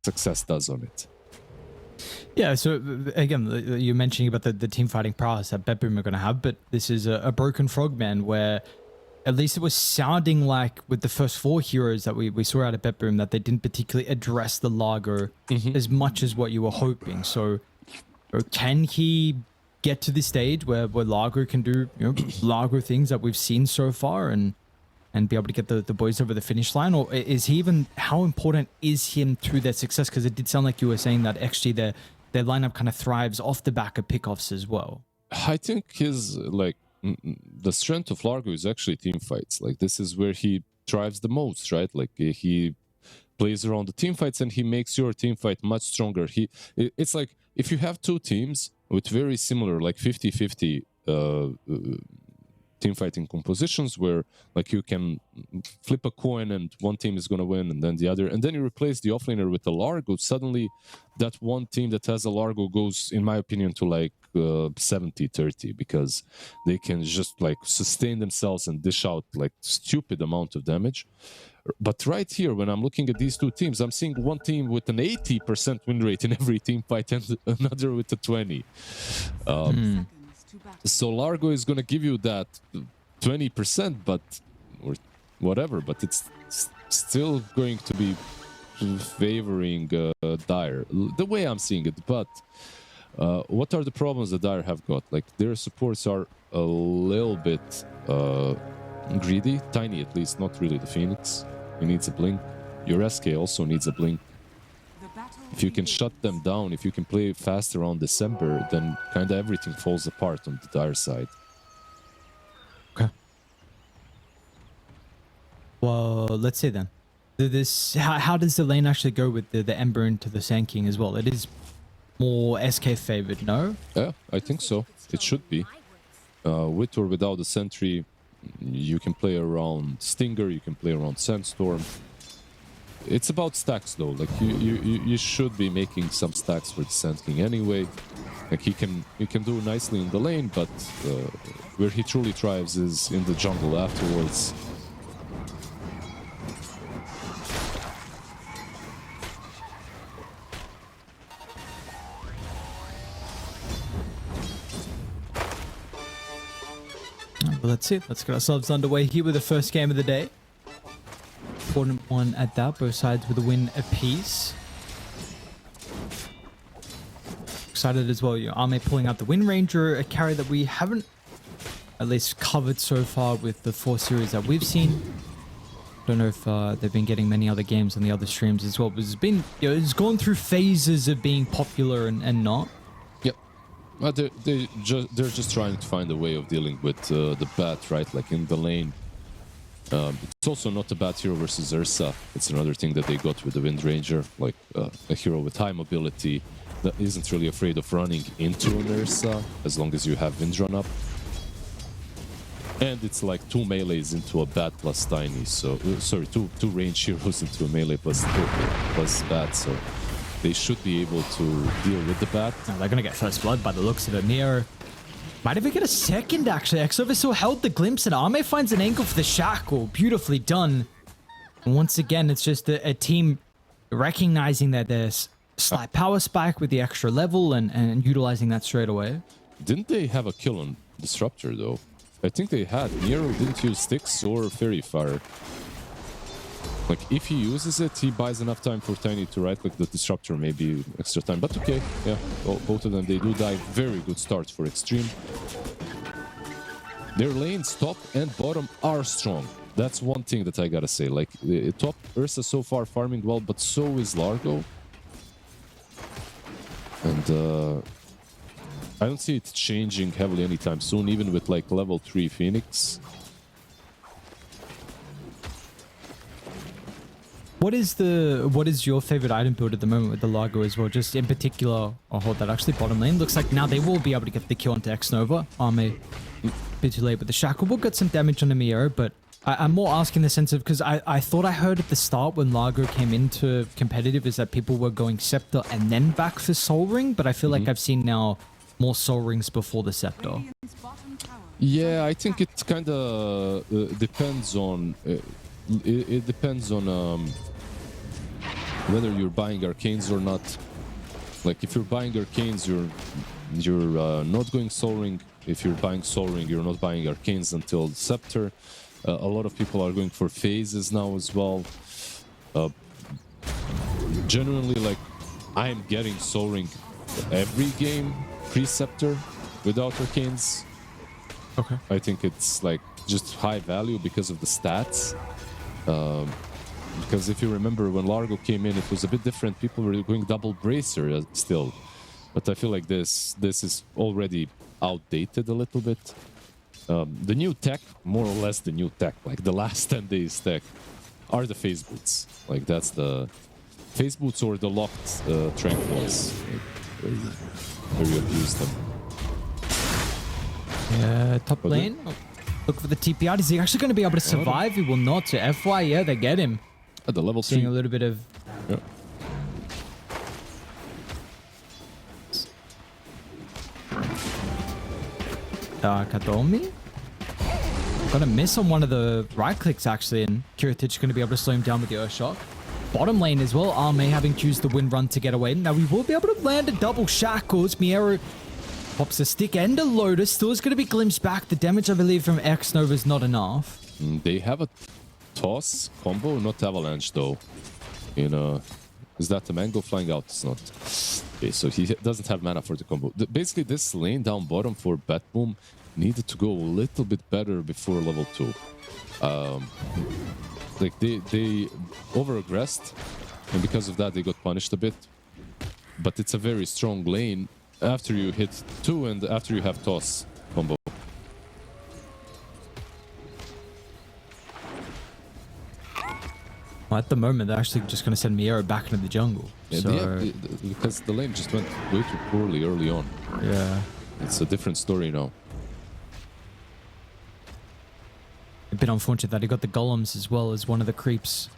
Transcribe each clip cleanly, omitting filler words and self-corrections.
success does on it. Yeah, so again, you're mentioning about the team fighting prowess that BetBoom are going to have, but this is a broken frogman where at least it was sounding like with the first 4 heroes that we saw out of BetBoom that they didn't particularly address the Largo as much as what you were hoping. So can he get to this stage where Largo can do Largo things that we've seen so far and be able to get the boys over the finish line? Or is he even, how important is him to their success? Because it did sound like you were saying that XG, their lineup kind of thrives off the back of pickoffs as well. I think his, like, the strength of Largo is actually team fights. Like, this is where he thrives the most, right? Like, he plays around the team fights and he makes your team fight much stronger. It's like if you have 2 teams with very similar, like 50-50 team fighting compositions, where like you can flip a coin and one team is going to win and then the other, and then you replace the offlaner with a Largo, suddenly that one team that has a Largo goes, in my opinion, to like 70-30, because they can just like sustain themselves and dish out like stupid amount of damage. But right here, when I'm looking at these 2 teams, I'm seeing one team with an 80% win rate in every team fight and another with a 20. So Largo is going to give you that 20%, but or whatever, but it's still going to be favoring Dire, the way I'm seeing it. But what are the problems that Dire have got? Like, their supports are a little bit greedy, tiny at least, not really the Phoenix. He needs a blink. Your SK also needs a blink. If you can shut them down, if you can play fast around December, then kind of everything falls apart on the Dire side. Okay. Well, let's see then. How does the lane actually go with the Ember into the Sand King as well? It is more SK favored, no? Yeah, I think so. It should be. With or without the Sentry, you can play around Stinger, you can play around Sandstorm. It's about stacks though. Like you should be making some stacks for the Sand King anyway. Like he can do nicely in the lane, but where he truly thrives is in the jungle afterwards. Well, that's it. Let's get ourselves underway here with the first game of the day. Important one at that, both sides with a win apiece. Excited as well, Arme pulling out the Wind Ranger, a carry that we haven't at least covered so far with the 4 series that we've seen. Don't know if they've been getting many other games on the other streams as well, but it's been, it's gone through phases of being popular and not. Yep. Well, they're just trying to find a way of dealing with the bat, right? Like in the lane. It's also not a bad hero versus Ursa. It's another thing that they got with the Wind Ranger, like a hero with high mobility that isn't really afraid of running into an Ursa as long as you have Wind Run up. And it's like 2 melees into a bat plus Tiny, so sorry, two range heroes into a melee plus bat, so they should be able to deal with the bat. Oh, they're gonna get first blood by the looks of it. Neo might even get a second, actually. Exoviso held the glimpse, and Arme finds an angle for the shackle. Beautifully done. And once again, it's just a team recognizing that there's slight power spike with the extra level and utilizing that straight away. Didn't they have a kill on Disruptor, though? I think they had. Nero didn't use Sticks or Fairy Fire. Like, if he uses it, he buys enough time for Tiny to right-click the Disruptor, maybe extra time. But okay, yeah, both of them, they do die. Very good start for Xtreme. Their lanes, top and bottom, are strong. That's one thing that I gotta say. Like, top Ursa so far farming well, but so is Largo. And I don't see it changing heavily anytime soon, even with like level 3 Phoenix. What is your favorite item build at the moment with the Largo as well? Just in particular, I'll hold that actually bottom lane. Looks like now they will be able to get the kill onto X-Nova. Arme a bit too late with the shackle. We'll get some damage on the Mio, but I'm more asking the sense of, because I thought I heard at the start when Largo came into competitive is that people were going Scepter and then back for Soul Ring, but I feel like I've seen now more Soul Rings before the Scepter. Yeah, I think it kind of depends on... it depends on whether you're buying arcanes or not. Like if you're buying arcanes, you're not going Soul Ring. If you're buying Soul Ring, you're not buying arcanes until Scepter. A lot of people are going for phases now as well. Genuinely, like, I'm getting Soul Ring every game pre-Scepter without arcanes. Okay. I think it's like just high value because of the stats. Because if you remember when Largo came in, it was a bit different. People were going double bracer still, but I feel like this is already outdated a little bit. The new tech, more or less the new tech, like the last 10 days tech, are the phase boots. Like that's the phase boots or the locked tranquils, like, where you abuse them. Yeah, top lane. Look for the TP out. Is he actually going to be able to survive? He will not. So FY, yeah, they get him. At the level 3. Seeing a little bit of... Yeah. Kadomi? Got a miss on one of the right clicks, actually, and Kiritich going to be able to slow him down with the Earth Shock. Bottom lane as well, Arme having to use the wind run to get away. Now, we will be able to land a double shackles. Miero pops a stick and a Lotus. Still is going to be glimpsed back. The damage, I believe, from X Nova is not enough. They have a toss combo, not avalanche, though. You know, is that the mango flying out? It's not. Okay, so he doesn't have mana for the combo. Basically, this lane down bottom for Batboom needed to go a little bit better before level 2. Like they over-aggressed, and because of that they got punished a bit. But it's a very strong lane after you hit 2 and after you have toss combo. Well, at the moment, they're actually just going to send Miero back into the jungle. Yeah, so... because the lane just went way too poorly early on. Yeah. It's a different story now. A bit unfortunate that he got the golems as well as one of the creeps.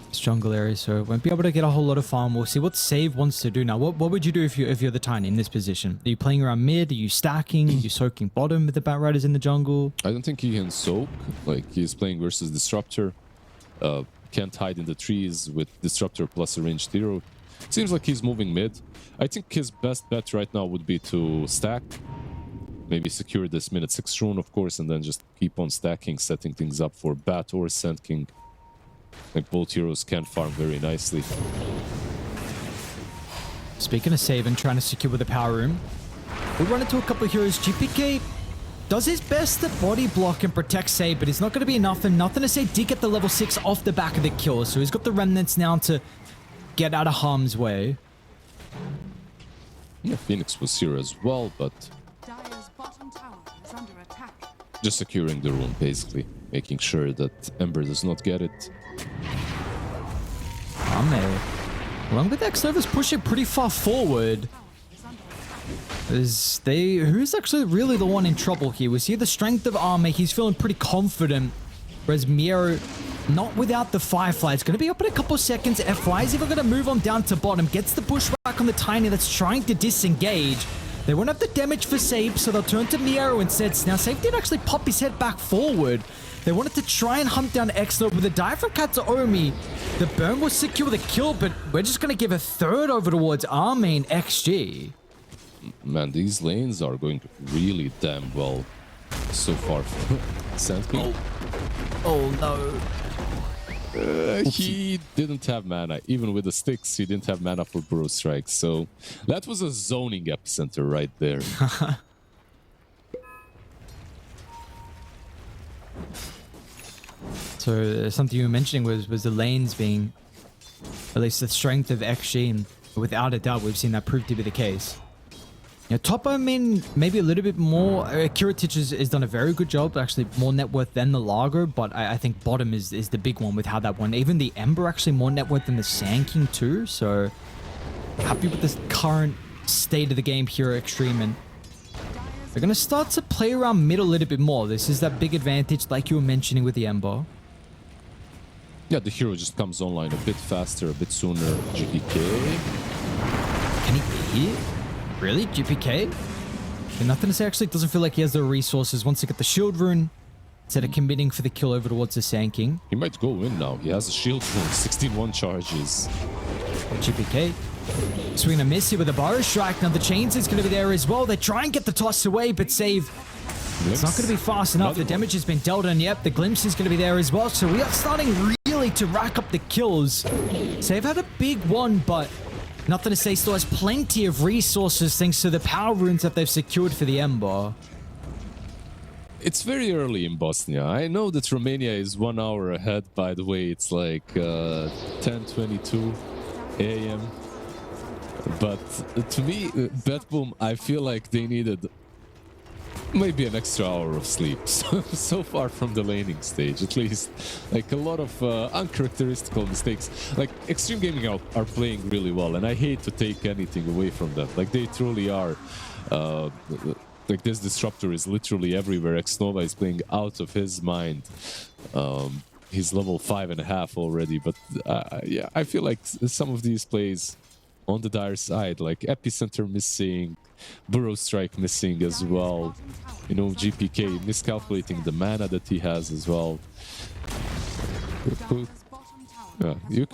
This jungle area, so won't be able to get a whole lot of farm. We'll see what Save wants to do now. What would you do if you're the Tiny in this position? Are you playing around mid? Are you stacking? Are you soaking bottom with the Bat Riders in the jungle? I don't think he can soak. Like he's playing versus Disruptor. Can't hide in the trees with Disruptor plus a ranged hero. Seems like he's moving mid. I think his best bet right now would be to stack. Maybe secure this minute 6 rune, of course, and then just keep on stacking, setting things up for Bat or Sand King. Like both heroes can farm very nicely. Speaking of saving, trying to secure with the power room, we run into a couple of heroes. GPK does his best to body block and protect Save, but it's not going to be enough, and nothing to say. Did get the level 6 off the back of the kill, so he's got the remnants now to get out of harm's way. Yeah, Phoenix was here as well, but just securing the room, basically, making sure that Ember does not get it. Ame, along with X-Nova's pushing pretty far forward. Who's actually really the one in trouble here? We see the strength of Ame. He's feeling pretty confident. Whereas Miero, not without the Firefly. It's going to be up in a couple seconds. FY is even going to move on down to bottom. Gets the pushback on the Tiny that's trying to disengage. They won't have the damage for Save, so they'll turn to Miero instead. Now, Save did actually pop his head back forward. They wanted to try and hunt down X-Nova with a dive from Katsuomi. The burn will secure the kill, but we're just going to give a third over towards our main XG. Man, these lanes are going really damn well so far for Sand King. Oh no. He didn't have mana. Even with the sticks, he didn't have mana for Burrow Strike. So that was a zoning epicenter right there. So something you were mentioning was the lanes being at least the strength of XG, and without a doubt we've seen that prove to be the case. You know, top, I mean, maybe a little bit more. Kiritich has done a very good job, actually more net worth than the Largo, but I think bottom is the big one with how that won. Even the Ember actually more net worth than the Sand King too, so happy with the current state of the game here at Xtreme, and they're going to start to play around mid a little bit more. This is that big advantage like you were mentioning with the Ember. Yeah, the hero just comes online a bit faster, a bit sooner. GPK. Can he be here? Really? GPK? And nothing to say, actually, doesn't feel like he has the resources. Once he get the shield rune, instead of committing for the kill over towards the Sand King. He might go in now. He has a shield from 16-1 charges. GPK swinging a miss here with a bar strike. Now the chains is going to be there as well. They try and get the toss away, but save. It's not going to be fast enough. The damage has been dealt, and yep, the glimpse is going to be there as well. So we are starting really to rack up the kills. Save had a big one, but nothing to say. Still has plenty of resources thanks to the power runes that they've secured for the Ember. It's very early in Bosnia. I know that Romania is 1 hour ahead, by the way. It's like 10:22 a.m. But to me, Betboom, I feel like they needed maybe an extra hour of sleep. So far from the laning stage, at least. Like a lot of uncharacteristical mistakes. Like Xtreme Gaming are playing really well, and I hate to take anything away from them. Like they truly are. Like this disruptor is literally everywhere. Xnova is playing out of his mind. He's level 5.5 already, but yeah, I feel like some of these plays on the dire side, like Epicenter missing, Burrow Strike missing as well. You know, GPK miscalculating the mana that he has as well. Yeah, you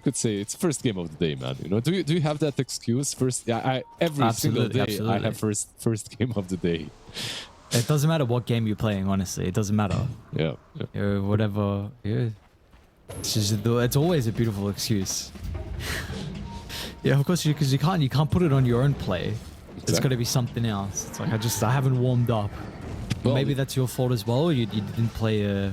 could say it's first game of the day, man. You know, do you have that excuse? First, yeah, every single day I have first game of the day. It doesn't matter what game you're playing, honestly. It doesn't matter. Yeah. Whatever. Yeah. It's always a beautiful excuse. Yeah, of course, because you can't put it on your own play. Exactly. It's got to be something else. It's like I haven't warmed up. Well, maybe that's your fault as well. You didn't play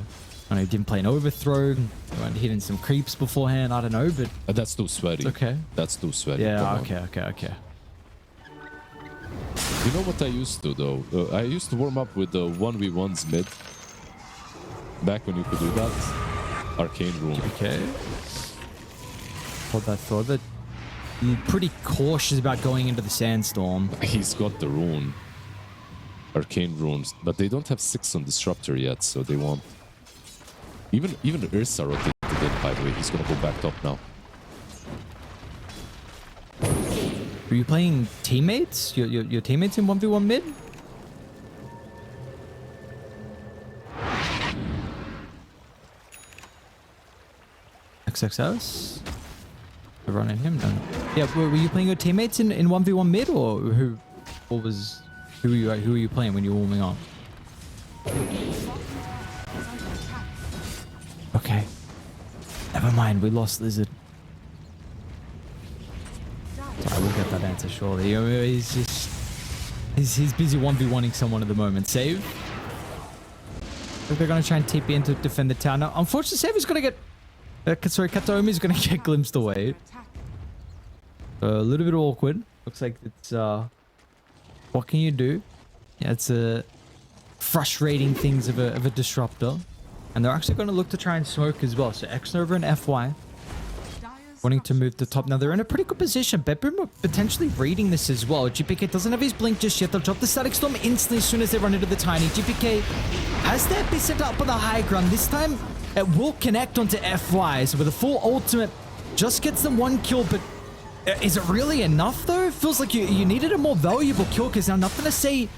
you didn't play an overthrow. You weren't hitting some creeps beforehand. I don't know, but that's too sweaty. It's okay. That's too sweaty. Yeah. Okay. You know what I used to though? I used to warm up with the 1v1s mid. Back when you could do that. Arcane Rune. Okay. Hold that thought. But I'm pretty cautious about going into the Sandstorm. He's got the rune. Arcane Runes. But they don't have 6 on Disruptor yet, so they won't. Even Ursa rotated in, by the way. He's gonna go back top now. Are you playing teammates? Your teammates in 1v1 mid? XXS? We're running him down. Yeah, were you playing your teammates in 1v1 mid, or who were you playing when you were warming up? Okay. Never mind, we lost Lizard. Sorry, we'll get that answer shortly. He's busy 1v1ing someone at the moment. Save. They're gonna try and TP in to defend the tower. Now, unfortunately, Save is gonna get Kataomi is gonna get glimpsed away. A little bit awkward. Looks like it's what can you do? Yeah, it's frustrating things of a disruptor. And they're actually going to look to try and smoke as well. So Xnova and FY wanting to move to top. Now they're in a pretty good position. Bedroom are potentially reading this as well. GPK doesn't have his blink just yet. They'll drop the Static Storm instantly as soon as they run into the Tiny. GPK has their Bissett up on the high ground. This time it will connect onto FY. So with a full ultimate, just gets them 1 kill. But is it really enough though? It feels like you needed a more valuable kill, because now nothing to say.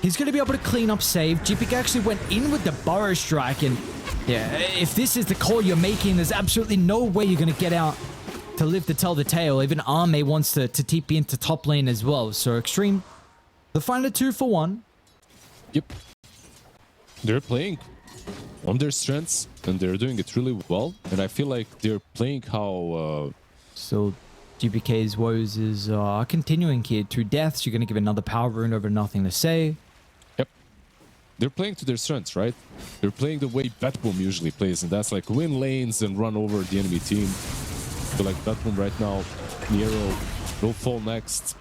He's going to be able to clean up save. GPK actually went in with the Burrow Strike, and yeah, if this is the call you're making, there's absolutely no way you're going to get out to live to tell the tale. Even Arme wants to TP into top lane as well. So Xtreme, they'll find a 2-for-1. Yep. They're playing on their strengths, and they're doing it really well. And I feel like they're playing how... So GPK's woes is continuing here. 2 deaths. You're going to give another power rune over nothing to say. They're playing to their strengths, right? They're playing the way Batboom usually plays, and that's like win lanes and run over the enemy team. So like Batboom right now, Nero will fall next.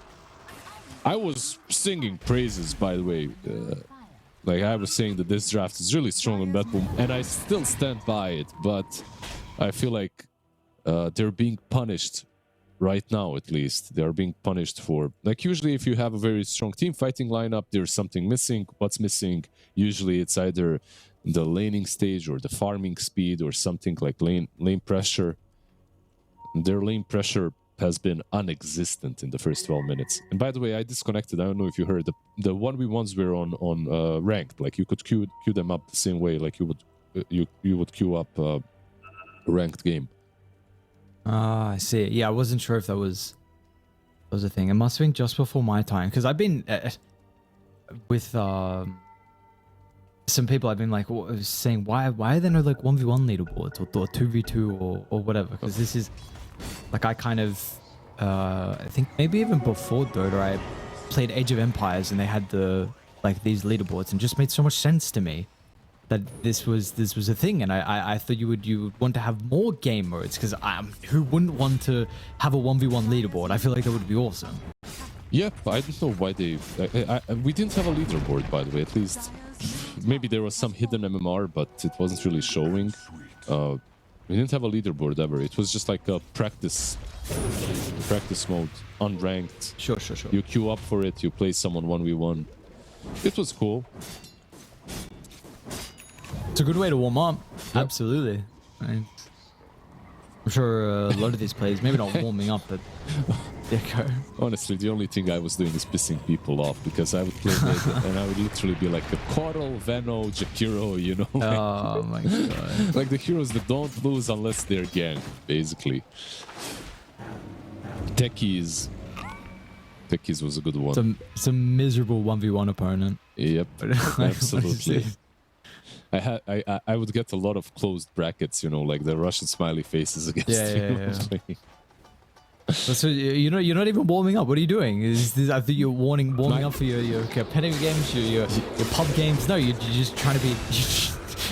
I was singing praises, by the way. Like I was saying that this draft is really strong on Batboom, and I still stand by it, but I feel like they're being punished right now. At least they are being punished for, like, usually if you have a very strong team fighting lineup, there's something missing. What's missing? Usually it's either the laning stage or the farming speed or something like lane pressure. Their lane pressure has been non-existent in the first 12 minutes. And by the way, I disconnected. I don't know if you heard. The 1v1s were on ranked. Like you could queue them up the same way like you would queue up a ranked game. Ah, I see. Yeah, I wasn't sure if that was a thing. It must have been just before my time, because I've been with some people. I've been like saying, why are there no like 1v1 leaderboards or 2v2 or whatever? Because this is like, I kind of I think maybe even before Dota, I played Age of Empires and they had these leaderboards, and just made so much sense to me that this was a thing. And I thought you would want to have more game modes, because who wouldn't want to have a 1v1 leaderboard? I feel like that would be awesome. Yeah, I don't know why they... we didn't have a leaderboard, by the way, at least. Maybe there was some hidden MMR, but it wasn't really showing. We didn't have a leaderboard ever. It was just like a practice mode, unranked. Sure. You queue up for it, you play someone 1v1. It was cool. It's a good way to warm up. Yep. Absolutely. I'm sure a lot of these players, maybe not warming up, but there you go. Honestly, the only thing I was doing is pissing people off, because I would play mid and I would literally be like a Coral, Veno, Jakiro, you know? Oh my god. Like the heroes that don't lose unless they're ganked, basically. Techies was a good one. It's a miserable 1v1 opponent. Yep, absolutely. I would get a lot of closed brackets, you know, like the Russian smiley faces against you. So you're not even warming up. What are you doing? I think you're warming up for your competitive games, your pub games. No, you're just trying to be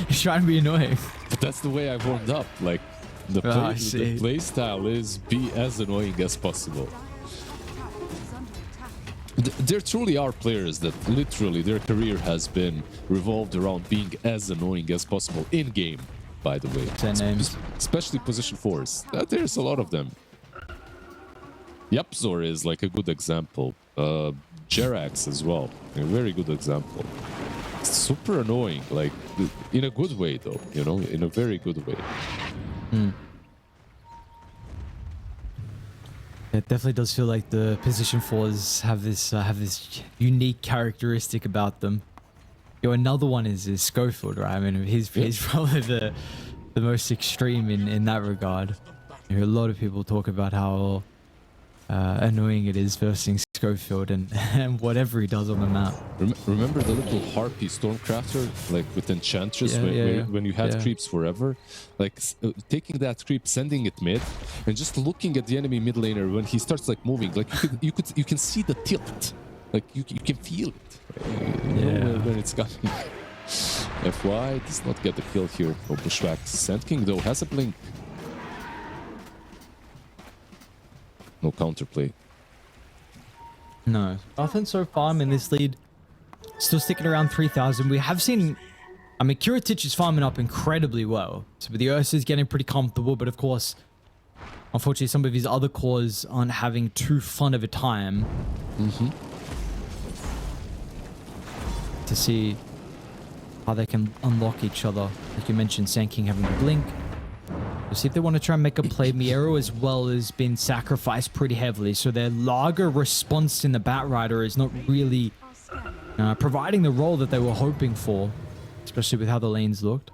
you're trying to be annoying. But that's the way I warmed up. Like the play style is be as annoying as possible. There truly are players that literally their career has been revolved around being as annoying as possible in game, by the way. 10 names. Especially position 4s. There's a lot of them. Yapzor is like a good example. Jerax as well. A very good example. It's super annoying, like in a good way though, you know, in a very good way. It definitely does feel like the position 4s have this unique characteristic about them. Another one is Schofield, right? I mean, he's probably the most extreme in that regard. A lot of people talk about how annoying it is versing Schofield and whatever he does on the map. Remember the little harpy stormcrafter, like with Enchantress, when you had creeps forever, like taking that creep, sending it mid, and just looking at the enemy mid laner when he starts like moving, like you can see the tilt, like you can feel it. You know when it's coming. FY does not get the kill here for Bushwhack. Sand King though has a blink. No counterplay. No, nothing so far. I'm in this lead. Still sticking around 3,000. We have seen, I mean, Kiritich is farming up incredibly well. So the Ursa is getting pretty comfortable, but of course, unfortunately, some of his other cores aren't having too fun of a time. To see how they can unlock each other. Like you mentioned, Sand King having a blink. We'll see if they want to try and make a play. Miero as well has been sacrificed pretty heavily, so their Lager response in the Batrider is not really providing the role that they were hoping for, especially with how the lanes looked.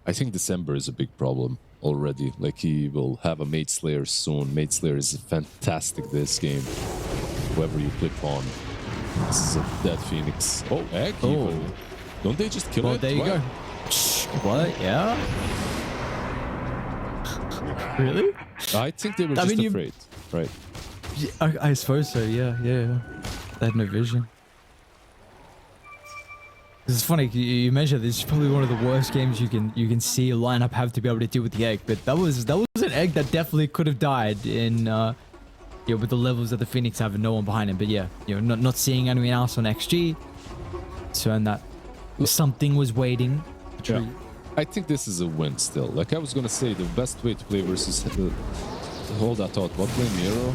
I think December is a big problem already. Like he will have a Mage Slayer soon. Mage Slayer is fantastic this game. Whoever you click on. This is a dead Phoenix. Oh, egg even. Don't they just kill it? There you go. What? Yeah? Really? I think they were just afraid, right? Yeah, I suppose so, yeah. They had no vision. It's funny, you measure this is probably one of the worst games you can see a lineup have to be able to deal with the egg, but that was an egg that definitely could have died in with the levels that the Phoenix have and no one behind him. But yeah, not seeing anyone else on XG, so and that something was waiting. Yeah. I think this is a win still. Like I was gonna say, the best way to play versus hold that thought. What play Miro?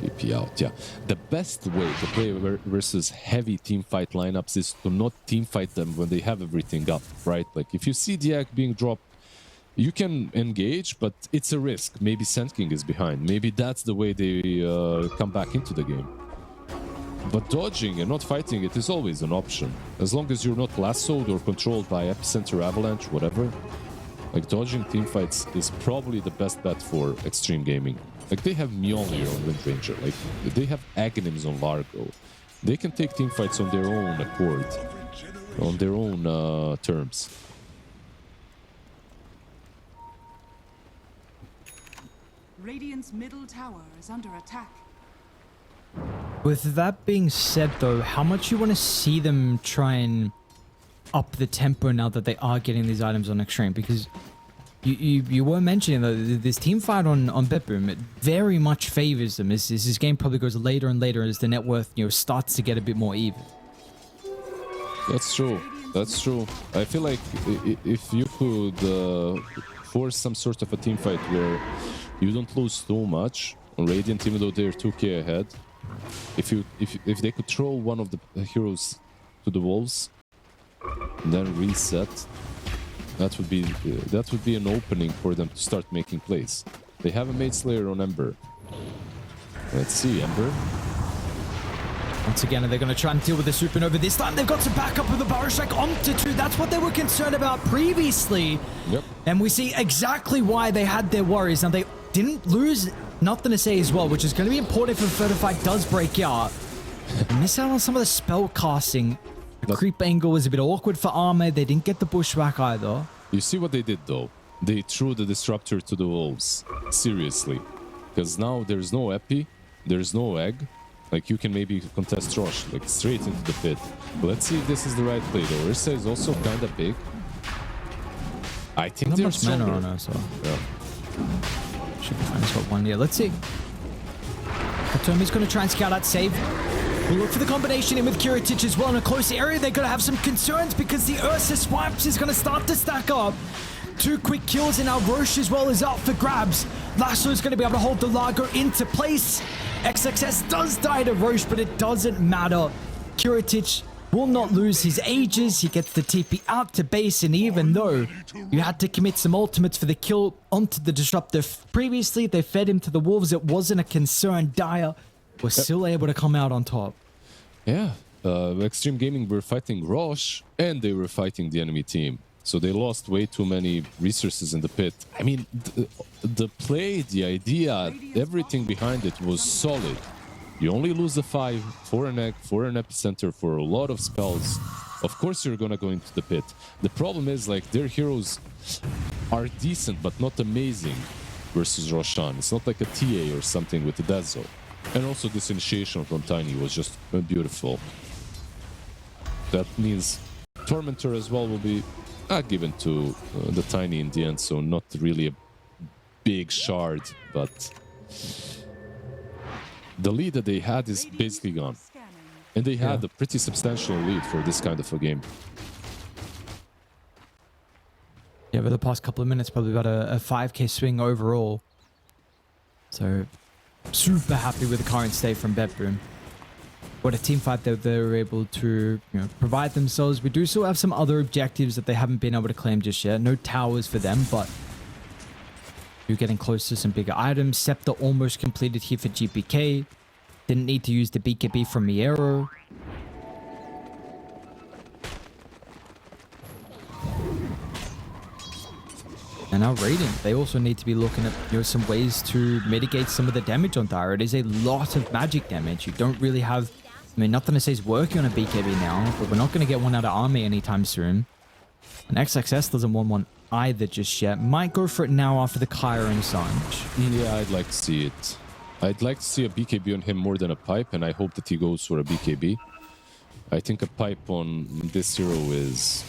VP out. Yeah, the best way to play versus heavy team fight lineups is to not team fight them when they have everything up, right? Like if you see the egg being dropped, You can engage, but it's a risk. Maybe Sand King is behind. Maybe that's the way they come back into the game. But dodging and not fighting it is always an option. As long as you're not lassoed or controlled by Epicenter, Avalanche, whatever. Like, dodging teamfights is probably the best bet for Xtreme Gaming. Like, they have Mjolnir on Wind Ranger. Like, they have Aghanims on Largo. They can take teamfights on their own accord. On their own terms. Radiant's middle tower is under attack. With that being said, though, how much you want to see them try and up the tempo now that they are getting these items on Xtreme? Because you were mentioning that this team fight on Betboom, it very much favors them. As this game probably goes later and later as the net worth, you know, starts to get a bit more even. That's true. That's true. I feel like if you could force some sort of a team fight where you don't lose too much on Radiant, even though they're 2k ahead. If they could throw one of the heroes to the wolves, and then reset, that would be an opening for them to start making plays. They have a Maid Slayer on Ember. Let's see, Ember. Once again, are they going to try and deal with the Supernova this time? They've got some backup with the Burrow Strike onto 2. That's what they were concerned about previously. Yep. And we see exactly why they had their worries. Now, they didn't lose nothing to say as well, which is going to be important if a fight does break out. Miss out on some of the spell casting. The creep angle was a bit awkward for Arme. They didn't get the bushwhack either. You see what they did, though? They threw the Disruptor to the wolves. Seriously. Because now there's no Epi, there's no Egg. Like, you can maybe contest Rosh, like, straight into the pit. But let's see if this is the right play, though. Ursa is also kind of big. I think they're stronger. Not much mana on her, so... Yeah. Should be fine. It's got one. Yeah, let's see. Katomi's going to try and scout out save. We'll look for the combination in with Kiritich as well in a close area. They're going to have some concerns because the Ursa swipes is going to start to stack up. 2 quick kills, and now Roche as well is up for grabs. Lasso is going to be able to hold the Largo into place. XXS does die to Roche, but it doesn't matter. Kiritich will not lose his ages. He gets the TP out to base, and even though you had to commit some ultimates for the kill onto the Disruptor previously, they fed him to the Wolves. It wasn't a concern. Dire was still able to come out on top. Yeah. Xtreme Gaming were fighting Roche, and they were fighting the enemy team. So they lost way too many resources in the pit. I mean, the play, the idea, everything behind it was solid. You only lose a 5 for an egg, for an epicenter, for a lot of spells. Of course you're gonna go into the pit. The problem is, like, their heroes are decent but not amazing versus Roshan. It's not like a TA or something with the Dezo. And also this initiation from Tiny was just beautiful. That means Tormentor as well will be given to the Tiny in the end, so not really a big shard, but the lead that they had is basically gone. And they had a pretty substantial lead for this kind of a game. Yeah, over the past couple of minutes, probably about a 5k swing overall. So, super happy with the current state from Betboom. What a team fight that they were able to, you know, provide themselves. We do still have some other objectives that they haven't been able to claim just yet. No towers for them, but you're getting close to some bigger items. Scepter almost completed here for GPK. Didn't need to use the BKB from Miero. And now Radiant, they also need to be looking at, you know, some ways to mitigate some of the damage on Dire. It is a lot of magic damage. You don't really have, I mean, nothing to say is working on a BKB now, but we're not going to get one out of Army anytime soon. And XXS doesn't want one either just yet. Might go for it now after the Kyra and Sanj. Yeah, I'd like to see it. I'd like to see a BKB on him more than a pipe, and I hope that he goes for a BKB. I think a pipe on this hero is...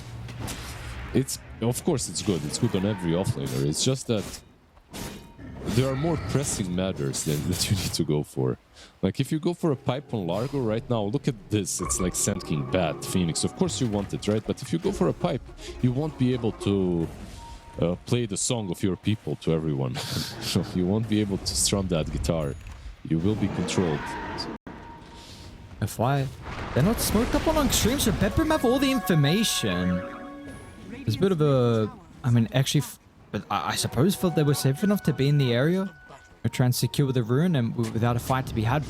Of course it's good. It's good on every offlaner. It's just that there are more pressing matters that you need to go for. Like, if you go for a pipe on Largo right now, look at this. It's like Sand King, Bat, Phoenix. Of course you want it, right? But if you go for a pipe, you won't be able to play the song of your people to everyone. You won't be able to strum that guitar. You will be controlled. FY, they're not smoked up on Xtreme, so Betboom have all the information. There's a bit of a... I mean, actually, But I suppose felt they were safe enough to be in the area. Or try and secure the rune and without a fight to be had,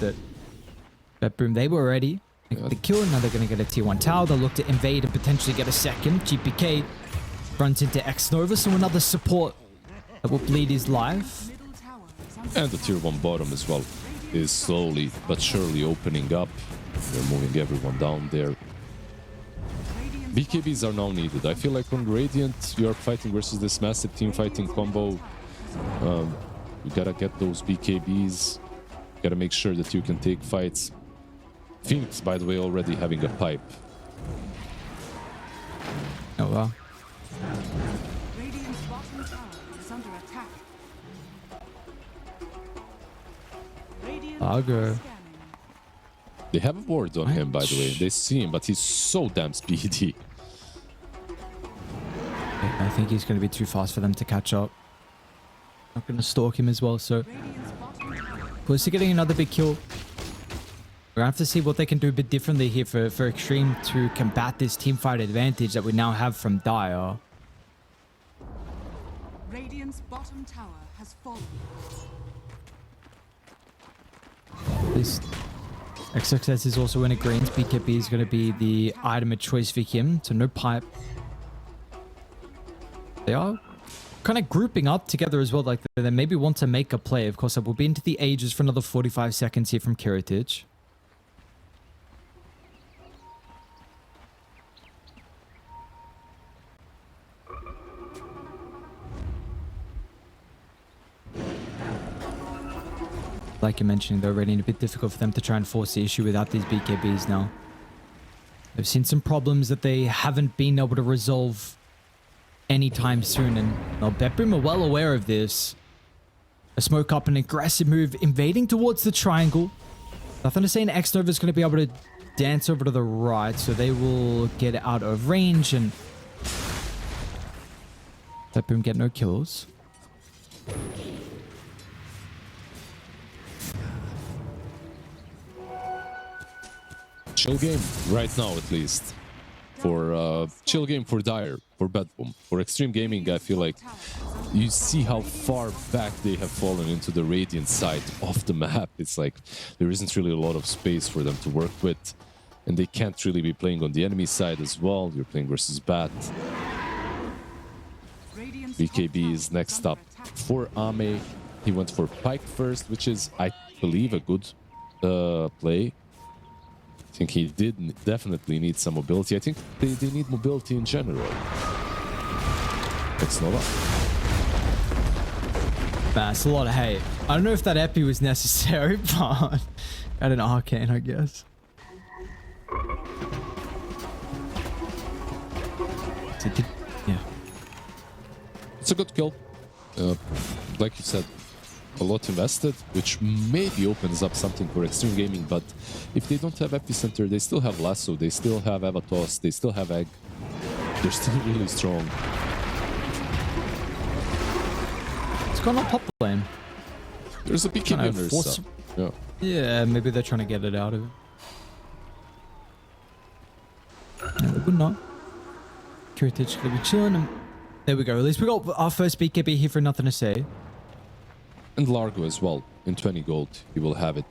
but boom, they were ready. They got the kill, now they're going to get a tier 1 tower. They'll look to invade and potentially get a second. GPK runs into X-Nova, so another support that will bleed his life. And the tier 1 bottom as well is slowly but surely opening up. They're moving everyone down there. BKBs are now needed. I feel like on Radiant, you are fighting versus this massive team fighting combo. You gotta get those BKBs. You gotta make sure that you can take fights. Phoenix, by the way, already having a pipe. Oh, wow. Radiant's bottom tower is under attack. Radiant Agro. scanning. They have a ward on him, by the way. They see him, but he's so damn speedy. I think he's going to be too fast for them to catch up. Not going to stalk him as well, so Radiant's bottom tower. close to getting another big kill. We're going to have to see what they can do a bit differently here for Xtreme to combat this teamfight advantage that we now have from Dire. Radiant's bottom tower has fallen. This XXS is also in agreement. BKB is going to be the item of choice for him, so no pipe. They are kind of grouping up together as well, like they maybe want to make a play. Of course, I will be into the ages for another 45 seconds here from Kiritich. Like you're mentioning, they're already a bit difficult for them to try and force the issue without these BKBs now. They've seen some problems that they haven't been able to resolve anytime soon, and well, Bedroom are well aware of this. A smoke up, an aggressive move, invading towards the triangle. Nothing to say, and X-Nova is going to be able to dance over to the right, so they will get out of range, and Bedroom get no kills. Chill game, right now at least. For chill game for Dire, for Bedboom. For Xtreme Gaming, I feel like you see how far back they have fallen into the Radiant side of the map. It's like there isn't really a lot of space for them to work with. And they can't really be playing on the enemy side as well. You're playing versus Bat. BKB is next up for Ame. He went for Pike first, which is, I believe, a good play. I think he did definitely need some mobility. I think they need mobility in general. It's Nova. That's a lot of hate. I don't know if that epi was necessary, but at an arcane, I guess. Yeah. It's a good kill. Like you said, a lot invested, which maybe opens up something for Xtreme Gaming, but if they don't have Epicenter, they still have Lasso, they still have Avatos, they still have Egg. They're still really strong. It's gone on top lane. There's a BKB on their side. Yeah. Yeah, maybe they're trying to get it out of it. No, they would not. Kiritich gonna be chilling, and there we go. At least we got our first BKB here for nothing to say. And Largo as well, in 20 gold, he will have it.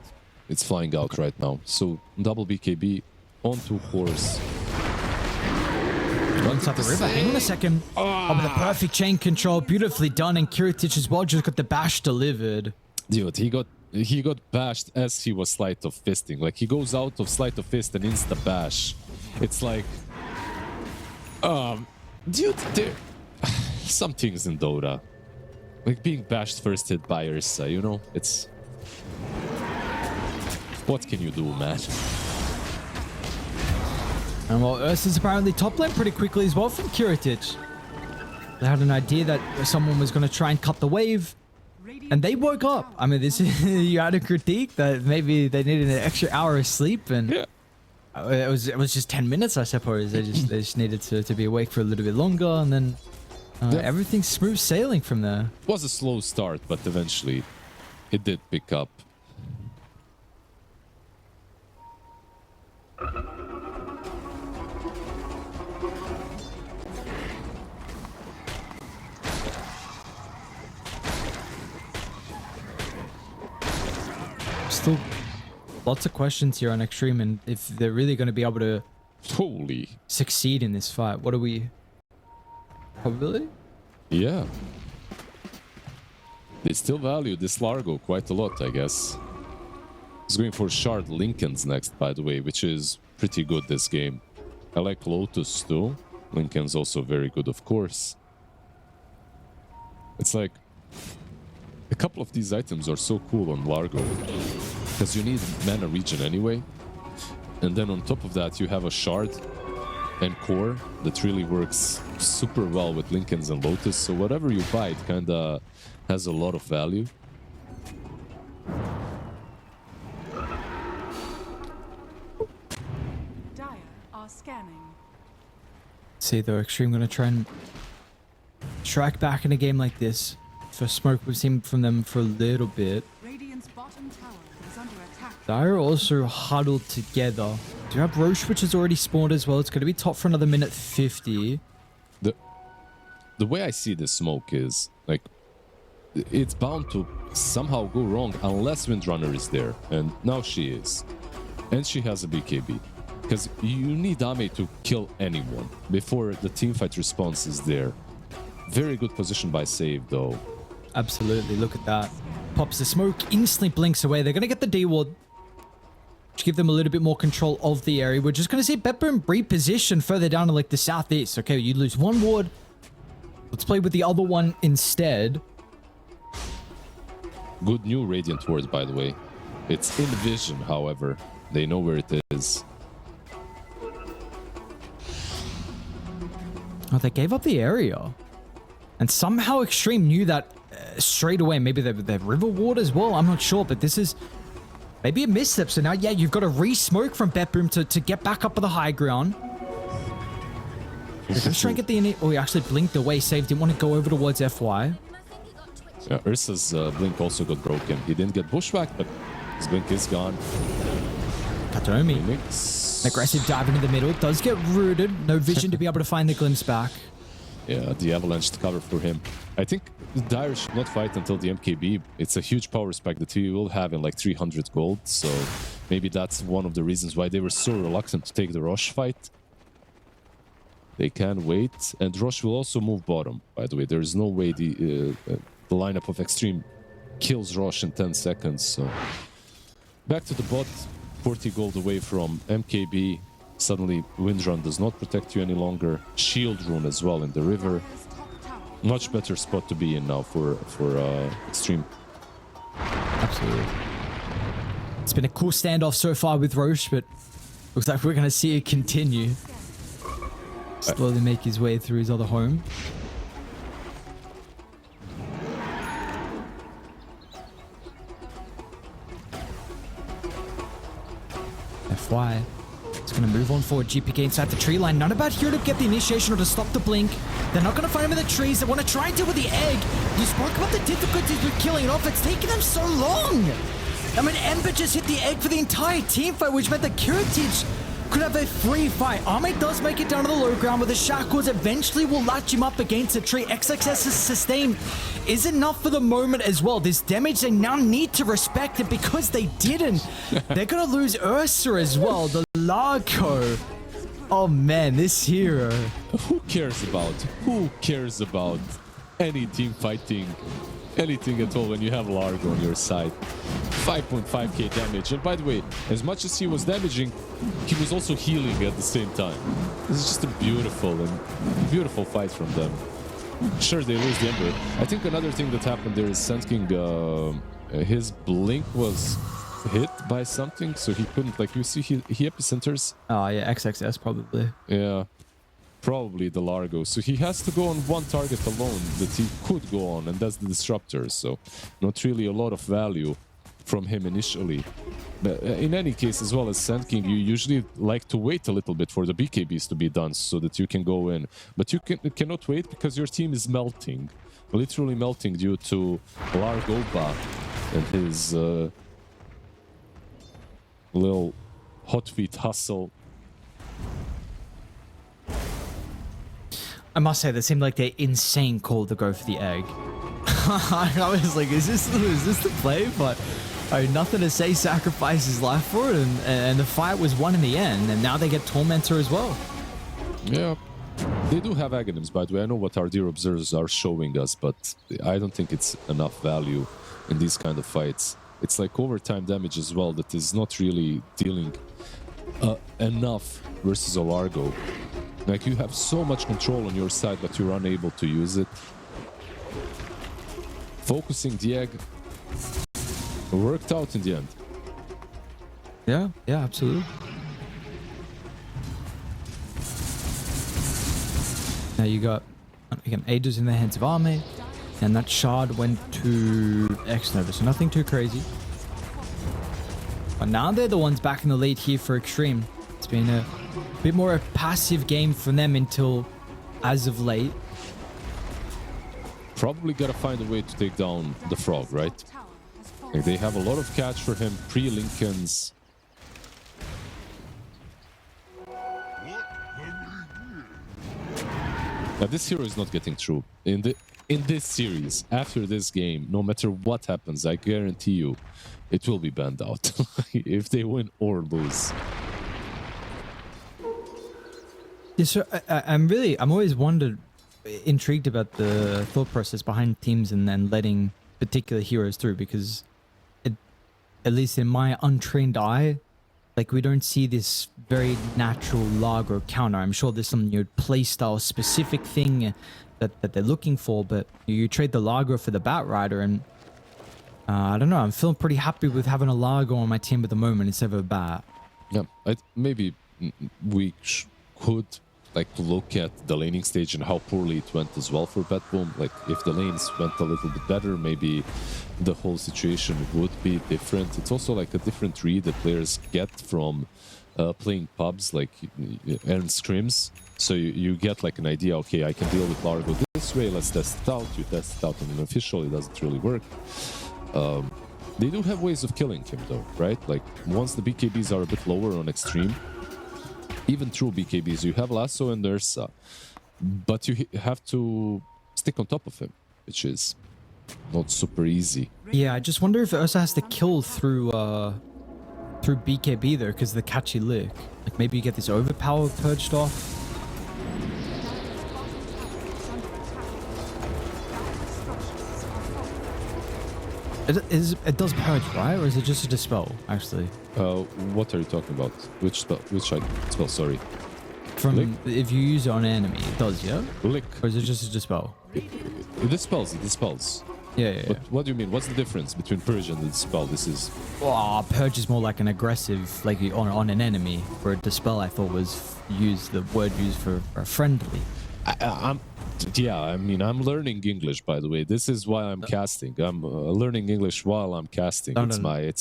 It's flying out right now. So, double BKB onto horse. Inside the river. Hang on a second. Oh, with a perfect chain control. Beautifully done. And Kiritich as well just got the bash delivered. Dude, he got bashed as he was sleight of fisting. Like, he goes out of sleight of fist and insta bash. It's like... dude, there... some things in Dota. Like being bashed first hit by Ursa, you know? It's... What can you do, man? And well, Ursa's apparently top lane pretty quickly as well from Kiritich. They had an idea that someone was going to try and cut the wave. And they woke up. I mean, this is... you had a critique that maybe they needed an extra hour of sleep, and... Yeah. It was just 10 minutes, I suppose. They just needed to be awake for a little bit longer, and then... everything's smooth sailing from there. It was a slow start, but eventually it did pick up. still lots of questions here on Xtreme, and if they're really going to be able to succeed in this fight. What are we? Probability? Yeah. They still value this Largo quite a lot, I guess. He's going for Shard Lincolns next, by the way, which is pretty good this game. I like Lotus too. Lincoln's also very good, of course. It's like a couple of these items are so cool on Largo because you need mana regen anyway. And then on top of that, you have a Shard and Core that really works super well with Lincolns and Lotus. So whatever you buy, it kind of has a lot of value. Dire are scanning. See though, Xtreme gonna try and strike back in a game like this. For smoke, we've seen from them for a little bit. Radiant's bottom tower is under attack. Dire also huddled together. Do you have Roche, which has already spawned as well? It's going to be top for another minute 50. The way I see this smoke is, like, it's bound to somehow go wrong unless Windrunner is there. And now she is. And she has a BKB. Because you need Ame to kill anyone before the teamfight response is there. Very good position by Save, though. Absolutely, look at that. Pops the smoke, instantly blinks away. They're going to get the D-Ward to give them a little bit more control of the area. We're just going to see Bedboom reposition further down to like the southeast. Okay, you lose one ward. Let's play with the other one instead. Good new Radiant ward, by the way. It's in vision, however. They know where it is. Oh, they gave up the area. And somehow Xtreme knew that straight away. Maybe they're river ward as well. I'm not sure, but this is maybe a misstep. So now, yeah, you've got to re-smoke from Bedboom to get back up to the high ground. They're going to try and get the... Oh, he actually blinked away. Save didn't want to go over towards FY. Yeah, Ursa's blink also got broken. He didn't get bushwhacked, but his blink is gone. Katomi. Aggressive dive into the middle. Does get rooted. No vision to be able to find the glimpse back. Yeah, the avalanche to cover for him. I think Dire should not fight until the MKB. It's a huge power spike that he will have in like 300 gold. So maybe that's one of the reasons why they were so reluctant to take the Rosh fight. They can wait. And Rosh will also move bottom, by the way. There is no way the lineup of Xtreme kills Rosh in 10 seconds. So back to the bot. 40 gold away from MKB. Suddenly, Windrun does not protect you any longer. Shield rune as well in the river. Much better spot to be in now for Xtreme. Absolutely. It's been a cool standoff so far with Roche, but looks like we're going to see it continue. Slowly make his way through his other home. FY. It's going to move on forward. GPK inside the tree line. Not about here to get the initiation or to stop the blink. They're not going to find him in the trees. They want to try and deal with the egg. You spoke about the difficulties with killing it off. It's taking them so long. I mean, Ember just hit the egg for the entire team fight, which meant that Kiritich could have a free fight. Ame does make it down to the low ground, with the shackles eventually will latch him up against a tree. XXS's sustain is enough for the moment as well. This damage they now need to respect it, because they didn't. They're going to lose Ursa as well. The Largo. Oh man, this hero. Who cares about any team fighting anything at all when you have Largo on your side? 5.5k damage. And by the way, as much as he was damaging, he was also healing at the same time. This is just a beautiful fight from them. Sure, they lose the Ember. I think another thing that happened there is Sandking, his blink was hit by something, so he couldn't, like, you see he epicenters. Oh yeah, XXS probably. Yeah, probably the Largo. So he has to go on one target alone that he could go on, and that's the Disruptor. So not really a lot of value from him initially. But in any case, as well as Sand King, you usually like to wait a little bit for the BKBs to be done so that you can go in. But you cannot wait because your team is melting. Literally melting due to Largoba and his little hot feet hustle. I must say, that seemed like they're insane call to go for the egg. I was like, is this the play? But I mean, nothing to say, sacrifice his life for it, and the fight was won in the end, and now they get Tormentor as well. Yeah. They do have Aghanims, by the way. I know what our dear observers are showing us, but I don't think it's enough value in these kind of fights. It's like overtime damage as well that is not really dealing enough versus a Largo. Like, you have so much control on your side, but you're unable to use it. Focusing the egg worked out in the end. Yeah, absolutely. Now you got, again, Aegis in the hands of Arme, and that shard went to X-Nova, so nothing too crazy. But now they're the ones back in the lead here for Xtreme. It's been a bit more a passive game for them until as of late. Probably gotta find a way to take down the frog, right? Like, they have a lot of catch for him, pre-Lincolns. Now, this hero is not getting through. In this series, after this game, no matter what happens, I guarantee you, it will be banned out. If they win or lose. Yeah, so I'm always intrigued about the thought process behind teams and then letting particular heroes through, because at least in my untrained eye, like, we don't see this very natural Largo counter. I'm sure there's some playstyle specific thing that they're looking for, but you trade the Largo for the Batrider, and I don't know, I'm feeling pretty happy with having a Largo on my team at the moment instead of a Bat. Yeah, maybe we could like look at the laning stage and how poorly it went as well for Batboom. Like, if the lanes went a little bit better, maybe the whole situation would be different. It's also like a different read that players get from playing pubs, like and scrims. So you get like an idea, okay, I can deal with Largo this way, let's test it out. You test it out on an official, it doesn't really work. They do have ways of killing him though, right? Like, once the BKBs are a bit lower on Xtreme, even through BKBs, you have Lasso and Ursa, but you have to stick on top of him, which is not super easy. Yeah, I just wonder if Ursa has to kill through BKB there, because the catchy lick. Like, maybe you get this overpower purged off. It does purge, right? Or is it just a dispel, actually? What are you talking about? Which spell? Spell, sorry. From if you use it on an enemy, it does, yeah? Lick. Or is it just a dispel? It dispels. Yeah. But what do you mean? What's the difference between purge and the dispel? This is... Oh, purge is more like an aggressive, like on an enemy, where dispel I thought was the word used for friendly. I'm learning English, by the way. This is why I'm casting. I'm learning English while I'm casting. No. They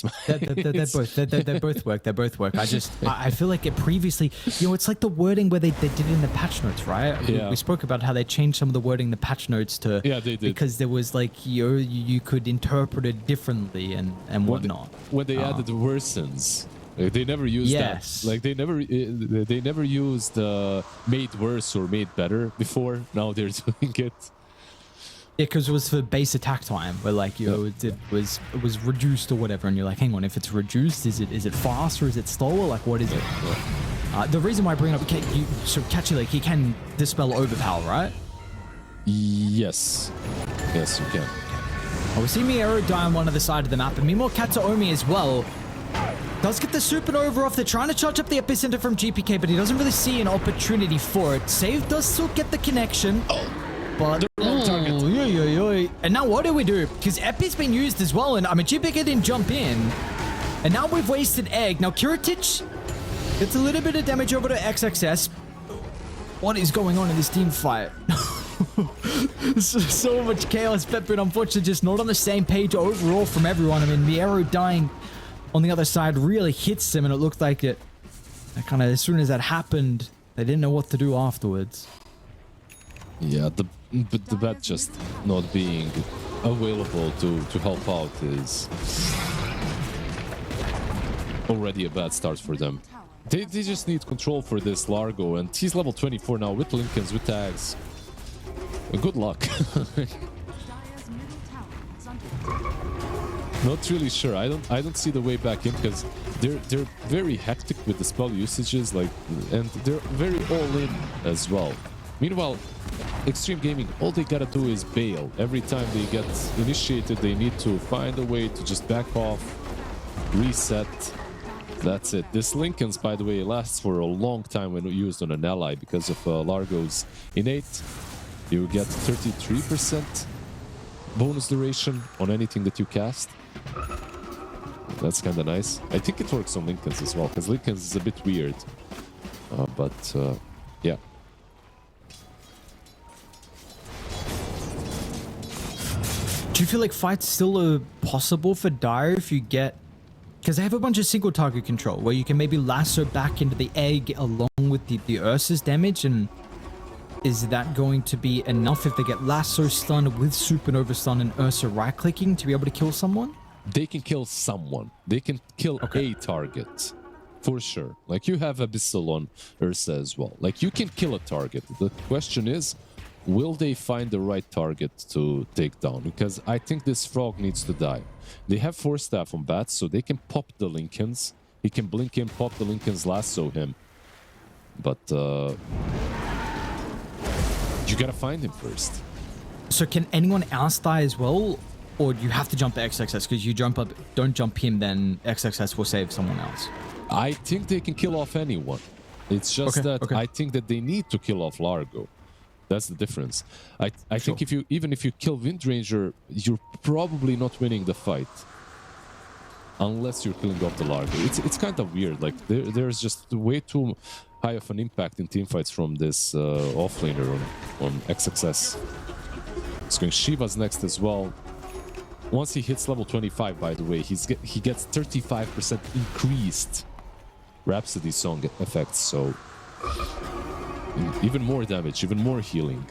both work. They both work. I feel like it previously, it's like the wording where they did it in the patch notes, right? Yeah. We spoke about how they changed some of the wording in the patch notes to... Yeah, they did. Because there was like, you could interpret it differently and whatnot. When they added worsens. Like, they never used that. Like, they never used made worse or made better before. Now they're doing it. Yeah, because it was for base attack time, where like it was reduced or whatever, and you're like, hang on, if it's reduced, is it faster? Is it slower? Like, what is it? The reason why I bring it up, so Catchy, like, he can dispel overpower, right? Yes, you can. Oh, we see Miero die on one other side of the map, and meanwhile Katsuomi as well does get the supernova off. They're trying to charge up the epicenter from GPK, but he doesn't really see an opportunity for it. Save does still get the connection, but and now what do we do? Because Epi's been used as well, and I mean GPK didn't jump in, and now we've wasted Egg. Now Kiritich gets a little bit of damage over to XXS. What is going on in this team fight? so much chaos, but unfortunately just not on the same page overall from everyone. I mean, Miero dying on the other side really hits him, and it looked like it kind of, as soon as that happened, they didn't know what to do afterwards. Yeah, the bat just not being available to help out is already a bad start for them. They just need control for this Largo, and he's level 24 now with Lincolns, with tags. Good luck. Not really sure. I don't see the way back in because they're very hectic with the spell usages, like, and they're very all in as well. Meanwhile, Xtreme Gaming, all they gotta do is bail. Every time they get initiated, they need to find a way to just back off, reset. That's it. This Lincoln's, by the way, lasts for a long time when used on an ally because of Largo's innate. You get 33% bonus duration on anything that you cast. That's kind of nice. I think it works on Lincolns as well, because Lincolns is a bit weird. But yeah. Do you feel like fights still are possible for Dire if you get... Because they have a bunch of single target control, where you can maybe lasso back into the egg along with the Ursa's damage, and is that going to be enough if they get lasso stun with supernova stun and Ursa right-clicking to be able to kill someone? They can kill someone. They can kill a target, for sure. Like, you have Abyssal on Ursa as well. Like, you can kill a target. The question is, will they find the right target to take down? Because I think this frog needs to die. They have Force Staff on Bats, so they can pop the Lincolns. He can blink in, pop the Lincolns, lasso him. But you gotta find him first. So can anyone else die as well? Or you have to jump the XXS? Because you jump up, don't jump him, then XXS will save someone else. I think they can kill off anyone. It's just I think that they need to kill off Largo. That's the difference. I think if you even if you kill Windranger, you're probably not winning the fight. Unless you're killing off the Largo. It's kind of weird. Like, there's just way too high of an impact in teamfights from this offlaner on XXS. It's going Shiva's next as well. Once he hits level 25, by the way, he gets 35% increased Rhapsody song effects, so even more damage, even more healing.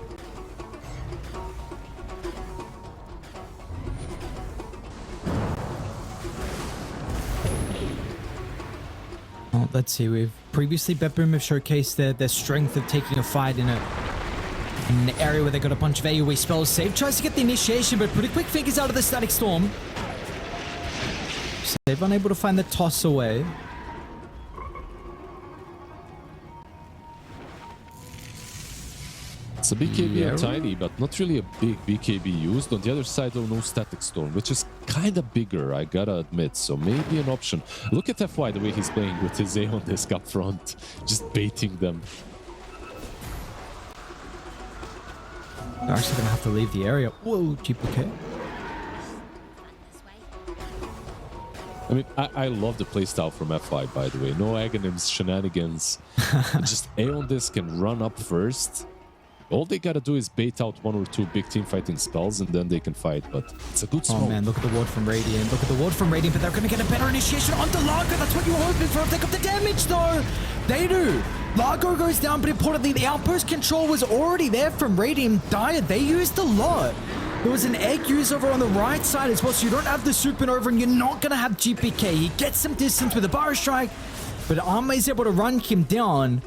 Well, let's see. We've previously BetBoom have showcased their strength of taking a fight in an area where they got a bunch of AoE spells saved. Tries to get the initiation, but pretty quick figures out of the Static Storm. Save unable to find the toss away. It's a BKB tiny, but not really a big BKB used. On the other side, though, no Static Storm, which is kind of bigger, I gotta admit. So maybe an option. Look at FY, the way he's playing with his Aeon Disc up front, just baiting them. They're actually going to have to leave the area. Whoa, GPK. I mean, I love the playstyle from FI, by the way. No Aghanims, shenanigans. Just Aeon Disc can run up first. All they gotta do is bait out one or two big team fighting spells, and then they can fight. But it's a good smoke. Oh man, look at the ward from Radiant. Look at the ward from Radiant, but they're gonna get a better initiation onto Largo. That's what you were hoping for. If they got the damage, though, they do. Largo goes down, but importantly, the outpost control was already there from Radiant. Dire, they used a lot. There was an egg use over on the right side as well, so you don't have the supernova, and you're not gonna have GPK. He gets some distance with a bar strike, but Arma is able to run him down.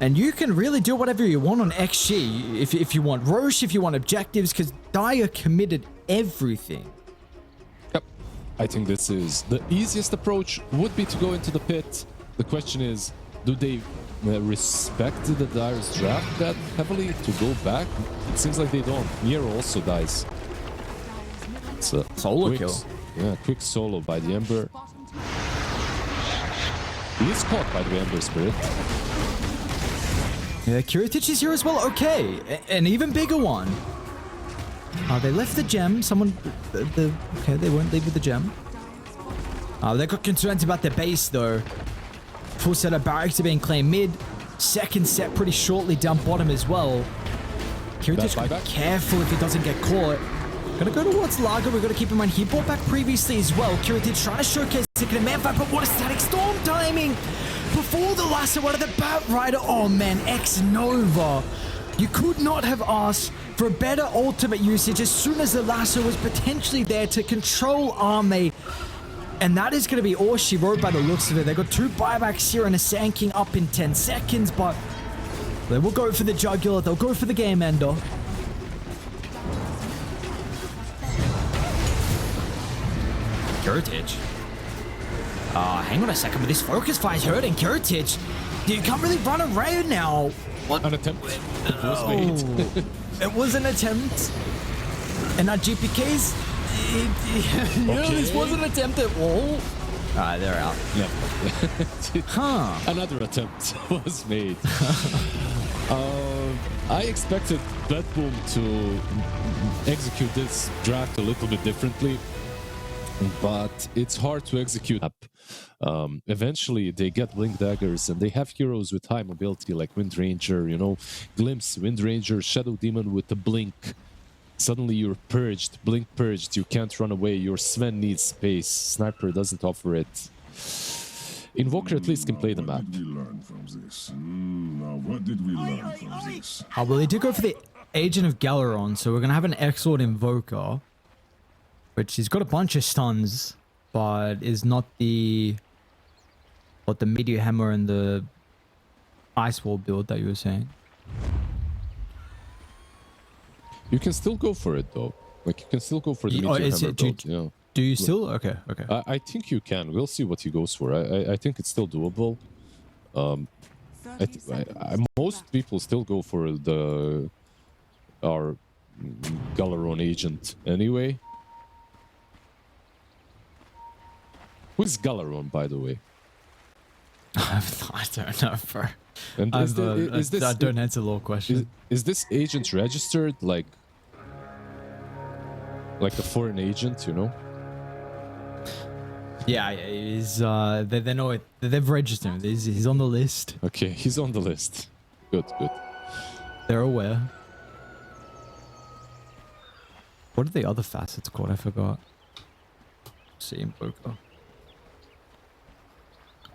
And you can really do whatever you want on XG, if you want Roche, if you want objectives, because Dire committed everything. Yep. I think this is the easiest approach would be to go into the pit. The question is, do they respect the Dire's draft that heavily to go back? It seems like they don't. Nero also dies. It's a solo kill. Yeah, quick solo by the Ember. He is caught by the Ember Spirit. Yeah, Kiritich is here as well. Okay, an even bigger one. They left the gem. Someone... okay, they won't leave with the gem. They got concerns about their base, though. Full set of barracks are being claimed mid. Second set pretty shortly down bottom as well. Kiritich got to be careful if he doesn't get caught. Gonna go towards Largo. We've got to keep in mind he bought back previously as well. Kiritich trying to showcase the command fight, but what a Static Storm timing! Before the lasso out of the Bat Rider. Oh man, X-Nova. You could not have asked for a better ultimate usage as soon as the lasso was potentially there to control Arme. And that is going to be all she wrote by the looks of it. They got two buybacks here and a Sand King up in 10 seconds, but they will go for the jugular. They'll go for the game ender. Kurtic. Hang on a second, but this focus fire is hurting Kurtic. You can't really run around now. What? An attempt was made. It was an attempt. And that GPK's... this was an attempt at wall. Alright, they're out. Yeah. Another attempt was made. I expected Bloodboom to execute this draft a little bit differently, but it's hard to execute. Eventually, they get Blink Daggers, and they have heroes with high mobility like Wind Ranger, you know, Glimpse, Wind Ranger, Shadow Demon with the Blink. Suddenly you're purged, Blink purged, you can't run away, your Sven needs space, Sniper doesn't offer it. Invoker at least can play the map. What did we learn from this? Now, what did we learn from this? Well, they did go for the Agent of Galaron, so we're going to have an Exort Invoker, which has got a bunch of stuns, but is not the... what, the Meteor Hammer and the Ice Wall build that you were saying. You can still go for it though. Like you can still go for the Meteor Hammer build. Yeah. Do you still? Okay, okay. I think you can. We'll see what he goes for. I think it's still doable. Most people still go for our Galaron agent anyway. Who's Galaron, by the way? I don't know, bro. And I don't answer law question. Is this agent registered like a foreign agent, you know? Yeah, he's they know it. They've registered him. He's on the list. Okay, he's on the list. Good, good. They're aware. What are the other facets called? I forgot. See in poker.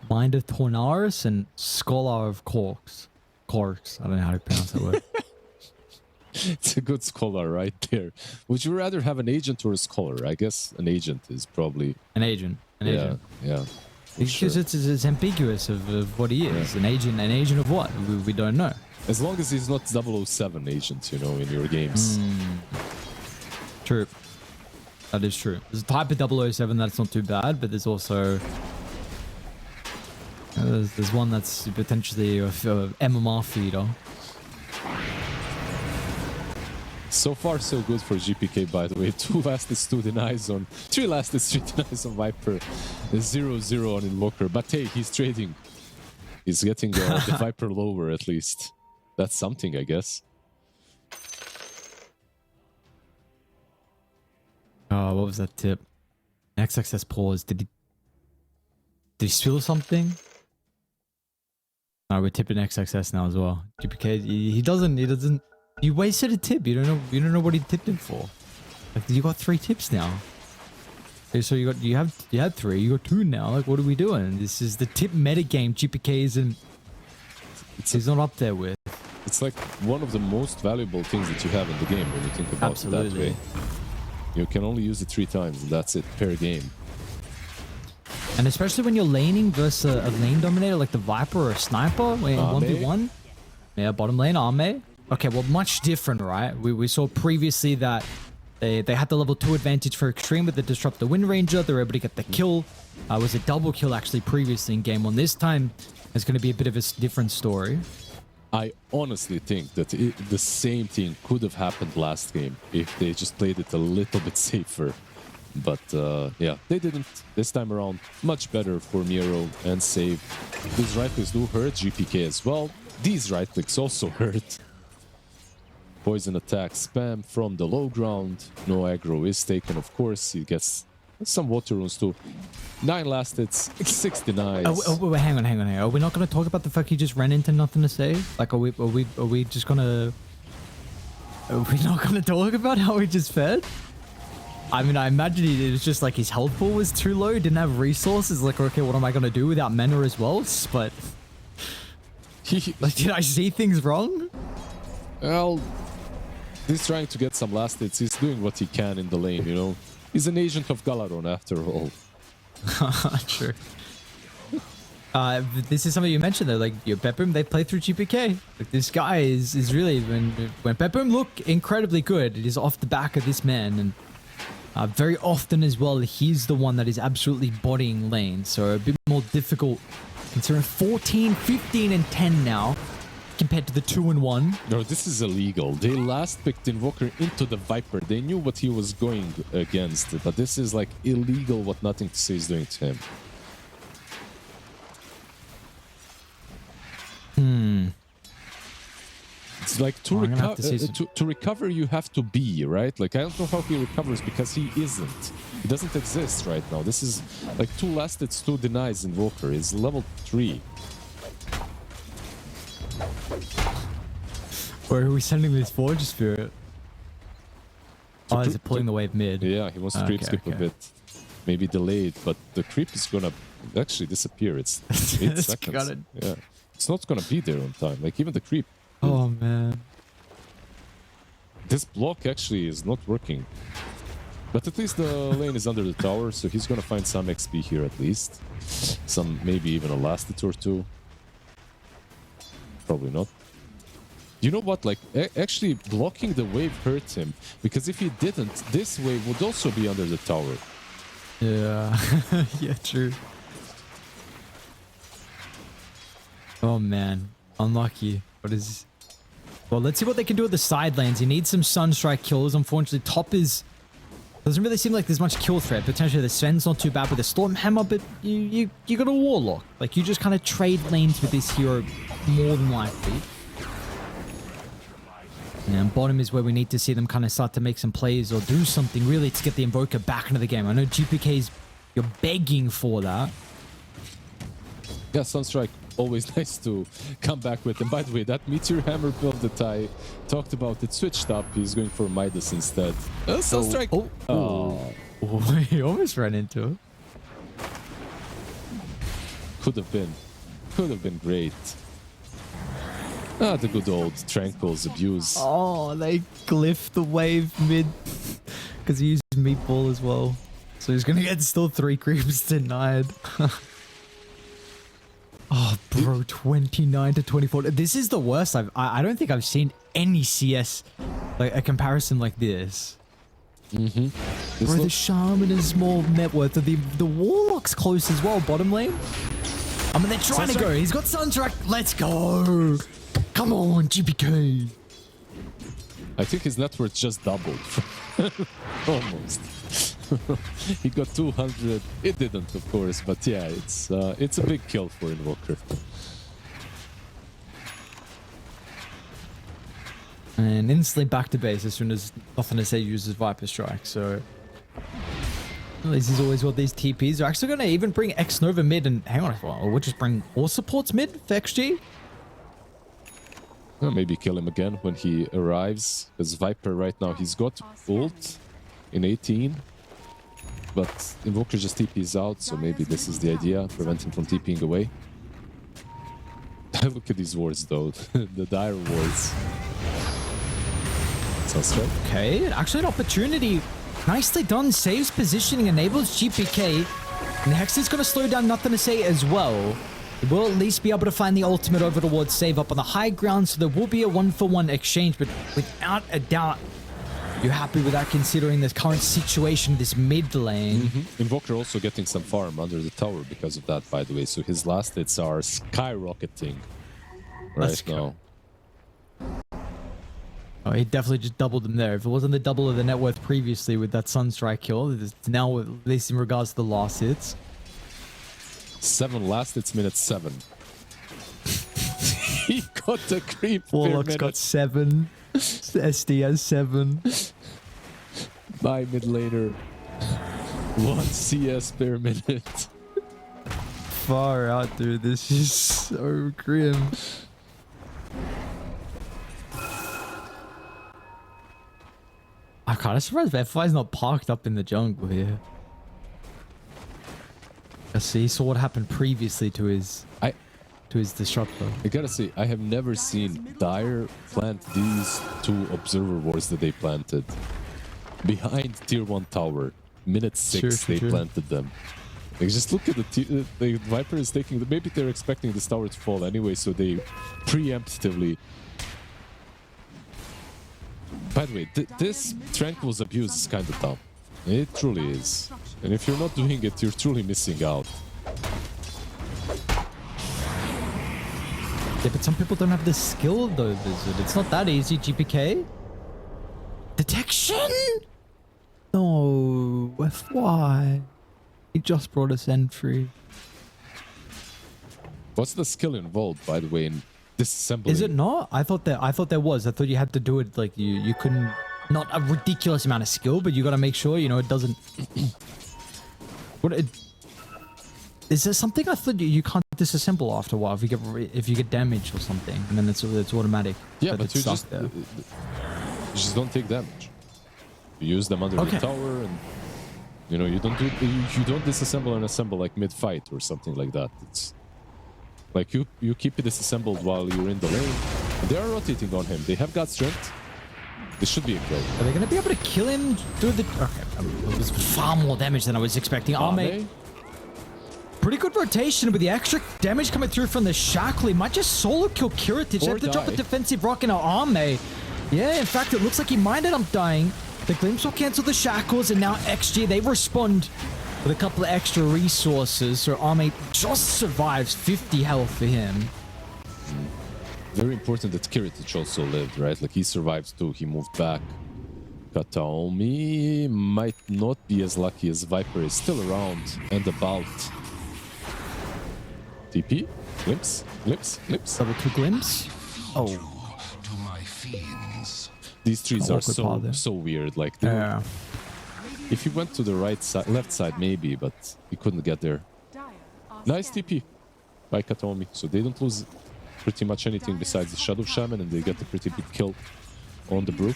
Mind of Tornaris and Scholar of Corks. Corks. I don't know how to pronounce that word. It's a good scholar right there. Would you rather have an agent or a scholar? I guess an agent is probably... An agent. An agent. Yeah. Because sure. it's ambiguous of what he is. Yeah. An agent of what? We don't know. As long as he's not 007 agent, you know, in your games. True. That is true. There's a type of 007 that's not too bad, but there's also... there's one that's potentially a MMR feeder. So far, so good for GPK, by the way. 2 lasted 2 denies on... 3 lasted 3 denies on Viper. 0-0 on Invoker. But hey, he's trading. He's getting the Viper lower, at least. That's something, I guess. What was that tip? XXS pause. Did he spill something? No, we're tipping XXS now as well. GPK, he doesn't. You wasted a tip. You don't know what he tipped him for. Like, you got 3 tips now. Okay, so you had 3. You got 2 now. Like, what are we doing? This is the tip meta game. GPK isn't. He's not up there with. It's like one of the most valuable things that you have in the game when you think about it that way. You can only use it 3 times, and that's it per game. And especially when you're laning versus a lane dominator like the Viper or a Sniper, when 1v1. Yeah, bottom lane, Arme. Okay, well, much different, right? We saw previously that they had the level 2 advantage for Xtreme with the Disrupt the Wind Ranger. They were able to get the kill. It was a double kill actually previously in game 1. This time, it's going to be a bit of a different story. I honestly think that the same thing could have happened last game if they just played it a little bit safer. But yeah, they didn't this time around. Much better for Miro and save. These right clicks do hurt GPK as well. These right clicks also hurt. Poison attack spam from the low ground. No aggro is taken, of course. He gets some water runes too. 9 lasted, 6 denies. Hang on. Are we not going to talk about the fact he just ran into nothing to save? Like, are we just gonna? Are we not going to talk about how he just fed? I mean, I imagine it was just like his health pool was too low, didn't have resources. Like, okay, what am I going to do without mana as well? But like, did I see things wrong? Well, he's trying to get some last hits. He's doing what he can in the lane, you know. He's an agent of Galaron after all. True. This is something you mentioned though, like your Pepperm, they play through GPK. Like this guy is really when Pepperm look incredibly good, it is off the back of this man, and Very often as well, he's the one that is absolutely bodying lanes, so a bit more difficult considering 14, 15, and 10 now compared to the 2 and 1. No, this is illegal. They last picked Invoker into the Viper. They knew what he was going against, but this is like illegal what Nothing to Say is doing to him. It's like to recover, you have to be, right? Like, I don't know how he recovers because he isn't. He doesn't exist right now. This is like 2 last hits, 2 denies Invoker. He's level 3. Where are we sending this Forge Spirit? Oh, is it pulling the wave mid? Yeah, he wants to creep skip a bit. Maybe delayed, but the creep is gonna actually disappear. It's 8 seconds. Yeah. It's not gonna be there on time. Like, even the creep. Oh, man. This block actually is not working. But at least the lane is under the tower, so he's gonna find some XP here at least. Some, maybe even a last hit or 2. Probably not. You know what? Like, actually blocking the wave hurt him. Because if he didn't, this wave would also be under the tower. Yeah. Yeah, true. Oh, man. Unlucky. What is... Well, let's see what they can do with the side lanes. You need some Sunstrike kills. Unfortunately, top is... Doesn't really seem like there's much kill threat. Potentially the Sven's not too bad with the Stormhammer, but you got a Warlock. Like, you just kind of trade lanes with this hero more than likely. And bottom is where we need to see them kind of start to make some plays or do something really to get the Invoker back into the game. I know GPK's... You're begging for that. Yeah, Sunstrike, always nice to come back with. And by the way, that Meteor Hammer build that I talked about, it switched up. He's going for Midas instead. Sunstrike! Oh, he almost ran into it. Could have been great. Ah, the good old Tranquil's abuse. Oh, they glyphed the wave mid because he used Meatball as well. So he's going to get still 3 creeps denied. Oh, bro, 29 to 24. This is the worst I don't think I've seen any CS, like a comparison like this. Mm-hmm. Bro, the Shaman is more net worth. The Warlock's close as well, bottom lane. I mean, they're trying to go. He's got Sunstrike. Let's go. Come on, GPK. I think his net worth just doubled. Almost. He got 200. It didn't, of course, but yeah, it's a big kill for Invoker. And instantly back to base as soon as Nothing to Say uses Viper Strike. So this is always what these TPs are actually going to even bring X Nova mid and hang on as well. We'll just bring all supports mid for XG. Well, maybe kill him again when he arrives. Because Viper right now, he's got ult in 18. But Invoker just TPs out, so maybe this is the idea. Prevent him from TPing away. Look at these wards though. The dire wards. Sunstrike. Okay, actually an opportunity. Nicely done. Saves positioning, enables GPK. And Hex is going to slow down Nothing to Say as well. He will at least be able to find the ultimate over towards save up on the high ground, so there will be a 1-for-1 exchange, but without a doubt, you're happy with that considering this current situation, this mid lane. Mm-hmm. Invoker also getting some farm under the tower because of that, by the way, so his last hits are skyrocketing right now. Oh, he definitely just doubled them there. If it wasn't the double of the net worth previously with that Sunstrike kill, it's now at least in regards to the last hits. 7 last hits, minute 7. He got the creep. Warlock's got 7. SD has 7. My mid laner. 1 CS per minute. Far out, dude. This is so grim. I'm kind of surprised FI's not parked up in the jungle here. I see. He saw what happened previously to his disruptor. I gotta say, I have never seen Dire plant these 2 observer wards that they planted. Behind tier 1 tower. Minute 6 they planted them. Like, just look at the Viper is taking maybe they're expecting this tower to fall anyway, so they preemptively. By the way, this Tranquil's abuse is kind of dumb. It truly is. And if you're not doing it, you're truly missing out. Yeah, but some people don't have the skill though, Visit. It's not that easy, GPK. Detection? No, FY. He just brought us entry. What's the skill involved, by the way, in disassembling? Is it not? I thought there was. I thought you had to do it like you couldn't. Not a ridiculous amount of skill, but you got to make sure it doesn't. Is there something I thought you can't disassemble after a while if you get damaged or something, and then it's automatic. Yeah, but you just don't take damage. You use them under the tower, and you don't disassemble and assemble like mid-fight or something like that. It's like you keep it disassembled while you're in the lane. And they are rotating on him. They have got strength. This should be a kill. Are they going to be able to kill him through the... Okay, it was far more damage than I was expecting. Arme, pretty good rotation with the extra damage coming through from the Shackle. He might just solo kill Kiritich. They have to drop a defensive rock in our Arme. Yeah, in fact, it looks like he might end up dying. The Glimpse will cancel the Shackles, and now XG, they respond with a couple of extra resources. So Arme just survives 50 health for him. Very important that Kiritich also lived, right? Like he survived too. He moved back. Kataomi might not be as lucky as Viper is still around and about. TP? Glimpse? Glimpse? Glimpse? Double 2 Glimpse? Oh. These trees are so weird. Like, if he went to the right side, left side maybe, but he couldn't get there. Nice TP by Kataomi. So they don't lose pretty much anything besides the Shadow Shaman, and they get a pretty big kill on the Brook.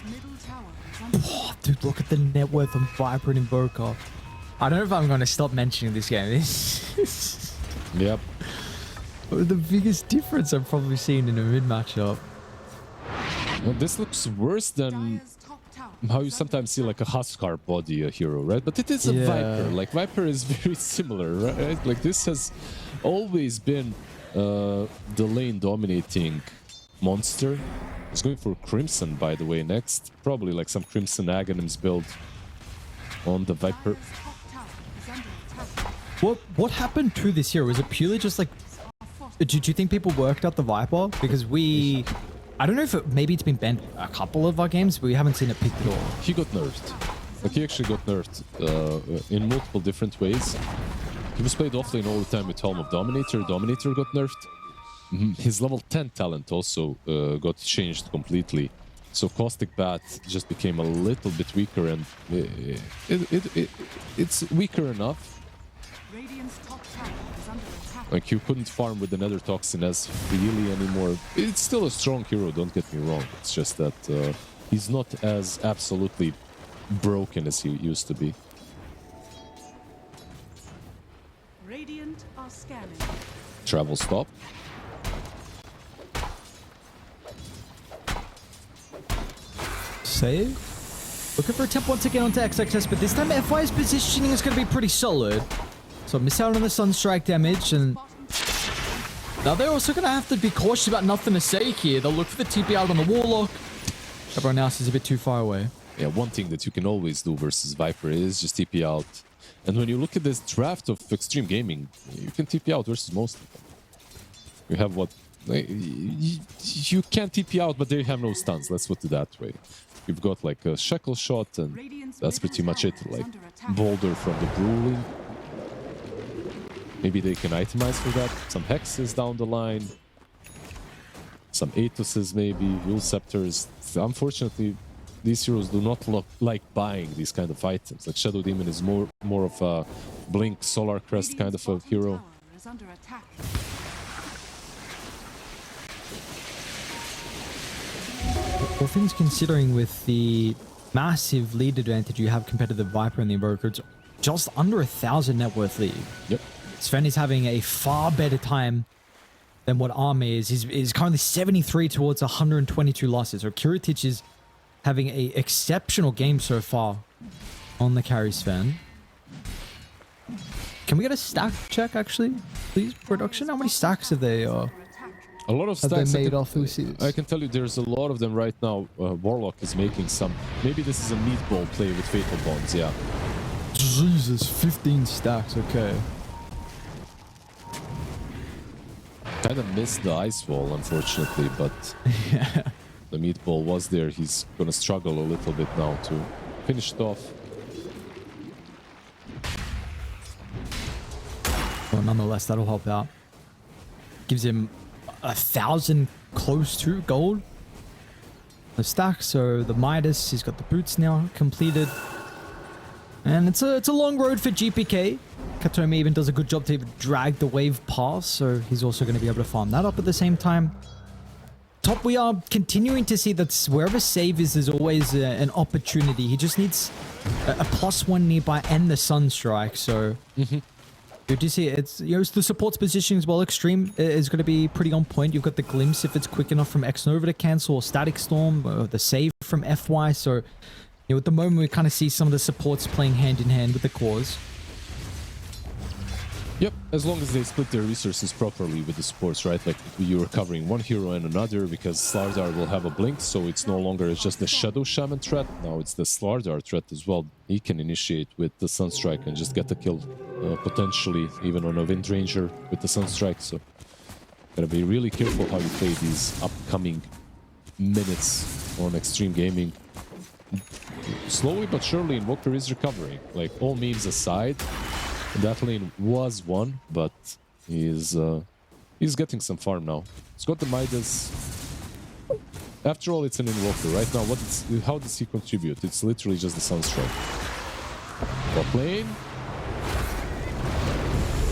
Oh, dude, look at the net worth on Viper and Invoker. I don't know if I'm going to stop mentioning this game. Yep. The biggest difference I've probably seen in a mid matchup. Well, this looks worse than how you sometimes see like a Huskar body hero, right? But it is a Viper. Like Viper is very similar, right? Like this has always been the lane dominating monster. He's going for Crimson, by the way, next. Probably like some Crimson Aghanims build on the Viper. What happened to this hero? Was it purely just like... Did you think people worked out the Viper? Because I don't know if maybe it's been banned a couple of our games, but we haven't seen it picked at all. He got nerfed. Like he actually got nerfed in multiple different ways. He was played offlane all the time with Helm of Dominator. Dominator got nerfed. His level 10 talent also got changed completely. So Caustic Bat just became a little bit weaker, and it's weaker enough. Like you couldn't farm with the Nether Toxin as freely anymore. It's still a strong hero, don't get me wrong. It's just that he's not as absolutely broken as he used to be. Radiant are scanning. Travel stop. Save. Looking for a temp once again onto XXS, but this time FY's positioning is going to be pretty solid. So miss out on the Sunstrike damage, and now they're also going to have to be cautious about nothing to say here. They'll look for the TP out on the Warlock. Everyone else is a bit too far away. Yeah, one thing that you can always do versus Viper is just TP out. And when you look at this draft of Xtreme Gaming, you can TP out versus most of them. You have what? You can't TP out, but they have no stuns. Let's put it that way. You've got like a Shackle Shot, and that's pretty much it. Like Boulder from the Brewing. Maybe they can itemize for that. Some Hexes down the line. Some Aetoses maybe. Yule Scepters. Unfortunately, these heroes do not look like buying these kind of items. Like Shadow Demon is more of a Blink, Solar Crest kind of a hero. All things considering, with the massive lead advantage you have compared to the Viper and the Invoker, it's just under 1,000 net worth lead. Yep. Sven is having a far better time than what Arme is. He's currently 73 towards 122 losses. So Kiritich is having an exceptional game so far on the carry, Sven. Can we get a stack check, actually? Please, production? How many stacks have they... a lot of stacks made off Lucius? I can tell you there's a lot of them right now. Warlock is making some. Maybe this is a meatball play with Fatal Bonds, yeah. Jesus, 15 stacks, okay. Kind of missed the ice wall, unfortunately, but Yeah. the meatball was there. He's gonna struggle a little bit now to finish it off. Well, nonetheless, that'll help out. Gives him 1,000 close to gold. The stack, so the Midas, he's got the boots now completed. And it's a long road for GPK. Katomi even does a good job to even drag the wave past, so he's also going to be able to farm that up at the same time. Top, we are continuing to see that wherever save is, there's always an opportunity. He just needs a +1 nearby and the Sunstrike, so... Good to see it. It's, you know, it's the support's position as well. Xtreme is going to be pretty on point. You've got the glimpse if it's quick enough from X-Nova to cancel, or Static Storm, or the save from FY, so... You know, at the moment, we kind of see some of the supports playing hand in hand with the cores. Yep, as long as they split their resources properly with the supports, right? Like, you're covering one hero and another, because Slardar will have a blink, so it's no longer just the Shadow Shaman threat. Now it's the Slardar threat as well. He can initiate with the Sunstrike and just get the kill, potentially even on a Wind Ranger with the Sunstrike. So, gotta be really careful how you play these upcoming minutes on Xtreme Gaming. Slowly but surely, Invoker is recovering. Like, all memes aside, that lane was won, but he's getting some farm now. He's got the Midas. After all, it's an Invoker. Right now, how does he contribute? It's literally just the Sunstrike. Top lane.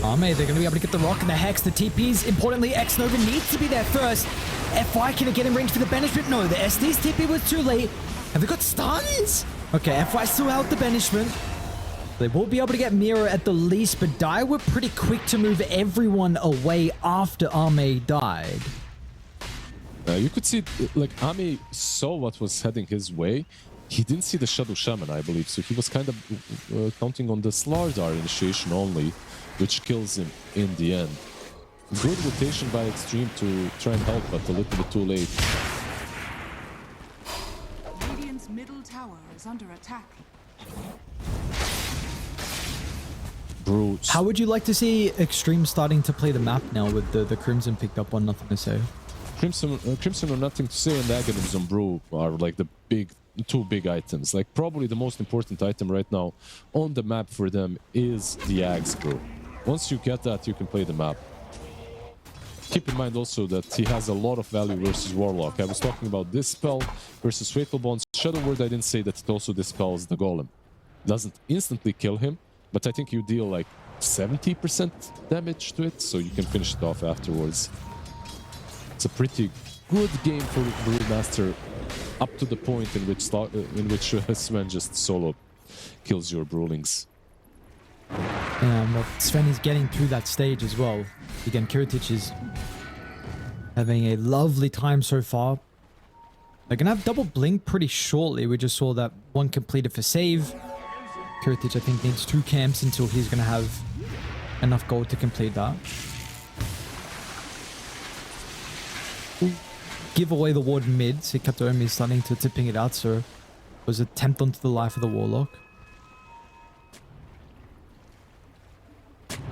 Oh, mate, they're going to be able to get the Rock and the Hex, the TPs. Importantly, X-Nova needs to be there first. FY, can it get in range for the banishment? No, the SD's TP was too late. Have they got stuns? Okay, FY still out the banishment. They will be able to get Mira at the least, but Dai were pretty quick to move everyone away after Ame died. You could see, like, Ame saw what was heading his way. He didn't see the Shadow Shaman, I believe, so he was kind of counting on the Slardar initiation only, which kills him in the end. Good rotation by Xtreme to try and help, but a little bit too late. Radiant's middle tower is under attack. Brutes. How would you like to see Xtreme starting to play the map now with the Crimson picked up on Nothing to Say? Crimson or Nothing to Say and Agonyms on Brew are like the two big items. Like, probably the most important item right now on the map for them is the Axe Brew. Once you get that, you can play the map. Keep in mind also that he has a lot of value versus Warlock. I was talking about this spell versus Fatal Bonds. Shadow Word, I didn't say that it also dispels the Golem. Doesn't instantly kill him, but I think you deal like 70% damage to it, so you can finish it off afterwards. It's a pretty good game for Brewmaster up to the point in which Sven just solo kills your Brewlings. Well, Sven is getting through that stage as well. Again, Kiritich is having a lovely time so far. They're going to have double blink pretty shortly. We just saw that one completed for save. Kiritich, I think, needs 2 camps until he's going to have enough gold to complete that. Give away the ward mid. So Katomi is starting to ping it out, so it was a tempt onto the life of the Warlock.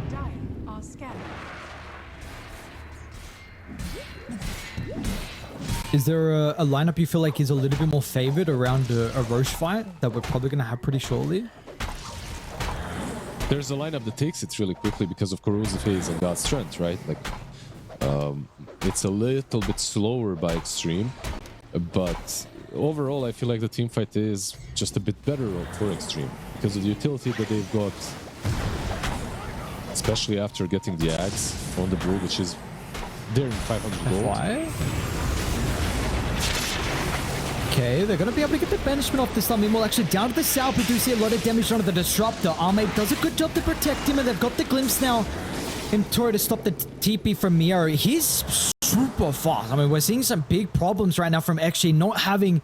Dire are scattered. Is there a lineup you feel like is a little bit more favored around a Roche fight that we're probably going to have pretty shortly? There's a lineup that takes it really quickly because of Corrosive Haze and God's Strength, right? Like, it's a little bit slower by Xtreme, but overall I feel like the team fight is just a bit better for Xtreme because of the utility that they've got, especially after getting the Axe on the Brew, which is there in 500 gold. Why? Okay, they're going to be able to get the banishment off this time. Meanwhile, actually, down to the south, we do see a lot of damage onto the Disruptor. Arme does a good job to protect him, and they've got the glimpse now in Tori to stop the TP from Miro. He's super fast. I mean, we're seeing some big problems right now from XG not having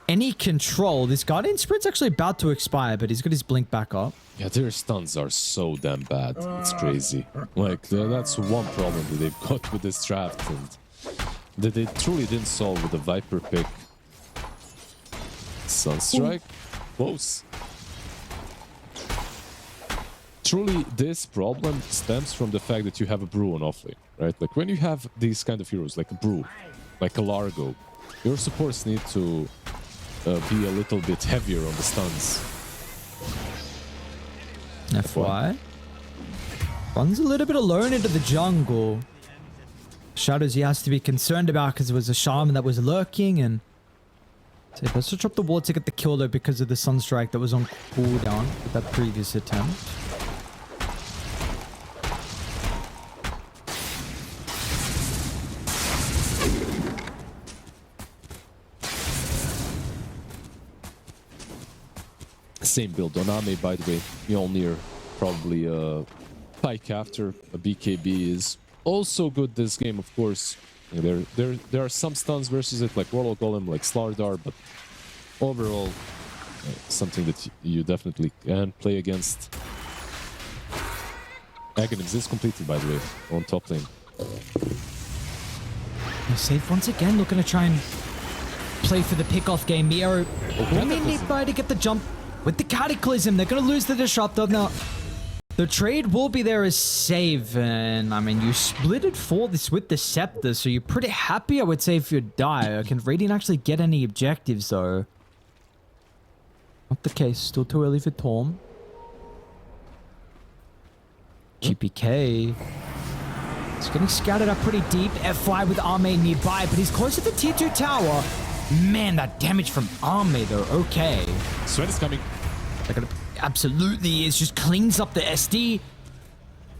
any control. This Guardian Sprint's actually about to expire, but he's got his blink back up. Yeah, their stuns are so damn bad. It's crazy. Like, that's one problem that they've got with this draft, and that they truly didn't solve with the Viper pick. Sunstrike, close. truly this problem stems from the fact that you have a brew on offlane, right? Like when you have these kind of heroes, like a brew, like a Largo, your supports need to be a little bit heavier on the stuns. FY. Runs a little bit alone into the jungle. Shadows he has to be concerned about because there was a shaman that was lurking, and so he has to drop the ward to get the kill though because of the sunstrike that was on cooldown with that previous attempt. Same build on Ame, by the way. Mjolnir, probably a pike after. A BKB is also good this game, of course. There are some stuns versus it, like Warlock Golem, like Slardar, but overall, something that you definitely can play against. Aghanim's is completed, by the way, on top lane. Safe once again, looking to try and play for the pickoff game. Mio only need by to get the jump with the Cataclysm. They're going to lose the Disruptor. Now, the trade will be there as save, and I mean, you split it for this with the Scepter, so you're pretty happy, I would say, if you die. Can Radiant actually get any objectives, though? Not the case. Still too early for Torm. GPK. He's getting scouted up pretty deep. FY with Arme nearby, but he's close to the tier 2 tower. Man, that damage from Arme, though. Okay. Sven is coming. They're gonna absolutely is just cleans up the SD.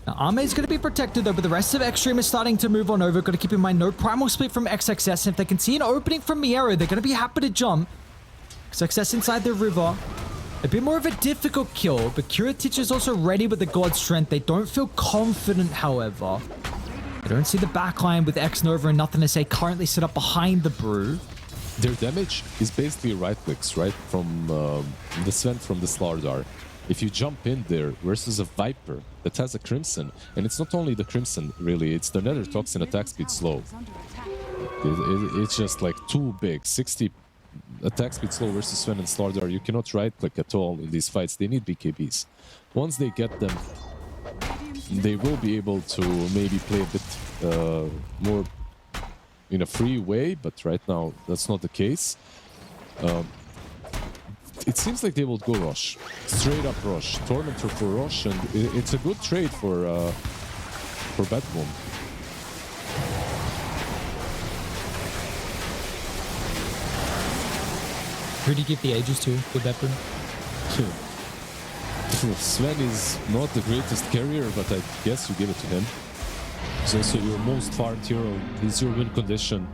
Now, Arme is going to be protected though, but the rest of Xtreme is starting to move on over. Got to keep in mind no primal split from XXS. And if they can see an opening from Miero, they're going to be happy to jump. XXS inside the river. A bit more of a difficult kill, but Curatich is also ready with the God Strength. They don't feel confident, however. They don't see the backline with X Nova and nothing to say currently set up behind the brew. Their damage is basically right clicks, right? From the Sven from the Slardar. If you jump in there versus a Viper that has a Crimson, and it's not only the Crimson, really, it's the Nether Toxin attack speed slow. It's just like too big. 60 attack speed slow versus Sven and Slardar. You cannot right click at all in these fights. They need BKBs. Once they get them, they will be able to maybe play a bit more in a free way, but right now that's not the case. It seems like they will go Rosh, straight up Rosh, Tormentor for Rosh, and it's a good trade for Batboom. Who do you give the ages to with Batboom? Sven is not the greatest carrier, but I guess you give it to him. He's also your most farmed hero. He's your win condition.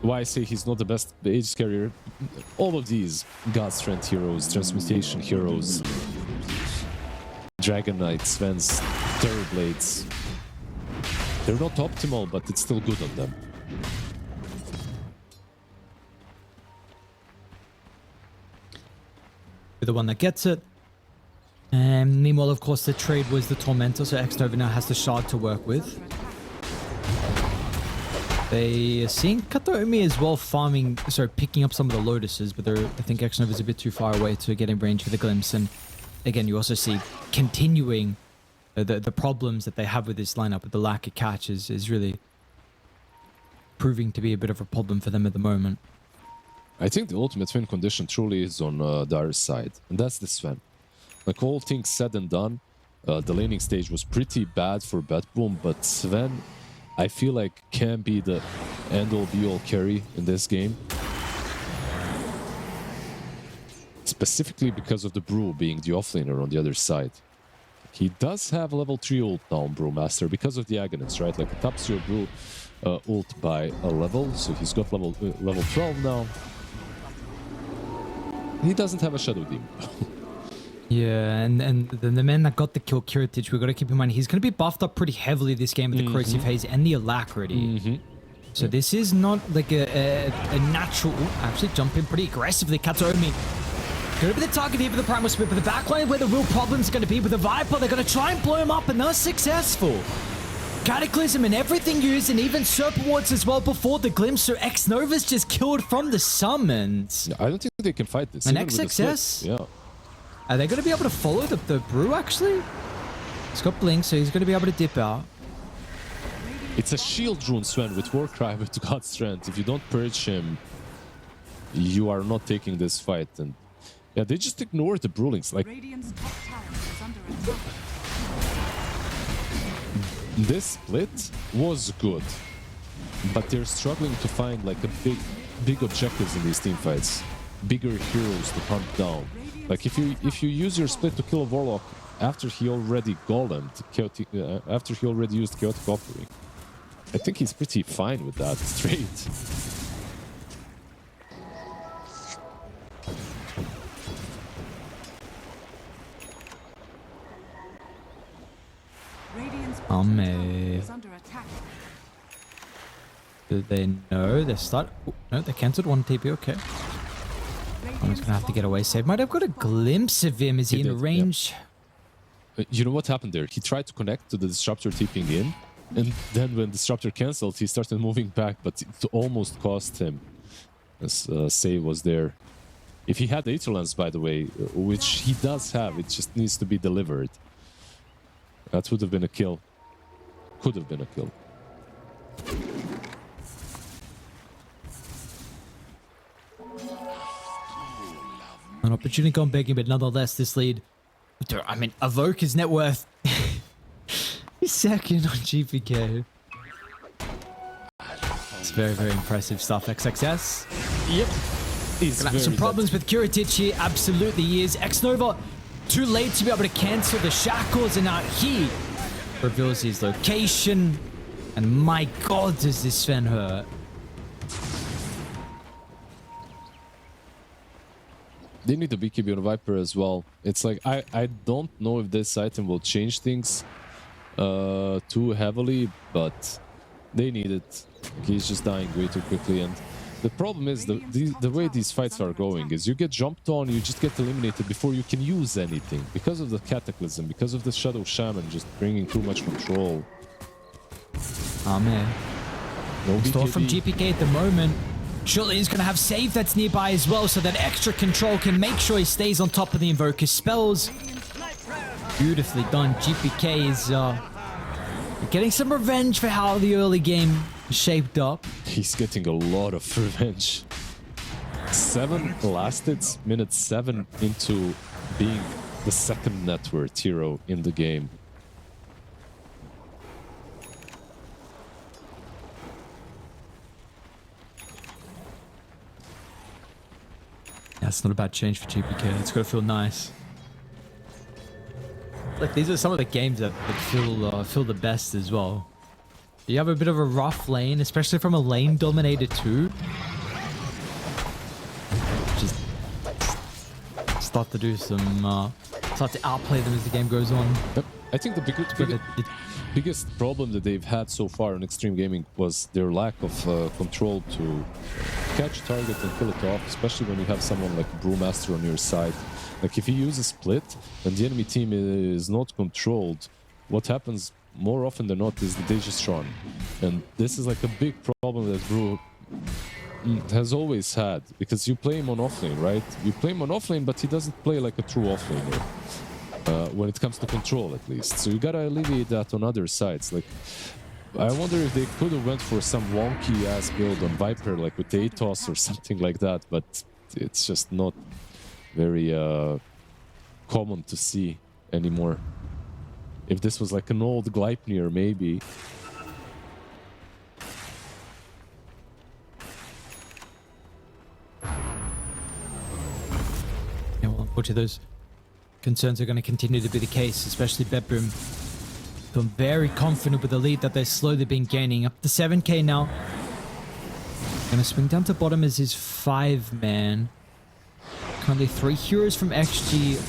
Why I say he's not the best age carrier? All of these God Strength heroes, Transmutation heroes, Dragon Knights, Svens, Terrorblades. They're not optimal, but it's still good on them. The one that gets it. And meanwhile, of course, the trade was the Tormentor, so X-Nova now has the Shard to work with. They are seeing Kataomi as well farming, sorry, picking up some of the Lotuses, but I think X-Nova is a bit too far away to get in range for the Glimpse. And again, you also see continuing the problems that they have with this lineup, with the lack of catch is really proving to be a bit of a problem for them at the moment. I think the ultimate win condition truly is on Dire's side, and that's the Sven. Like all things said and done, the laning stage was pretty bad for Batboom, but Sven, I feel like, can be the end-all be-all carry in this game. Specifically because of the Brew being the offlaner on the other side. He does have level 3 ult now on Brewmaster because of the Aghanim's, right? Like it ups your Brew ult by a level, so he's got level 12 now. He doesn't have a Shadow Demon. Yeah, and the man that got the kill, Curatich, we've got to keep in mind, he's going to be buffed up pretty heavily this game with the Corrosive Haze and the Alacrity. So this is not like a natural... Actually, jump in pretty aggressively. Kataomi going to be the target here for the Primal Split, but the backline where the real problem's going to be with the Viper, they're going to try and blow him up, and they're successful. Cataclysm and everything used, and even Serpent Wards as well before the Glimpse, so X-Nova's just killed from the summons. I don't think they can fight this. An XXS? Yeah. Are they going to be able to follow the brew, actually? He's got blink, so he's going to be able to dip out. It's a shield rune, Sven, with Warcry, with God Strength. If you don't purge him, you are not taking this fight. And yeah, they just ignore the Brewlings. Like, Radiant's top tower is under attack. this split was good, but they're struggling to find like a big objectives in these team fights, bigger heroes to hunt down. Like if you use your split to kill a Warlock after he already golemed, after he already used Chaotic Offering, I think he's pretty fine with that trade. Radiant's Oh, bottom tower mate. is under attack. Do they know? They start... Oh, no, they cancelled one TP. Okay. I'm just going to have to get away safe. Might have got a glimpse of him. Is he He in did, range? You know what happened there? He tried to connect to the Disruptor tipping in, and then when Disruptor cancelled, he started moving back, but it almost cost him. As save was there. If he had Aetherlands, by the way, which he does have, it just needs to be delivered. That would have been a kill. Could have been a kill. An opportunity gone begging, but nonetheless, this lead... I mean, Avoca's net worth... He's second on GPK. It's very, very impressive stuff. XXS. Yep. Gonna have some problems with Curatic here. Absolutely he is. X-Nova, too late to be able to cancel the shackles, and now he reveals his location. And my god, does this Sven hurt. They need a BKB on Viper as well. It's like, I don't know if this item will change things too heavily, but they need it. He's just dying way too quickly, and the problem is the way these fights are going is you get jumped on, you just get eliminated before you can use anything because of the Cataclysm, because of the Shadow Shaman just bringing too much control. Oh man. No Store BKB. from GPK at the moment. Surely he's going to have save that's nearby as well, so that extra control can make sure he stays on top of the Invoker spells. Beautifully done. GPK is getting some revenge for how the early game shaped up. He's getting a lot of revenge. 7 lasted, minute 7 into being the second net worth hero in the game. That's not a bad change for GPK. It's got to feel nice. Like, these are some of the games that feel the best as well. You have a bit of a rough lane, especially from a lane dominator too. Just start to do some, start to outplay them as the game goes on. Yep. I think the biggest problem that they've had so far in Xtreme Gaming was their lack of control to catch a target and kill it off, especially when you have someone like Brewmaster on your side. Like if you use a split and the enemy team is not controlled, what happens more often than not is that they just run. And this is like a big problem that Brew has always had, because you play him on offlane, right? You play him on offlane, but he doesn't play like a true offlaner. When it comes to control, at least. So you gotta alleviate that on other sides. Like, I wonder if they could have went for some wonky ass build on Viper, like with Atos or something like that, but it's just not very common to see anymore. If this was like an old Gleipnir, maybe. Yeah, well, unfortunately, those concerns are going to continue to be the case, especially Bedroom. I'm very confident with the lead that they've slowly been gaining. Up to 7k now. Gonna swing down to bottom as his 5-man. Currently 3 heroes from XG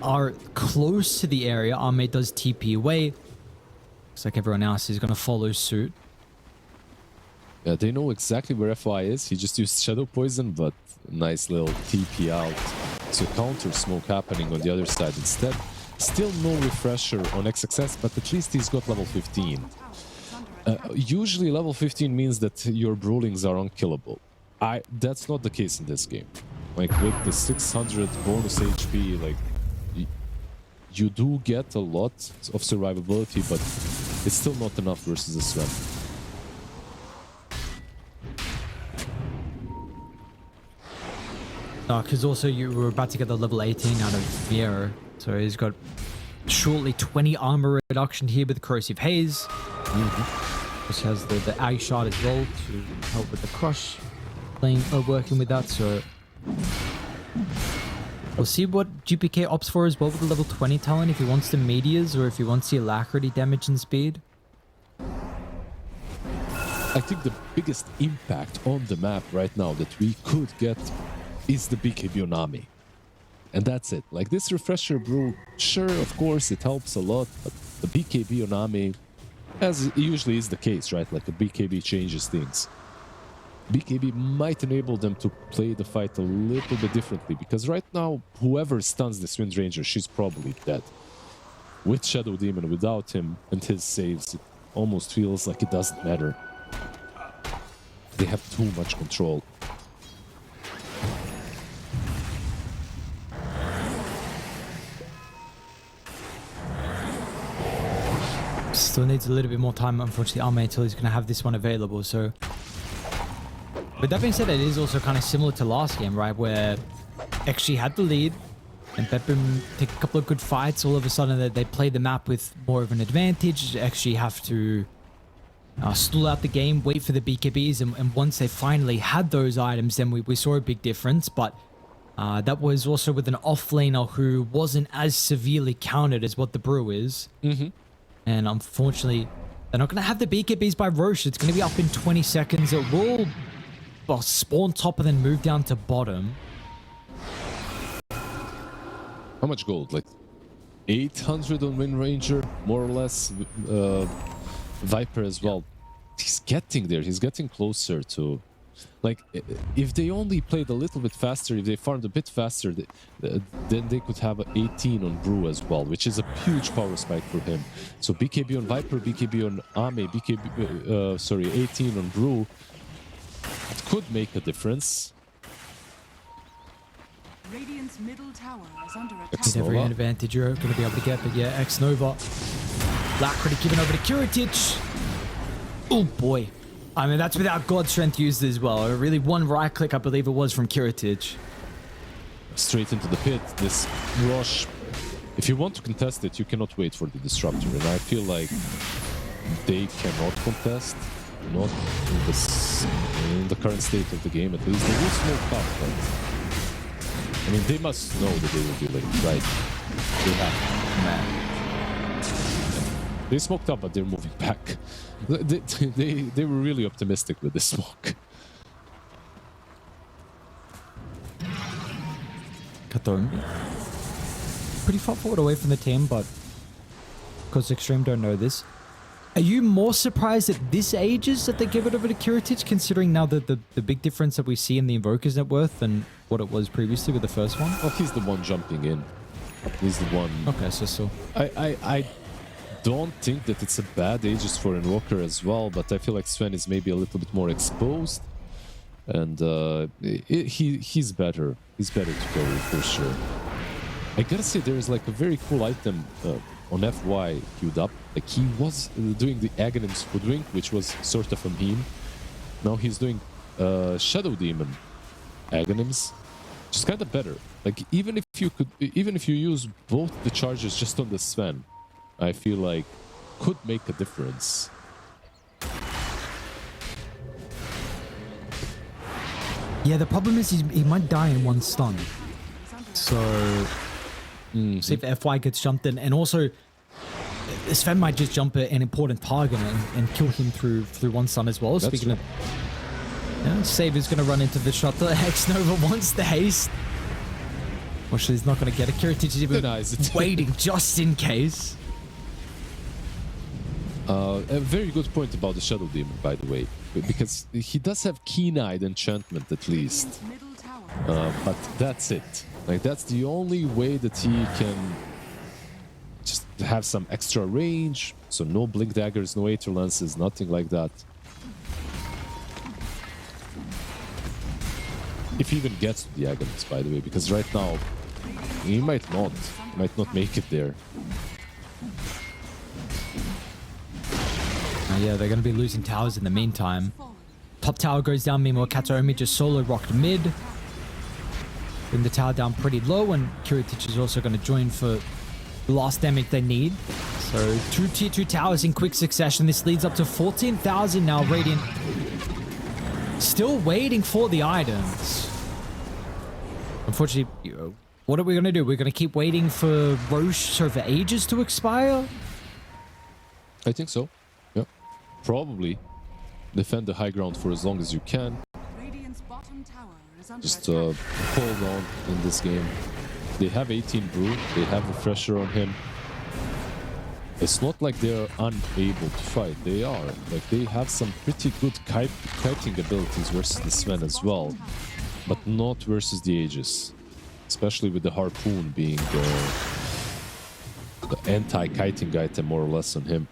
are close to the area. Armade does TP away. Looks like everyone else is gonna follow suit. Yeah, they know exactly where FY is. He just used Shadow Poison, but nice little TP out. So counter smoke happening on the other side instead. Still no refresher on XXS, but at least he's got level 15. Usually level 15 means that your Brewlings are unkillable. That's not the case in this game. Like with the 600 bonus HP, like you do get a lot of survivability, but it's still not enough versus the Sven. Because also you were about to get the level 18 out of Miro, so he's got shortly 20 armor reduction here with Corrosive Haze. Which has the Ag Shot as well to help with the crush, working with that, so we'll see what GPK opts for as well with the level 20 talent, if he wants the meteors or if he wants the alacrity damage and speed. I think the biggest impact on the map right now that we could get is the BKB Onami. And that's it. Like this refresher brew, sure, of course, it helps a lot, but the BKB Onami, as usually is the case, right? Like the BKB changes things. BKB might enable them to play the fight a little bit differently, because right now, whoever stuns this Wind Ranger, she's probably dead. With Shadow Demon, without him and his saves, it almost feels like it doesn't matter. They have too much control. Still needs a little bit more time, unfortunately, Arme, until he's going to have this one available, so... But that being said, it is also kind of similar to last game, right? Where XG had the lead, and Pepim take a couple of good fights. All of a sudden, they play the map with more of an advantage. XG have to stall out the game, wait for the BKBs, and once they finally had those items, then we saw a big difference. But that was also with an offlaner who wasn't as severely countered as what the Brew is. And unfortunately, they're not going to have the BKBs by Roche. It's going to be up in 20 seconds. It will spawn top and then move down to bottom. How much gold? Like 800 on Wind Ranger, more or less. Viper as well. He's getting there. He's getting closer to... Like, if they only played a little bit faster, if they farmed a bit faster, then they could have 18 on Brew as well, which is a huge power spike for him. So BKB on Viper, BKB on Ame, 18 on Brew. It could make a difference. Radiant's middle tower is under attack. It's every advantage you're going to be able to get, but yeah, X-Nova. Blackready given over to Kiritich. Oh boy. I mean, that's without God Strength used as well. Really one right click, I believe it was, from Kiritich. Straight into the pit. This rush, if you want to contest it, you cannot wait for the Disruptor. And I feel like they cannot contest. Not in the current state of the game, at least. They will smoke up, but... I mean, they must know that they will be late, right? They have. Man. They smoked up, but they're moving back. They were really optimistic with the smoke. Katomi. Pretty far forward away from the team, but because Xtreme don't know this. Are you more surprised at this ages that they give it over to Kiritich, considering now the big difference that we see in the Invoker's net worth than what it was previously with the first one? Well, he's the one jumping in. He's the one... Okay, so... I don't think that it's a bad Aegis for Invoker as well, but I feel like Sven is maybe a little bit more exposed. And he's better. He's better to go for sure. I gotta say, there is like a very cool item on FY queued up. Like he was doing the Aghanim's Hoodwink, which was sort of a meme. Now he's doing Shadow Demon Aghanims, which is kind of better. Like even if you use both the charges just on the Sven, I feel like could make a difference. Yeah, the problem is he might die in one stun. So see if FY gets jumped in, and also Sven might just jump an important target and kill him through one stun as well. That's Speaking of, yeah, Saber's going to run into the shot. The X-Nova wants the haste. Actually, he's not going to get it. Kiritich is even waiting just in case. A very good point about the Shadow Demon, by the way, because he does have Keen-Eyed Enchantment at least, but that's it. Like that's the only way that he can just have some extra range. So no Blink Daggers, no Aether Lances, nothing like that. If he even gets to the Aghanim's, by the way, because right now He might not make it there. Yeah, they're going to be losing towers in the meantime. Top tower goes down, meanwhile Katsuomi just solo rocked mid. Bring the tower down pretty low, and Kiritich is also going to join for the last damage they need. So 2 tier 2 towers in quick succession. This leads up to 14,000 now. Radiant still waiting for the items. Unfortunately, what are we going to do? We're going to keep waiting for Roche for ages to expire? I think so. Yeah. Probably defend the high ground for as long as you can. Radiant's bottom tower is under Just attack. hold on in this game. They have 18 brew. They have refresher on him. It's not like they're unable to fight. They are. Like, they have some pretty good kiting abilities versus the Sven as well, but not versus the Aegis. Especially with the harpoon being the anti-kiting item more or less on him.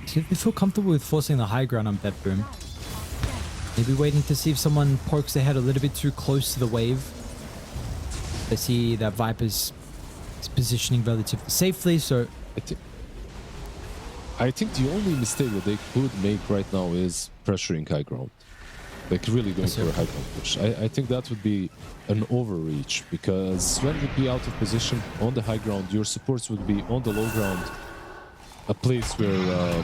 See if they feel comfortable with forcing the high ground on Bedroom. Maybe waiting to see if someone pokes their head a little bit too close to the wave. They see that Viper's is positioning relatively safely, so I think the only mistake that they could make right now is pressuring high ground. Like really going for a high ground push. I think that would be an overreach, because Sven would be out of position on the high ground, your supports would be on the low ground. A place where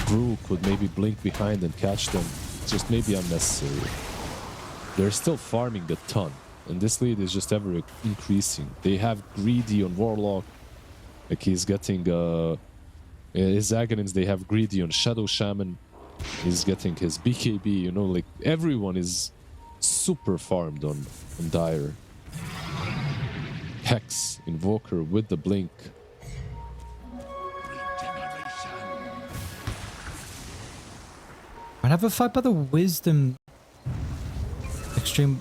Brew could maybe blink behind and catch them. Just maybe unnecessary. They're still farming a ton, and this lead is just ever increasing. They have Greedy on Warlock. Like, he's getting his Aghanim's, they have Greedy on Shadow Shaman. He's getting his BKB, you know, like everyone is super farmed on Dire. Hex, Invoker with the blink. I'd have a fight by the Wisdom. Xtreme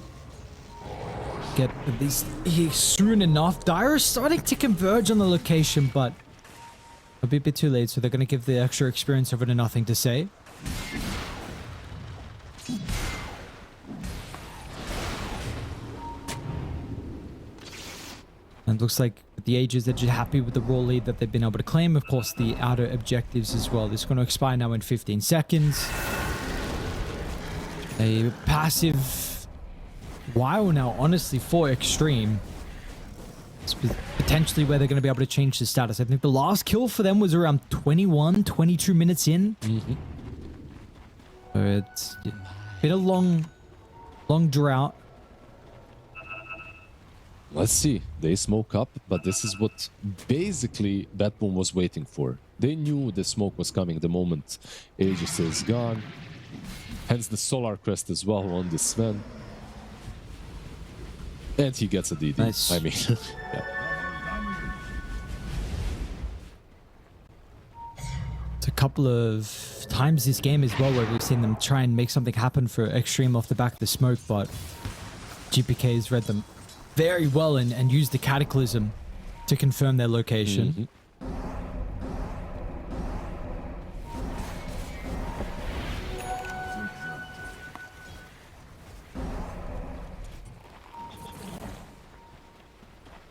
get at least here soon enough. Dire is starting to converge on the location, but it'll be a bit too late, so they're going to give the extra experience over to Nothing to Say. And it looks like with the Ages, they're just happy with the raw lead that they've been able to claim. Of course, the outer objectives as well. This is going to expire now in 15 seconds. A passive while now, honestly, for Xtreme. It's potentially where they're going to be able to change the status. I think the last kill for them was around 21, 22 minutes in. So it's been a long drought. Let's see. They smoke up, but this is what basically Batboom was waiting for. They knew the smoke was coming the moment Aegis is gone. Hence the Solar Crest as well on the Sven. And he gets a DD. Nice. I mean, yeah. It's a couple of times this game as well where we've seen them try and make something happen for Xtreme off the back of the smoke, but GPK has read them very well and used the Cataclysm to confirm their location.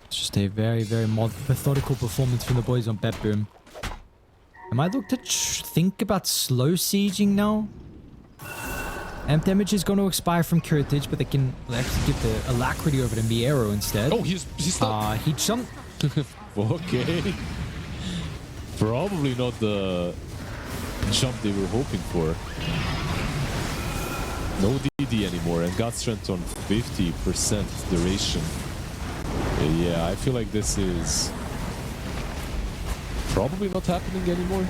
It's just a very, very methodical performance from the boys on Betboom. I might look to think about slow sieging now. Amp damage is going to expire from Kiritich, but they can actually give the Alacrity over to Miero instead. Oh, he's stuck. He jumped. Okay. Probably not the jump they were hoping for. No DD anymore, and got strength on 50% duration. Yeah, I feel like this is probably not happening anymore.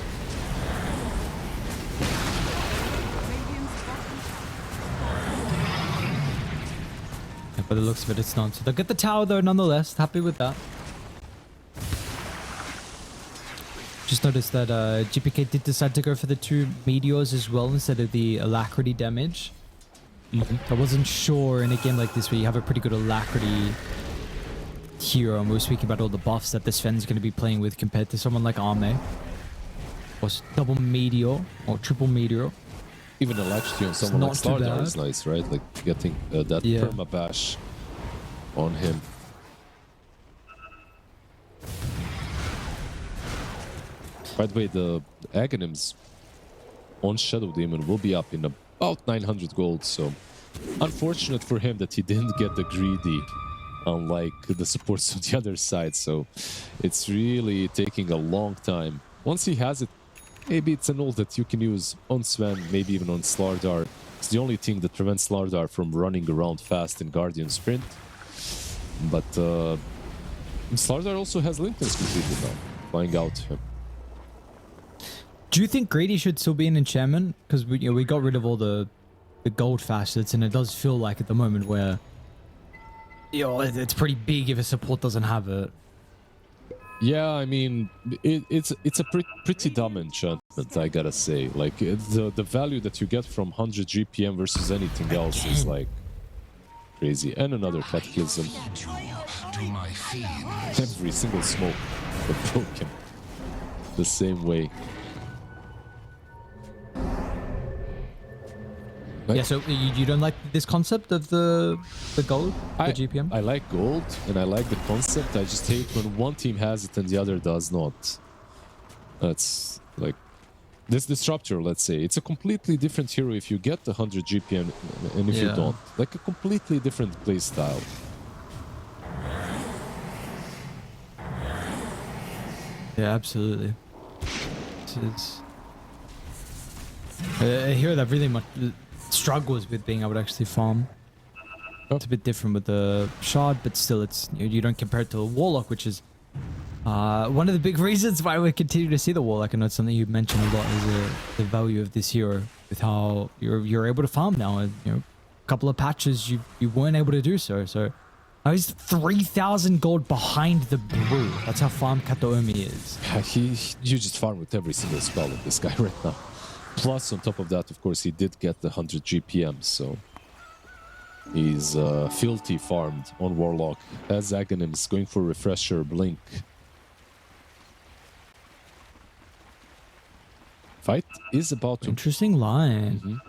Yeah, by the looks of it, it's not. So they'll get the tower though, nonetheless. Happy with that. Just noticed that GPK did decide to go for the 2 meteors as well instead of the Alacrity damage. I wasn't sure in a game like this where you have a pretty good Alacrity hero, and we were speaking about all the buffs that this Sven's going to be playing with compared to someone like Arme. Was double meteor or triple meteor. Even electricity on someone like not too Slardar bad. is nice, right? Like getting that Yeah. perma bash on him. By the way, the Aghanims on Shadow Demon will be up in about 900 gold, so unfortunate for him that he didn't get the greedy, unlike the supports on the other side, so it's really taking a long time. Once he has it, maybe it's an ult that you can use on Sven, maybe even on Slardar. It's the only thing that prevents Slardar from running around fast in Guardian Sprint. But Slardar also has Linken's completed now, flying out him. Do you think greedy should still be an enchantment? Because we got rid of all the gold facets, and it does feel like at the moment where it's pretty big if a support doesn't have it. Yeah, I mean, it's a pretty dumb enchantment, I gotta say. Like, the value that you get from 100 GPM versus anything else is, like, crazy. And another Cataclysm. Every single smoke that broke him the same way. Yeah, so you don't like this concept of the gold, the GPM? I like gold, and I like the concept. I just hate when one team has it and the other does not. That's like this disruptor, let's say. It's a completely different hero if you get the 100 GPM and if you don't. Like a completely different play style. Yeah, absolutely. A hero that really much struggles with being able to actually farm. It's a bit different with the shard, but still, it's you don't compare it to a warlock, which is one of the big reasons why we continue to see the warlock. I know it's something you mentioned a lot is the value of this hero with how you're able to farm now. And a couple of patches you weren't able to do so. So now he's 3,000 gold behind the brew. That's how farm Kataomi is. You just farm with every single spell of this guy right now. Plus, on top of that, of course, he did get the 100 GPM, so he's filthy farmed on Warlock. As Aghanims going for Refresher, Blink. Fight is about to... Interesting line.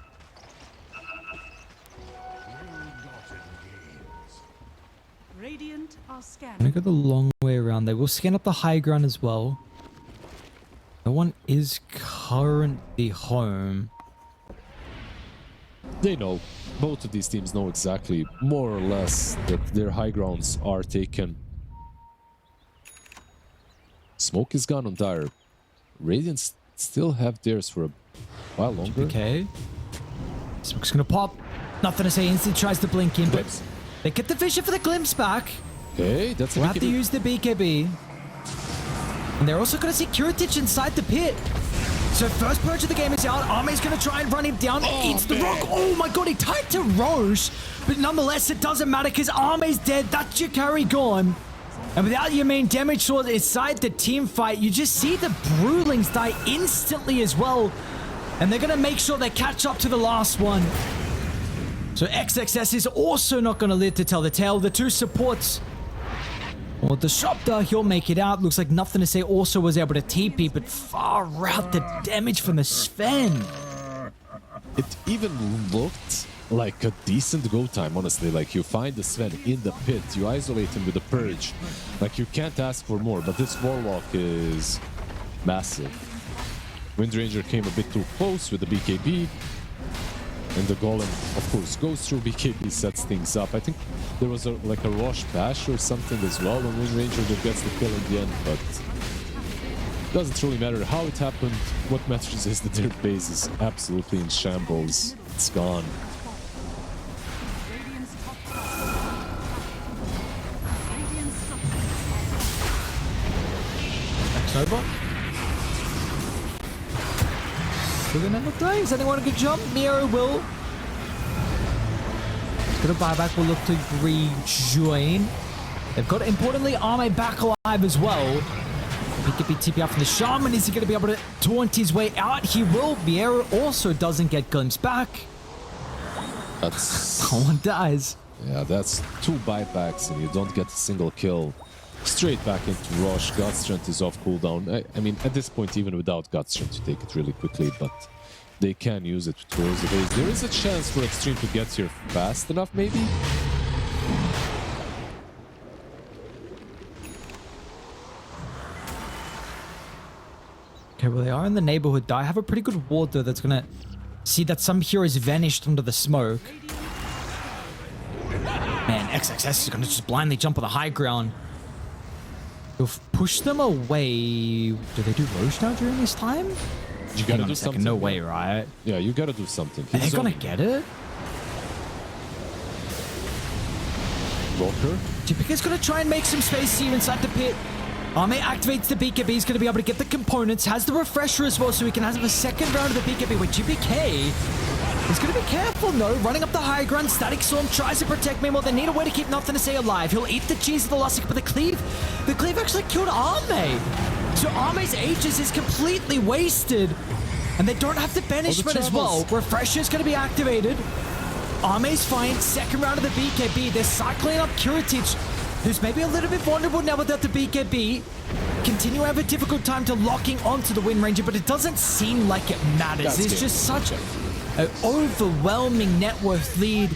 Radiant are scanning. I'm gonna go the long way around. They will scan up the high ground as well. No one is currently home. They know. Both of these teams know exactly, more or less, that their high grounds are taken. Smoke is gone on Dire. Radiants still have theirs for a while longer. Okay. Smoke's gonna pop. Nothing to say. Instant tries to blink in, but they get the vision for the glimpse back. Okay, that's a We'll have to use the BKB. And they're also going to see Curatich inside the pit. So first purge of the game is out. Arme's going to try and run him down. Eats the rock. Oh my god, he tied to Roche. But nonetheless, it doesn't matter because Arme's dead. That's your carry gone. And without your main damage sword inside the team fight, you just see the Brewlings die instantly as well. And they're going to make sure they catch up to the last one. So XXS is also not going to live to tell the tale. The two supports... Well, Disruptor, he'll make it out. Looks like Nothing to Say also was able to TP, but far out the damage from the Sven. It even looked like a decent go time, honestly. Like, you find the Sven in the pit, you isolate him with the Purge. Like, you can't ask for more, but this Warlock is massive. Windranger came a bit too close with the BKB. And the Golem, of course, goes through BKB, sets things up. I think there was like a Roche Bash or something as well on Windranger that gets the kill in the end, but it doesn't really matter how it happened. What matters is that their base is absolutely in shambles. It's gone. Radiant's top tower. Radiant's top Nova. Still gonna end up dying. Does anyone want a good jump? Nero will. Gonna buyback will look to rejoin. They've got, importantly, Arme back alive as well. BKB TP out from the Shaman. Is he going to be able to taunt his way out? He will. Viera also doesn't get glimpse back. That's... No one dies. Yeah, that's 2 buybacks and you don't get a single kill. straight back into Rush. God Strength is off cooldown. I mean, at this point, even without God Strength, you take it really quickly, but they can use it towards the base. There is a chance for Xtreme to get here fast enough, maybe? Okay, well, they are in the neighborhood. I have a pretty good ward, though, that's going to see that some heroes vanished under the smoke. Man, XXS is going to just blindly jump on the high ground. You'll push them away. Do they do Roche now during this time? You gotta do something. No way, right? Yeah, you gotta do something. Are they gonna get it? Walker? GPK's gonna try and make some space here inside the pit. Arme activates the BKB. He's gonna be able to get the components. Has the refresher as well, so he can have a second round of the BKB with GPK. He's gonna be careful, no. Running up the high ground. Static Storm tries to protect me more. They need a way to keep Nothing to Say alive. He'll eat the cheese of the Lustic, but the cleave actually killed Arme. So Arme's Aegis is completely wasted. And they don't have the banishment as well. Refresher's going to be activated. Arme's fine. Second round of the BKB. They're cycling up Kiritich, who's maybe a little bit vulnerable now without the BKB. Continue to have a difficult time to locking onto the Wind Ranger, but it doesn't seem like it matters. It's just such an overwhelming net worth lead.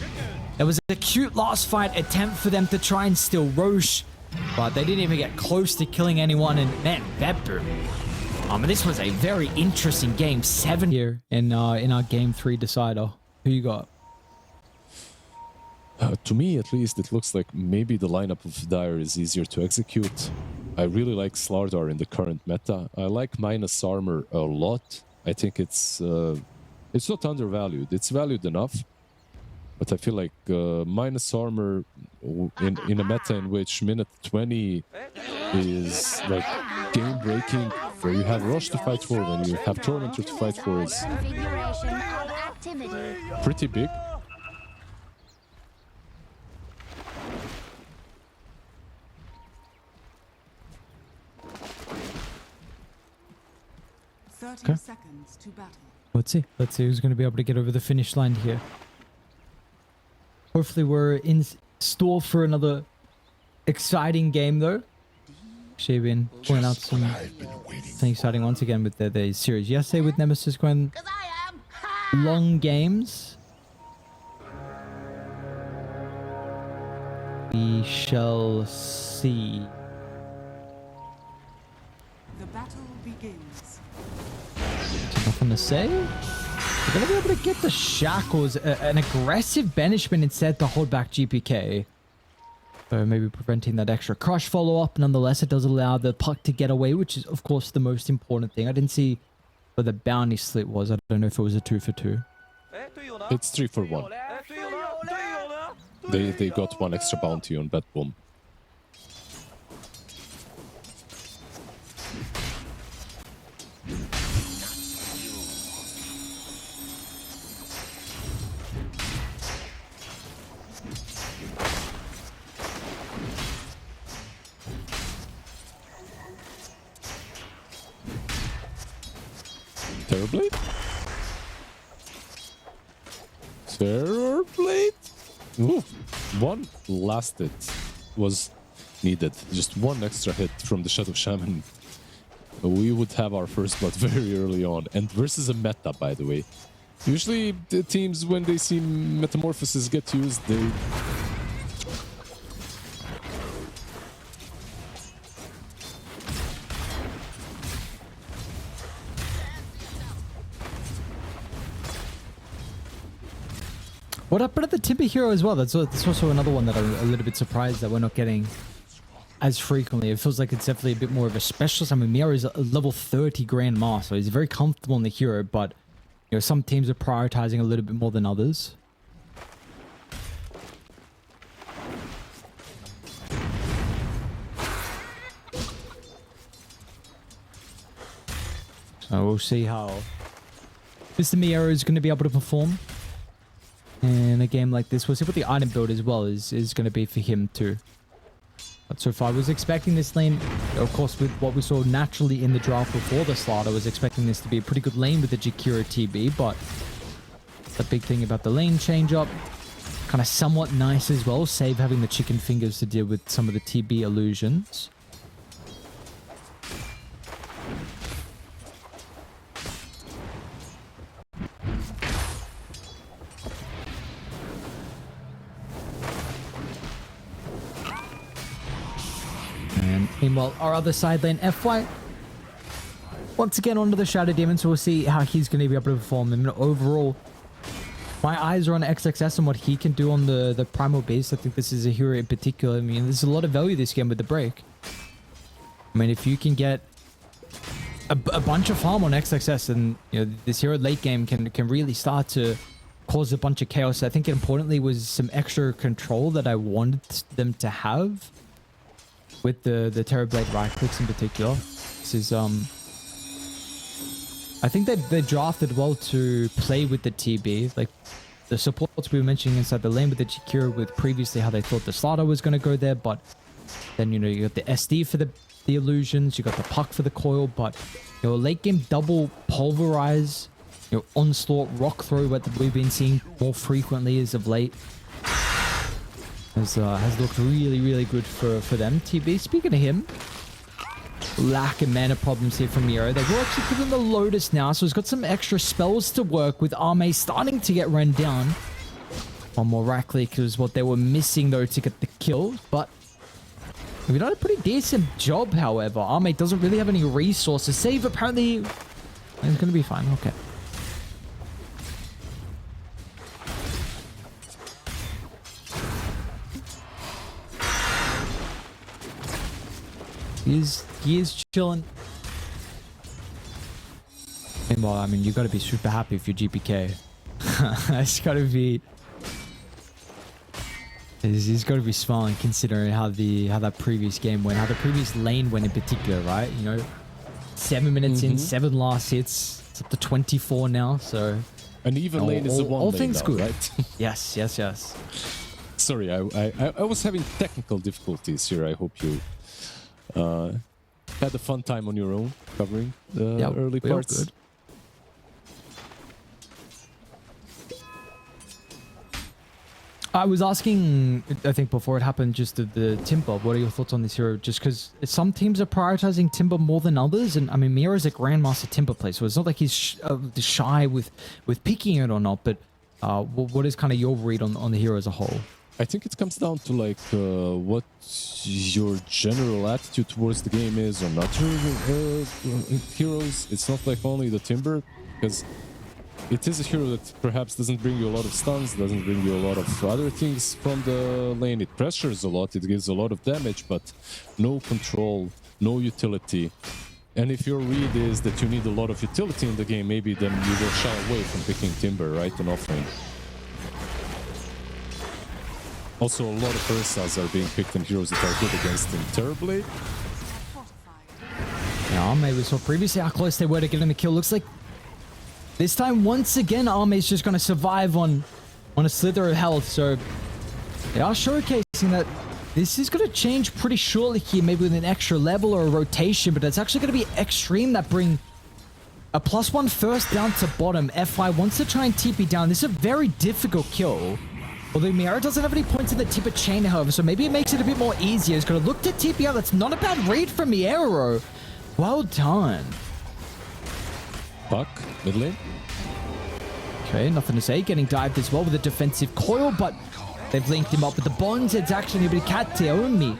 There was a cute last fight attempt for them to try and steal Roche, but they didn't even get close to killing anyone. And man, Beppu. This was a very interesting game. 7 here in our game 3 decider. Who you got? To me, at least, it looks like maybe the lineup of Dire is easier to execute. I really like Slardar in the current meta. I like minus armor a lot. I think it's not undervalued. It's valued enough. But I feel like minus armor in a meta in which minute 20 is like game-breaking, where you have Rush to fight for, when you have Tormentor to fight for, is pretty big. Okay. 30 seconds to battle. Let's see who's going to be able to get over the finish line here. Hopefully we're in store for another exciting game, though. Actually, been pulling out something exciting once again with the series yesterday with Nemesis going long games. We shall see. The battle begins. Nothing to say. We're going to be able to get the shackles, an aggressive banishment instead to hold back GPK. So maybe preventing that extra crush follow-up. Nonetheless, it does allow the puck to get away, which is, of course, the most important thing. I didn't see where the bounty slit was. I don't know if it was a 2 for 2. It's 3 for 1. They got one extra bounty on Bet Boom. Terrorblade? Terrorblade? Ooh, one last hit was needed. Just one extra hit from the Shadow Shaman. We would have our first blood very early on. And versus a meta, by the way. Usually the teams, when they see Metamorphosis get used, they... What happened to the Timber Hero as well? That's also another one that I'm a little bit surprised that we're not getting as frequently. It feels like it's definitely a bit more of a specialist. I mean, Mira is a level 30 Grandmaster, so he's very comfortable in the hero, but you know, some teams are prioritizing a little bit more than others. So we'll see how Mr. Miero is going to be able to perform in a game like this. We'll see what the item build as well is going to be for him too. But so far I was expecting this lane, of course, with what we saw naturally in the draft before the slot, I was expecting this to be a pretty good lane with the Jakira TB, but the big thing about the lane change up, kind of somewhat nice as well, save having the chicken fingers to deal with some of the TB illusions. Meanwhile, our other side lane, FY, once again onto the Shadow Demon, so we'll see how he's going to be able to perform. And overall, my eyes are on XXS and what he can do on the Primal base. I think this is a hero in particular. I mean, there's a lot of value this game with the break. I mean, if you can get a bunch of farm on XXS, and you know, this hero late game can really start to cause a bunch of chaos. I think importantly was some extra control that I wanted them to have with the Terrorblade right clicks in particular. This is I think they drafted well to play with the TB, like the supports we were mentioning inside the lane with the Chikira, with previously how they thought the Slaughter was going to go there, but then, you know, you got the SD for the illusions, you got the Puck for the coil, but, you know, late game double pulverize, you know, onslaught, rock throw, what we've been seeing more frequently as of late, has looked really, really good for them. TB, speaking of him, lack of mana problems here from Miro. They will actually give him the Lotus now, so he's got some extra spells to work with. Arme starting to get run down. One more right click is what they were missing though to get the kill, but we've done a pretty decent job, however. Arme doesn't really have any resources. Save apparently is going to be fine. Okay. He is chilling. Meanwhile, I mean, you got to be super happy if you're GPK. It's got to be. He's got to be smiling considering how that previous game went, how the previous lane went in particular, right? You know, 7 minutes in, 7 last hits. It's up to 24 now, so. An even lane is a one all lane things now, good, right? Yes. Sorry, I was having technical difficulties here. I hope you had a fun time on your own covering the early parts. Good. I was asking, I think before it happened, just the Timber. What are your thoughts on this hero? Just because some teams are prioritizing Timber more than others, and I mean, Mira's a Grandmaster Timber player, so it's not like he's shy with picking it or not. But what is kind of your read on the hero as a whole? I think it comes down to like what your general attitude towards the game is on other heroes. It's not like only the Timber, because it is a hero that perhaps doesn't bring you a lot of stuns, doesn't bring you a lot of other things from the lane. It pressures a lot, it gives a lot of damage, but no control, no utility. And if your read is that you need a lot of utility in the game, maybe then you will shy away from picking Timber, right, and offlane. Also, a lot of Ursas are being picked and heroes that are good against him. Terrorblade. Yeah, maybe we saw previously how close they were to getting the kill. Looks like this time, once again, Arme's just going to survive on a slither of health. So they are showcasing that this is going to change pretty shortly here, maybe with an extra level or a rotation, but it's actually going to be Xtreme that bring a +1 first down to bottom. FY wants to try and TP down. This is a very difficult kill. Although Miara doesn't have any points in the Tipper chain, however, so maybe it makes it a bit more easier. He's going to look to TP out. That's not a bad read from Miara. Well done. Puck, mid lane. Okay, nothing to say. Getting dived as well with a defensive coil, but they've linked him up with the bonds. It's actually going to be Kateomi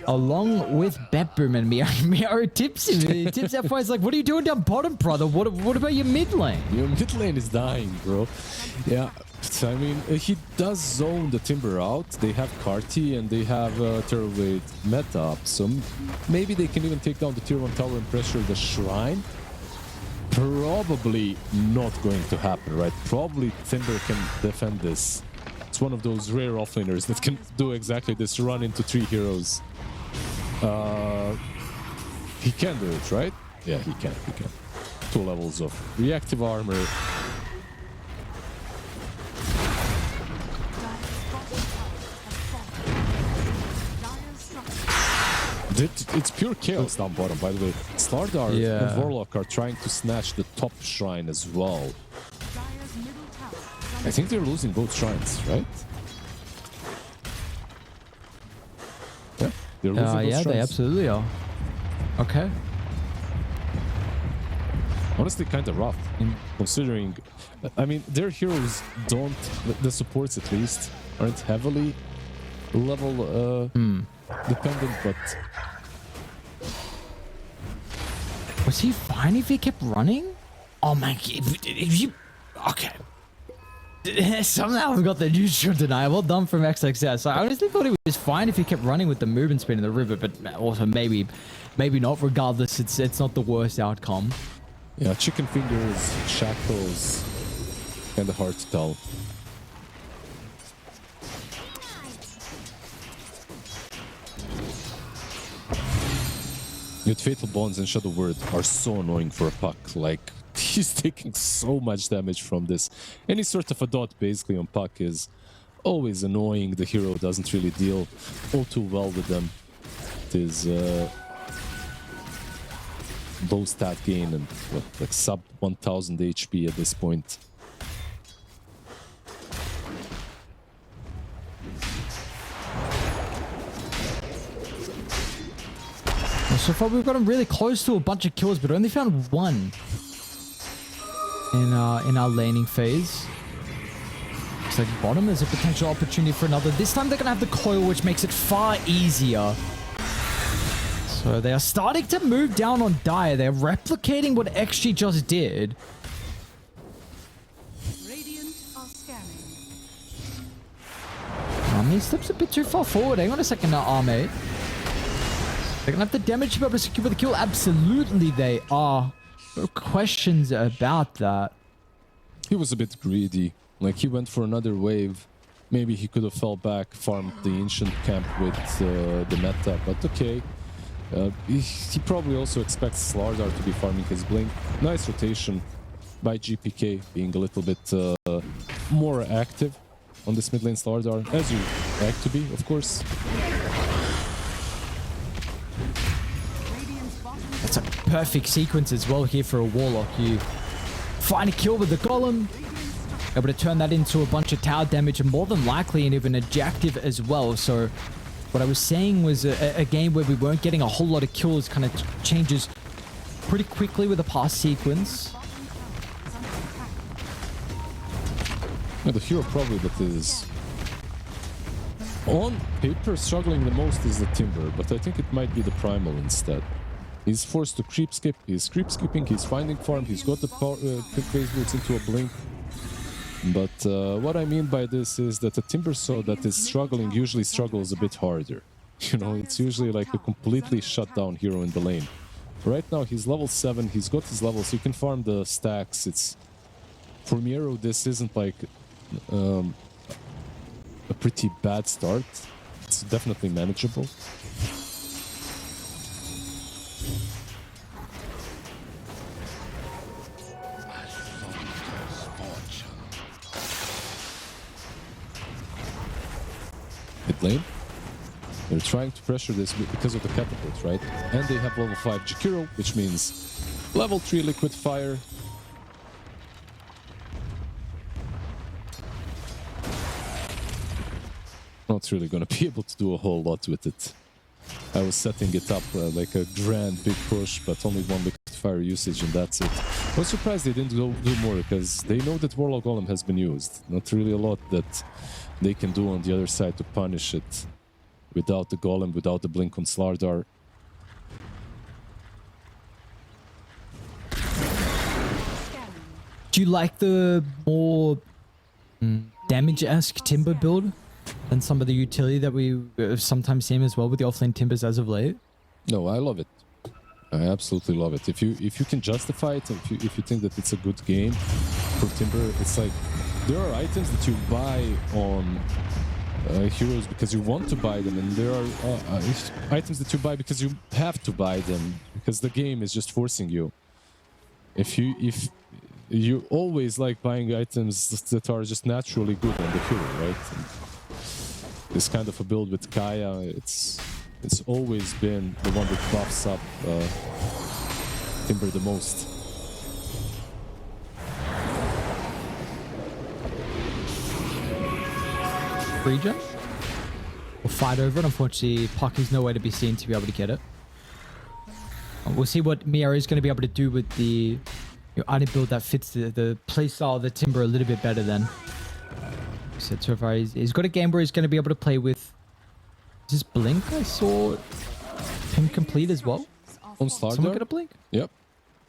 along with Betboom, and Miara tips him. He tips FY. He's like, what are you doing down bottom, brother? What about your mid lane? Your mid lane is dying, bro. Yeah. I mean, he does zone the Timber out. They have Carti and they have Terrorblade meta up, so maybe they can even take down the tier 1 tower and pressure the shrine. Probably not going to happen, right? Probably Timber can defend this. It's one of those rare offlaners that can do exactly this, run into 3 heroes. He can do it, right? Yeah, he can. 2 levels of reactive armor. It's pure chaos down bottom, by the way. Slardar and Warlock are trying to snatch the top shrine as well. I think they're losing both shrines, right? Yeah, they're losing both shrines. They absolutely are. Okay. Honestly, kind of rough, considering... I mean, their heroes don't... The supports, at least, aren't heavily level dependent, but Was he fine if he kept running? Oh man, if you... Okay. Somehow we got the neutral denial. Well done from XXS. I honestly thought he was fine if he kept running with the movement speed in the river, but also maybe not. Regardless, it's not the worst outcome. Yeah, chicken fingers, shackles, kind of hard to tell. With Fatal Bonds and Shadow Word are so annoying for a Puck. Like, he's taking so much damage from this. Any sort of a dot basically on Puck is always annoying. The hero doesn't really deal all too well with them. It is low stat gain and what, like sub 1000 HP at this point. So far we've gotten really close to a bunch of kills, but only found one in our laning phase. Looks like bottom is a potential opportunity for another. This time they're gonna have the coil, which makes it far easier. So they are starting to move down on Dire. They're replicating what XG just did. Radiant are scanning. He slips a bit too far forward. Hang on a second now, Armate. They're gonna have the damage to be able to secure the kill. Absolutely they are. No questions about that. He was a bit greedy. Like, he went for another wave. Maybe he could have fell back, farmed the ancient camp with the meta, but okay. He probably also expects Slardar to be farming his blink. Nice rotation by GPK, being a little bit more active on this mid lane Slardar, as you like to be, of course. That's a perfect sequence as well here for a Warlock. You find a kill with the Golem, able to turn that into a bunch of tower damage and more than likely and even objective as well. So what I was saying was a game where we weren't getting a whole lot of kills kind of changes pretty quickly with the past sequence. Yeah, the hero probably that is on paper struggling the most is the Timber, but I think it might be the Primal instead. He's forced to creep skip, he's creep skipping, he's finding farm, he's got the quick phase boots into a blink. But what I mean by this is that a Timber that is struggling usually struggles a bit harder. You know, it's usually like a completely shut down hero in the lane. Right now he's level 7, he's got his levels, he can farm the stacks. It's for Miro, this isn't like a pretty bad start. It's definitely manageable. Mid lane. They're trying to pressure this because of the catapult, right? And they have level 5 Jakiro, which means level 3 liquid fire. Not really gonna be able to do a whole lot with it. I was setting it up like a grand big push, but only one liquid fire usage and that's it. I was surprised they didn't go do more because they know that Warlock Golem has been used. Not really a lot that they can do on the other side to punish it without the Golem, without the blink on Slardar. Do you like the more damage-esque Timber build than some of the utility that we sometimes see as well with the offlane Timbers as of late? No, I love it. I absolutely love it. If you can justify it, if you think that it's a good game for Timber, it's like there are items that you buy on heroes because you want to buy them, and there are items that you buy because you have to buy them because the game is just forcing you. If you always like buying items that are just naturally good on the hero, right? And this kind of a build with Kaya, it's always been the one that buffs up Timber the most. Regen? We'll fight over it. Unfortunately, Pucky's nowhere to be seen to be able to get it. We'll see what Miara is going to be able to do with the item build that fits the playstyle of the Timber a little bit better than. So far, he's got a game where he's going to be able to play with... Is this Blink? I saw him complete as well. On Slardar? Someone get a Blink? Yep.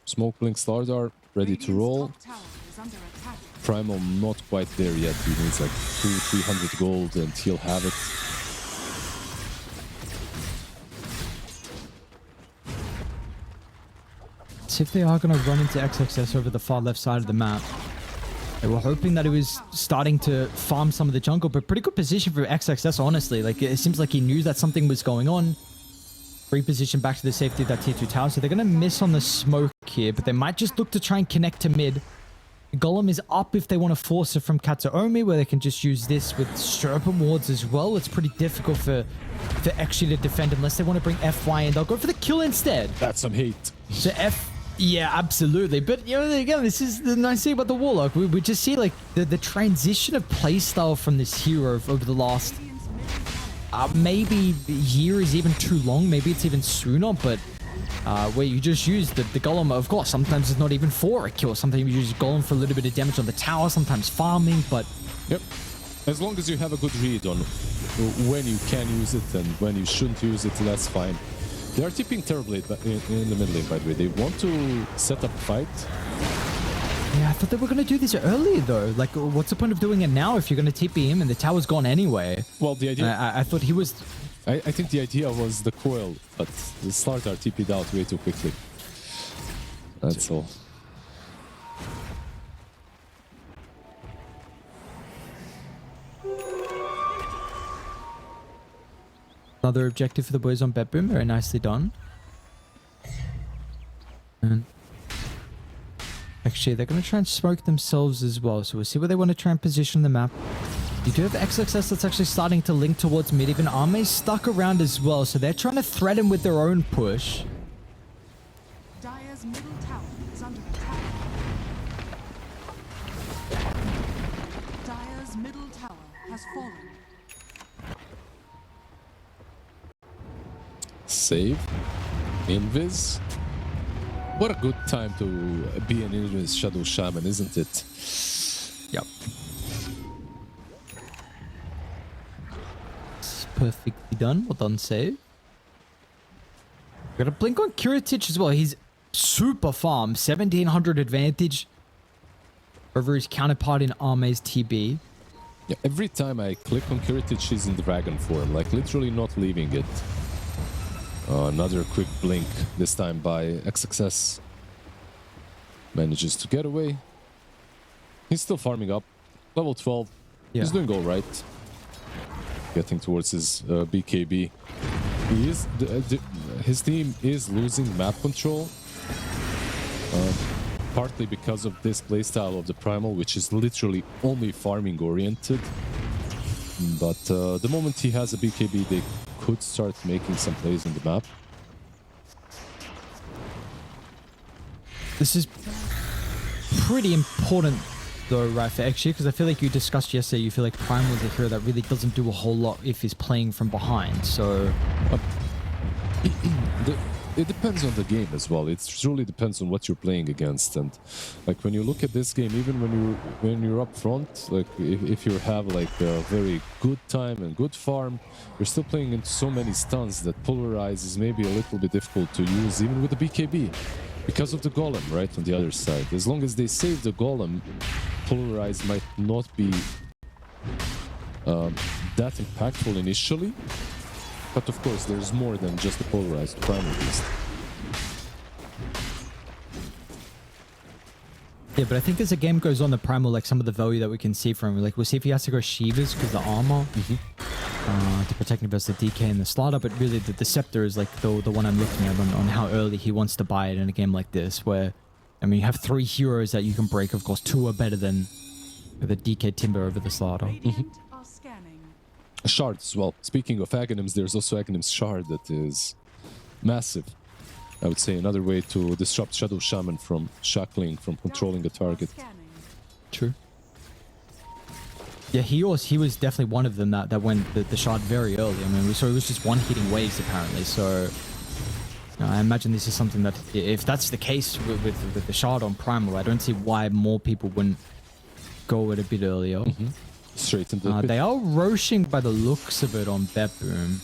Smoke Blink Slardar ready to roll. Top tower is under attack. Primal not quite there yet. He needs like 200-300 gold and he'll have it. See if they are going to run into XXS over the far left side of the map. They were hoping that he was starting to farm some of the jungle, but pretty good position for XXS, honestly. Like, it seems like he knew that something was going on. Reposition back to the safety of that tier 2 tower, so they're going to miss on the smoke here, but they might just look to try and connect to mid. Golem is up if they want to force it from Katsuomi, where they can just use this with Serpent Wards as well. It's pretty difficult for Xtreme to defend unless they want to bring FY in. They'll go for the kill instead. That's some hate. So yeah, absolutely. But, you know, again, this is the nice thing about the Warlock. We just see, like, the transition of playstyle from this hero over the last... maybe a year is even too long. Maybe it's even sooner, but... where you just use the Golem, of course, sometimes it's not even for a kill. Sometimes you use Golem for a little bit of damage on the tower, sometimes farming, but... Yep. As long as you have a good read on when you can use it and when you shouldn't use it, that's fine. They are tipping terribly in the mid lane, by the way. They want to set up a fight. Yeah, I thought they were going to do this earlier, though. Like, what's the point of doing it now if you're going to TP him and the tower's gone anyway? Well, the idea... I thought he was... I think the idea was the coil, but the Slardar TP'd out way too quickly. That's all. Another objective for the boys on Bedroom. Very nicely done. And actually, they're going to try and smoke themselves as well. So we'll see where they want to try and position the map. You do have XXS that's actually starting to link towards mid. Even Arme's stuck around as well. So they're trying to threaten with their own push. Dire's middle tower is under attack. Dire's middle tower has fallen. Save. Invis. What a good time to be an Invis Shadow Shaman, isn't it? Yep. It's perfectly done. Well done, save. Got a blink on Kiritich as well. He's super farm. 1700 advantage over his counterpart in Arme's TB. Yeah, every time I click on Kiritich, she's in dragon form. Like, literally not leaving it. Another quick blink, this time by XXS. Manages to get away. He's still farming up. Level 12. Yeah. He's doing all right. Getting towards his BKB. He is, his team is losing map control. Partly because of this playstyle of the Primal, which is literally only farming oriented. But the moment he has a BKB, they could start making some plays on the map. This is pretty important though, right, for XG, because I feel like you discussed yesterday, you feel like Primal is a hero that really doesn't do a whole lot if he's playing from behind, so... It depends on the game as well. It truly depends on what you're playing against. And like when you look at this game, even when you're up front, like if you have like a very good time and good farm, you're still playing into so many stuns that Polarize is maybe a little bit difficult to use, even with the BKB, because of the Golem, right, on the other side. As long as they save the Golem, Polarize might not be that impactful initially. But of course, there's more than just the polarized Primal Beast. Yeah, but I think as the game goes on, the Primal, like some of the value that we can see from him, like we'll see if he has to go Shivas because the armor to protect him versus the DK and the Slaughter, but really the Scepter is like the one I'm looking at on how early he wants to buy it in a game like this, where, I mean, you have 3 heroes that you can break, of course 2 are better than the DK Timber over the Slaughter. Are scanning. Shard as well. Speaking of Aghanims, there's also Aghanim's Shard that is massive. I would say another way to disrupt Shadow Shaman from shackling, from controlling a target. True. Yeah, he was definitely one of them that went the Shard very early. I mean, we saw it was just one hitting waves apparently, so... I imagine this is something that, if that's the case with the Shard on Primal, I don't see why more people wouldn't go it a bit earlier. Straight into the pit. They are roshing by the looks of it on Bedroom.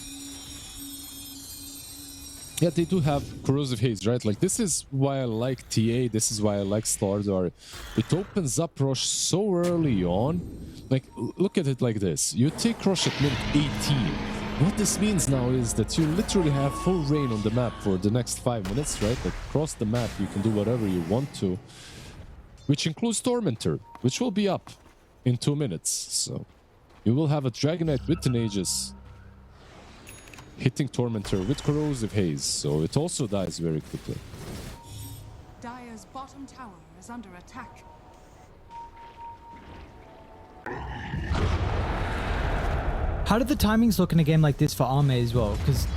Yeah, they do have corrosive haze, right? Like, this is why I like TA, this is why I like Slardar. It opens up Rosh so early on. Like, look at it like this. You take Rosh at minute 18. What this means now is that you literally have full reign on the map for the next 5 minutes, right? Like, across the map, you can do whatever you want to. Which includes Tormentor, which will be up in 2 minutes. So, you will have a Dragonite with an Aegis hitting Tormentor with corrosive haze, so it also dies very quickly. Dire's bottom tower is under attack. How did the timings look in a game like this for Arme as well? Because,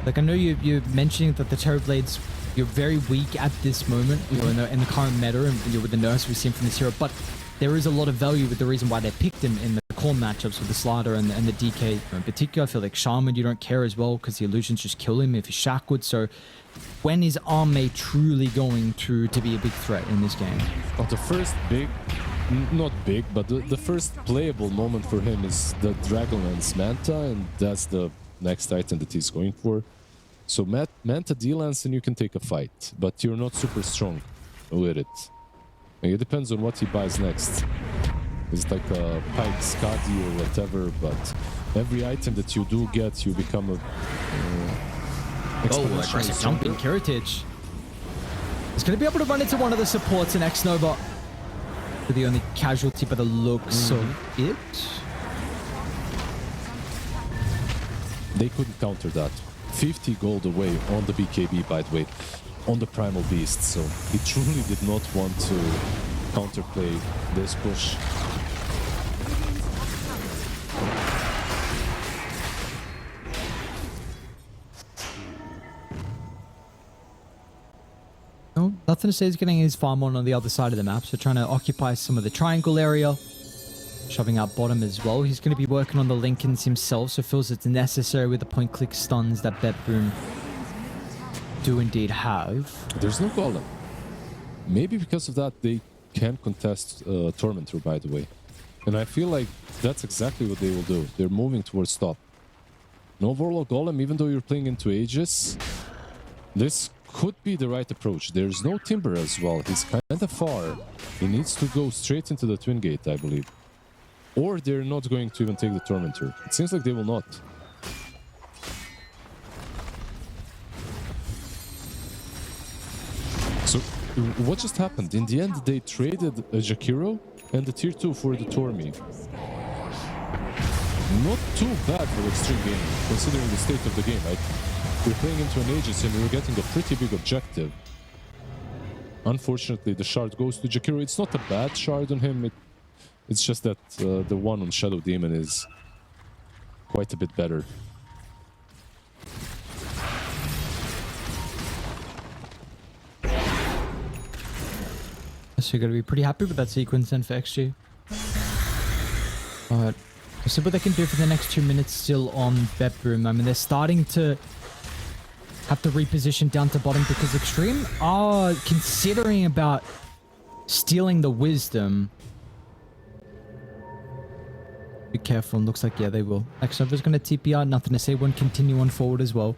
like, I know you're mentioning that the Terrorblades, you're very weak at this moment, you know, in the current meta, and you're with the nerfs we've seen from this hero, but there is a lot of value with the reason why they picked him in the core matchups with the Slider and the DK in particular. I feel like Shaman, you don't care as well because the illusions just kill him if he's shackled. So when is Arme truly going to be a big threat in this game? Well, the first big, not big, but the first playable moment for him is the Dragonlance Manta, and that's the next item that he's going for. So Manta D-Lance and you can take a fight, but you're not super strong with it. It depends on what he buys next. It's like a Pike, Skadi or whatever, but every item that you do get, you become a... aggressive jumping, Kiritich. He's going to be able to run into one of the supports in X-Nova. For the only casualty by the looks of it. They couldn't counter that. 50 gold away on the BKB, by the way, on the Primal Beast, so he truly did not want to counterplay this push. No, nothing to say. He's getting his farm on the other side of the map, so trying to occupy some of the triangle area, shoving out bottom as well. He's going to be working on the Lincolns himself, so feels it's necessary with the point-click stuns that Betboom do indeed have. There's no golem. Maybe because of that they can contest Tormentor, by the way. And I feel like that's exactly what they will do. They're moving towards top. No Warlock Golem, even though you're playing into Aegis. This could be the right approach. There's no Timber as well. He's kind of far. He needs to go straight into the Twin Gate, I believe. Or they're not going to even take the Tormentor. It seems like they will not. So, what just happened? In the end, they traded a Jakiro and the tier 2 for the Tormi. Not too bad for Xtreme Gaming, considering the state of the game, right? We're playing into an Aegis and we're getting a pretty big objective. Unfortunately, the shard goes to Jakiro. It's not a bad shard on him. It's just that the one on Shadow Demon is quite a bit better. So you're going to be pretty happy with that sequence then for XG. But we'll see what they can do for the next 2 minutes still on Betboom. I mean, they're starting to have to reposition down to bottom because Xtreme are considering about stealing the Wisdom. Be careful, and looks like, yeah, they will. X-Nova's going to TP out, nothing to say, won't continue on forward as well.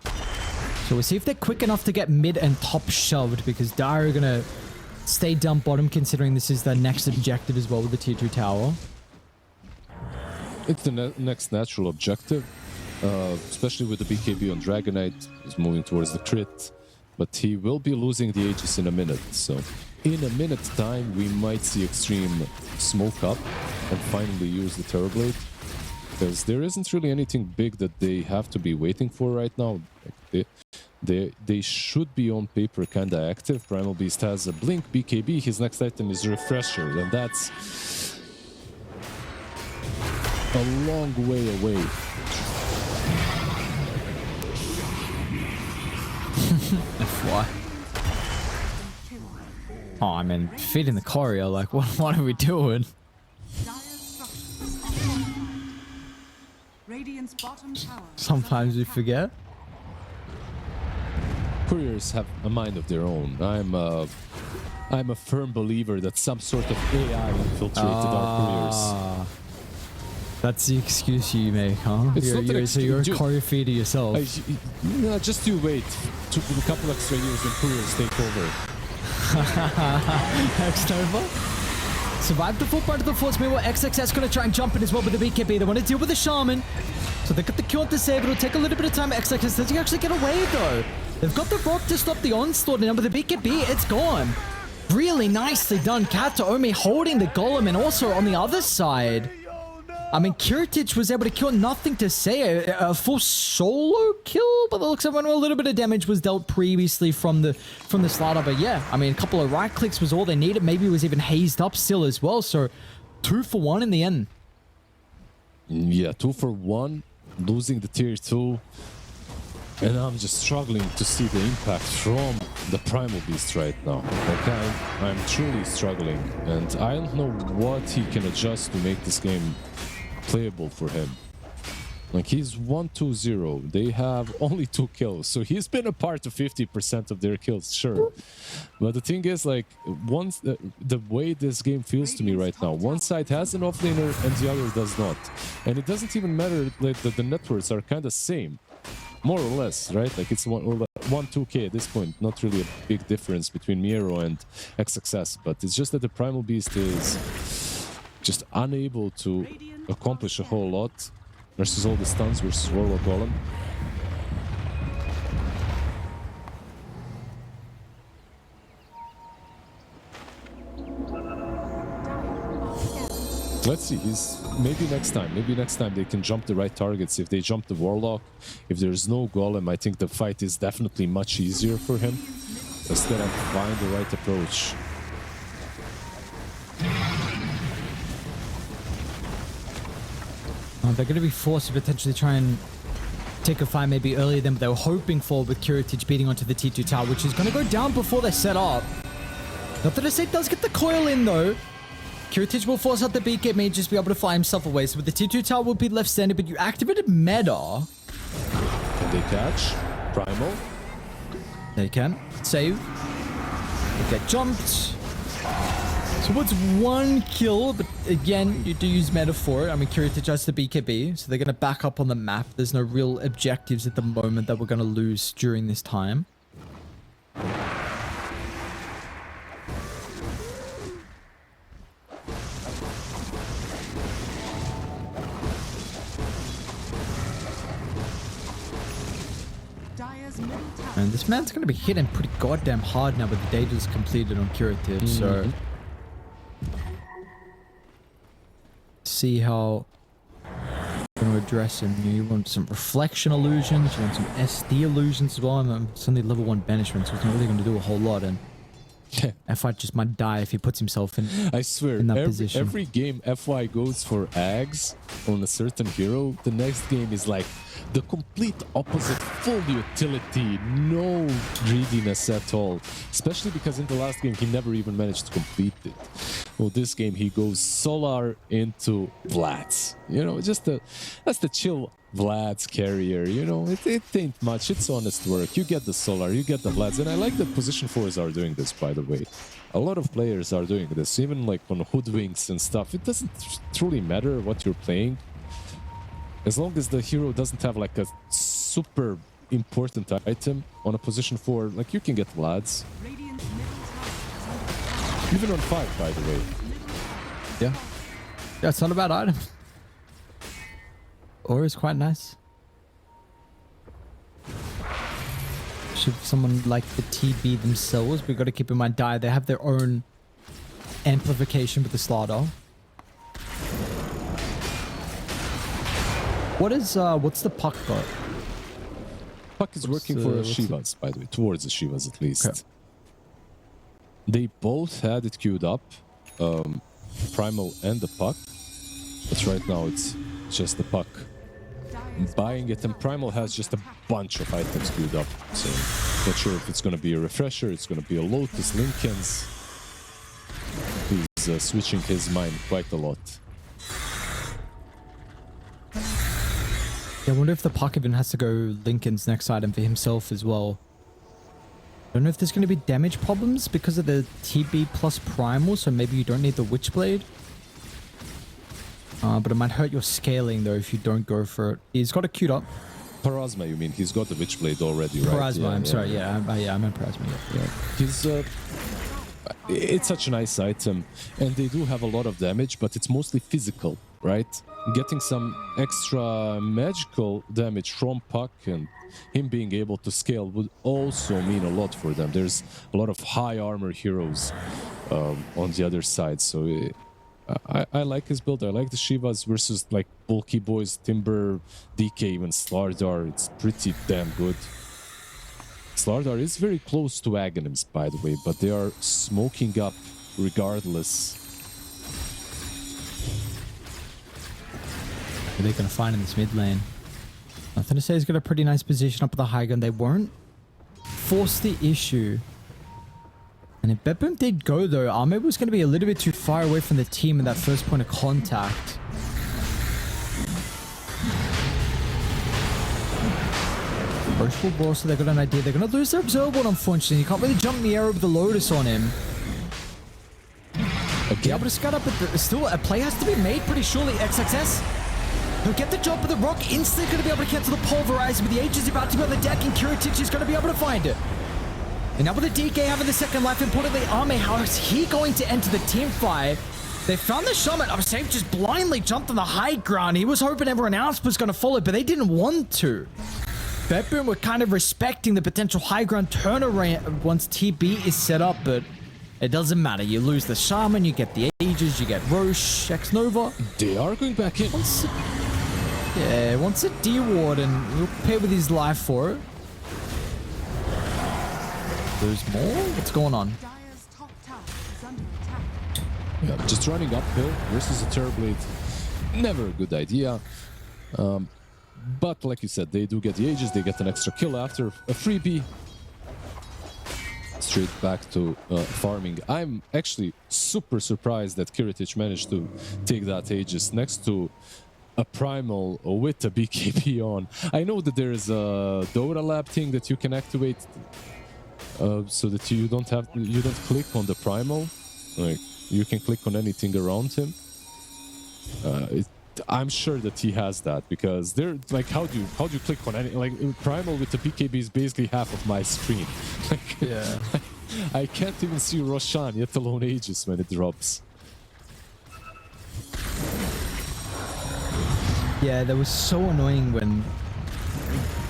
So we'll see if they're quick enough to get mid and top shoved, because Dire are going to stay down bottom, considering this is their next objective as well with the tier 2 tower. It's the next natural objective, especially with the BKB on Dragonite. He's moving towards the crit, but he will be losing the Aegis in a minute. So in a minute time, we might see Xtreme smoke up and finally use the Terrorblade, because there isn't really anything big that they have to be waiting for right now. They should be on paper kind of active. Primal Beast has a Blink BKB. His next item is Refresher, and that's a long way away. FY. Oh, I mean, feeding the courier, like, what are we doing? Radiant's bottom tower. Sometimes we forget. Couriers have a mind of their own. I'm a firm believer that some sort of AI infiltrated our couriers. That's the excuse you make, huh? It's not an So you're a excuse. Corey feeder yourself. No, just you wait. A couple extra years and Couriers take over. X-Nova. Survived the full part of the force. Meanwhile, XXS going to try and jump in as well with the BKB. They want to deal with the Shaman. So they got the Q to save. It'll take a little bit of time. XXS doesn't actually get away, though. They've got the Rock to stop the onslaught. And with the BKB, it's gone. Really nicely done. Cat to Omi holding the Golem. And also on the other side, I mean, Kiritich was able to kill, nothing to say. A full solo kill, but it looks like a little bit of damage was dealt previously from the slider. But yeah, I mean, a couple of right clicks was all they needed. Maybe it was even hazed up still as well. So 2 for 1 in the end. Yeah, 2 for 1, losing the tier 2. And I'm just struggling to see the impact from the Primal Beast right now. Okay, I'm truly struggling. And I don't know what he can adjust to make this game playable for him. Like, he's 1-2-0. They have only 2 kills. So he's been a part of 50% of their kills, sure. But the thing is, like, once the way this game feels to me right now, one side has an offlaner and the other does not. And it doesn't even matter that the networks are kind of same. More or less, right? Like, it's 1-2k at this point. Not really a big difference between Miero and XXS. But it's just that the Primal Beast is just unable to accomplish a whole lot versus all the stuns versus Warlock Golem. Let's see, maybe next time they can jump the right targets. If they jump the Warlock, if there's no Golem, I think the fight is definitely much easier for him. Instead of find the right approach. They're going to be forced to potentially try and take a fight maybe earlier than they were hoping for, with Kiritich beating onto the T2 tower, which is going to go down before they set up. Not that Assault does get the coil in, though. Kiritich will force out the BK, may just be able to fly himself away. So with the T2 tower will be left standing, but you activated meta. Can they catch Primal? They can. Save. They get jumped. So it's 1 kill, but again, you do use meta for it. I mean, Kiritich has the BKB, so they're going to back up on the map. There's no real objectives at the moment that we're going to lose during this time. And this man's going to be hitting pretty goddamn hard now with the data's completed on Kiritich, so... See how you're going to address him. You want some reflection illusions, you want some SD illusions as well. I'm suddenly level 1 banishment, so it's not really going to do a whole lot. And FI just might die if he puts himself in. I swear, in that position. Every game FY goes for Ags on a certain hero, the next game is like the complete opposite, full utility, no greediness at all. Especially because in the last game he never even managed to complete it. Well, this game he goes Solar into Vlad's. You know, just that's the chill Vlad's carrier. You know, it ain't much. It's honest work. You get the Solar, you get the Vlad's, and I like that position 4s are doing this, by the way. A lot of players are doing this, even like on Hoodwinks and stuff. It doesn't truly matter what you're playing. As long as the hero doesn't have like a super important item on a position 4, like you can get Vlad's. Even on 5, by the way. Yeah. Yeah, it's not a bad item. Or it's quite nice. Should someone like the TB themselves, we've got to keep in mind, they have their own amplification with the Slaughter. What's the Puck got? Puck is working for Shivas, by the way, towards the Shivas at least. Okay. They both had it queued up, Primal and the Puck, but right now it's just the Puck buying it, and Primal has just a bunch of items queued up, so not sure if it's going to be a Refresher, it's going to be a Lotus, Lincoln's. He's switching his mind quite a lot. Yeah, I wonder if the Puck even has to go Lincoln's next item for himself as well. I don't know if there's going to be damage problems because of the TB plus Primal, so maybe you don't need the Witchblade. But it might hurt your scaling though if you don't go for it. He's got a queued up. Parasma, you mean? He's got the Witchblade already, right? Parasma, I'm sorry. Yeah, I meant Parasma. Yeah. He's it's such a nice item, and they do have a lot of damage, but it's mostly physical, right? Getting some extra magical damage from Puck and him being able to scale would also mean a lot for them. There's a lot of high armor heroes on the other side, so I like his build. I like the Shivas versus like bulky boys, Timber, DK, even Slardar. It's pretty damn good. Slardar is very close to Aghanims, by the way, but they are smoking up regardless. What are they going to find in this mid lane? Nothing to say. He's got a pretty nice position up with the high gun. They won't force the issue. And if Betboom did go though, Ahmed was going to be a little bit too far away from the team in that first point of contact. Approachable ball, so they got an idea. They're going to lose their Observable, unfortunately. You can't really jump in the air with the Lotus on him. Okay. Yeah, but it's got up, but still a play has to be made pretty surely. XXS. He'll get the job with the rock. Instantly going to be able to cancel the Pulverize, but the Age is about to be on the deck, and Kiritich is going to be able to find it. And now with the DK having the second life, importantly, Ame, how is he going to enter the team fight? They found the Shaman. Safe just blindly jumped on the high ground. He was hoping everyone else was going to follow, but they didn't want to. Betboom were kind of respecting the potential high ground turnaround once TB is set up, but it doesn't matter. You lose the Shaman, you get the Aegis, you get Roche, X-Nova. They are going back in. Wants a D-Ward, and he'll pay with his life for it. There's more? What's going on? Dire's top tower is under attack. Yeah, just running uphill versus a Terrorblade, never a good idea. But like you said, they do get the Aegis, they get an extra kill after a freebie. Straight back to farming. I'm actually super surprised that Kiritich managed to take that Aegis next to a Primal with a BKB on. I know that there is a DOTA lab thing that you can activate so that you don't click on the Primal. Like, you can click on anything around him. I'm sure that he has that, because they're like, how do you click on any, like, Primal with the BKB is basically half of my screen. Like, Yeah. I can't even see Roshan, yet alone Aegis when it drops. Yeah, that was so annoying when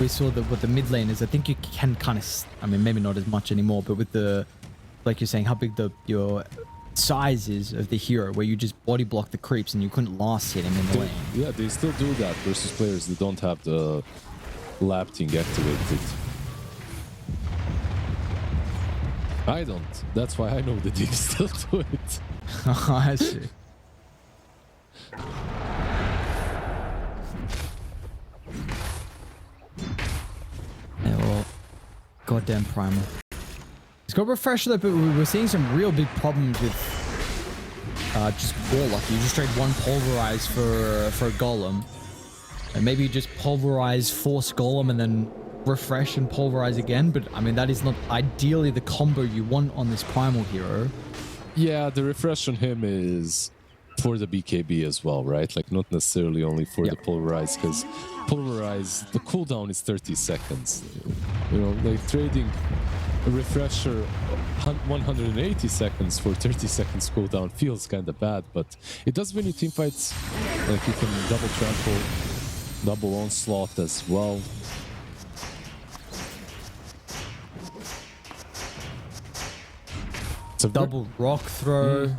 we saw what the mid lane is. I think you can kind of, I mean, maybe not as much anymore, but with the, like you're saying, how big your size is of the hero, where you just body block the creeps and you couldn't last hit him in the lane. Yeah, they still do that versus players that don't have the lab thing activated. I don't. That's why I know that they still do it. I see. Yeah, well, goddamn Primal. He's got Refresher though, but we're seeing some real big problems with just Warlock. You just trade one Pulverize for a Golem. And maybe you just Pulverize, force Golem, and then refresh and Pulverize again. But I mean, that is not ideally the combo you want on this Primal hero. Yeah, the refresh on him is for the BKB as well, right? Like, not necessarily only for the Pulverize, because Pulverize, the cooldown is 30 seconds. You know, like trading a refresher 180 seconds for 30 seconds cooldown feels kind of bad, but it does win you team fights. Like, you can double trample, double onslaught as well. It's a Double rock throw.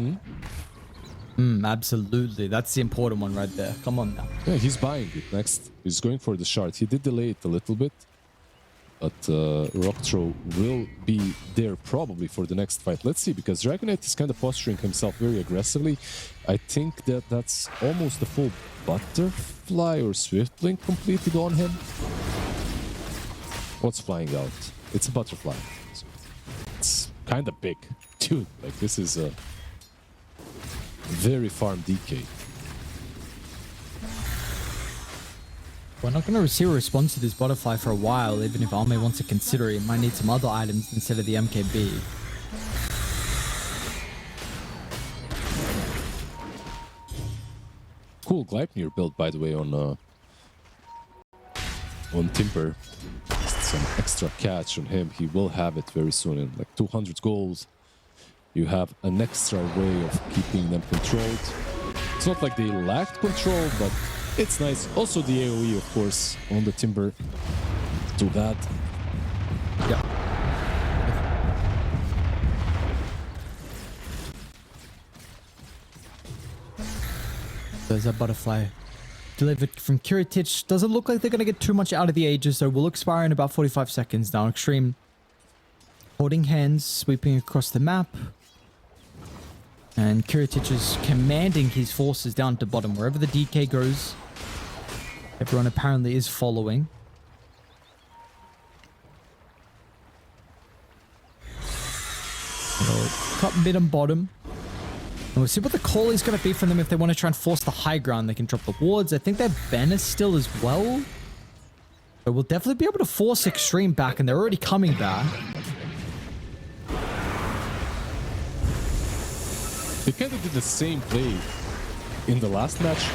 Absolutely. That's the important one right there. Come on now. Yeah, he's buying it next. He's going for the shard. He did delay it a little bit, but rock throw will be there probably for the next fight. Let's see, because Dragonite is kind of posturing himself very aggressively. I think that that's almost the full butterfly or swift blink completed on him. What's flying out? It's a butterfly. It's kind of big. Dude, like, this is a very farm DK. We're not going to receive a response to this butterfly for a while, even if Ame wants to consider it. It might need some other items instead of the MKB. Cool Gleipnir build, by the way, on Timber. Some extra catch on him. He will have it very soon in like 200 goals. You have an extra way of keeping them controlled. It's not like they lacked control, but it's nice. Also the AoE, of course, on the Timber. Too bad. Yeah. There's a butterfly delivered from Kiritic. Doesn't look like they're going to get too much out of the Aegis, so will expire in about 45 seconds now. Xtreme holding hands, sweeping across the map. And Kiritic is commanding his forces down to bottom. Wherever the DK goes, everyone apparently is following. Cut mid and bottom. And we'll see what the call is going to be for them if they want to try and force the high ground. They can drop the wards. I think they're Venice still as well. But we'll definitely be able to force Xtreme back, and they're already coming back. They kind of did the same play in the last match.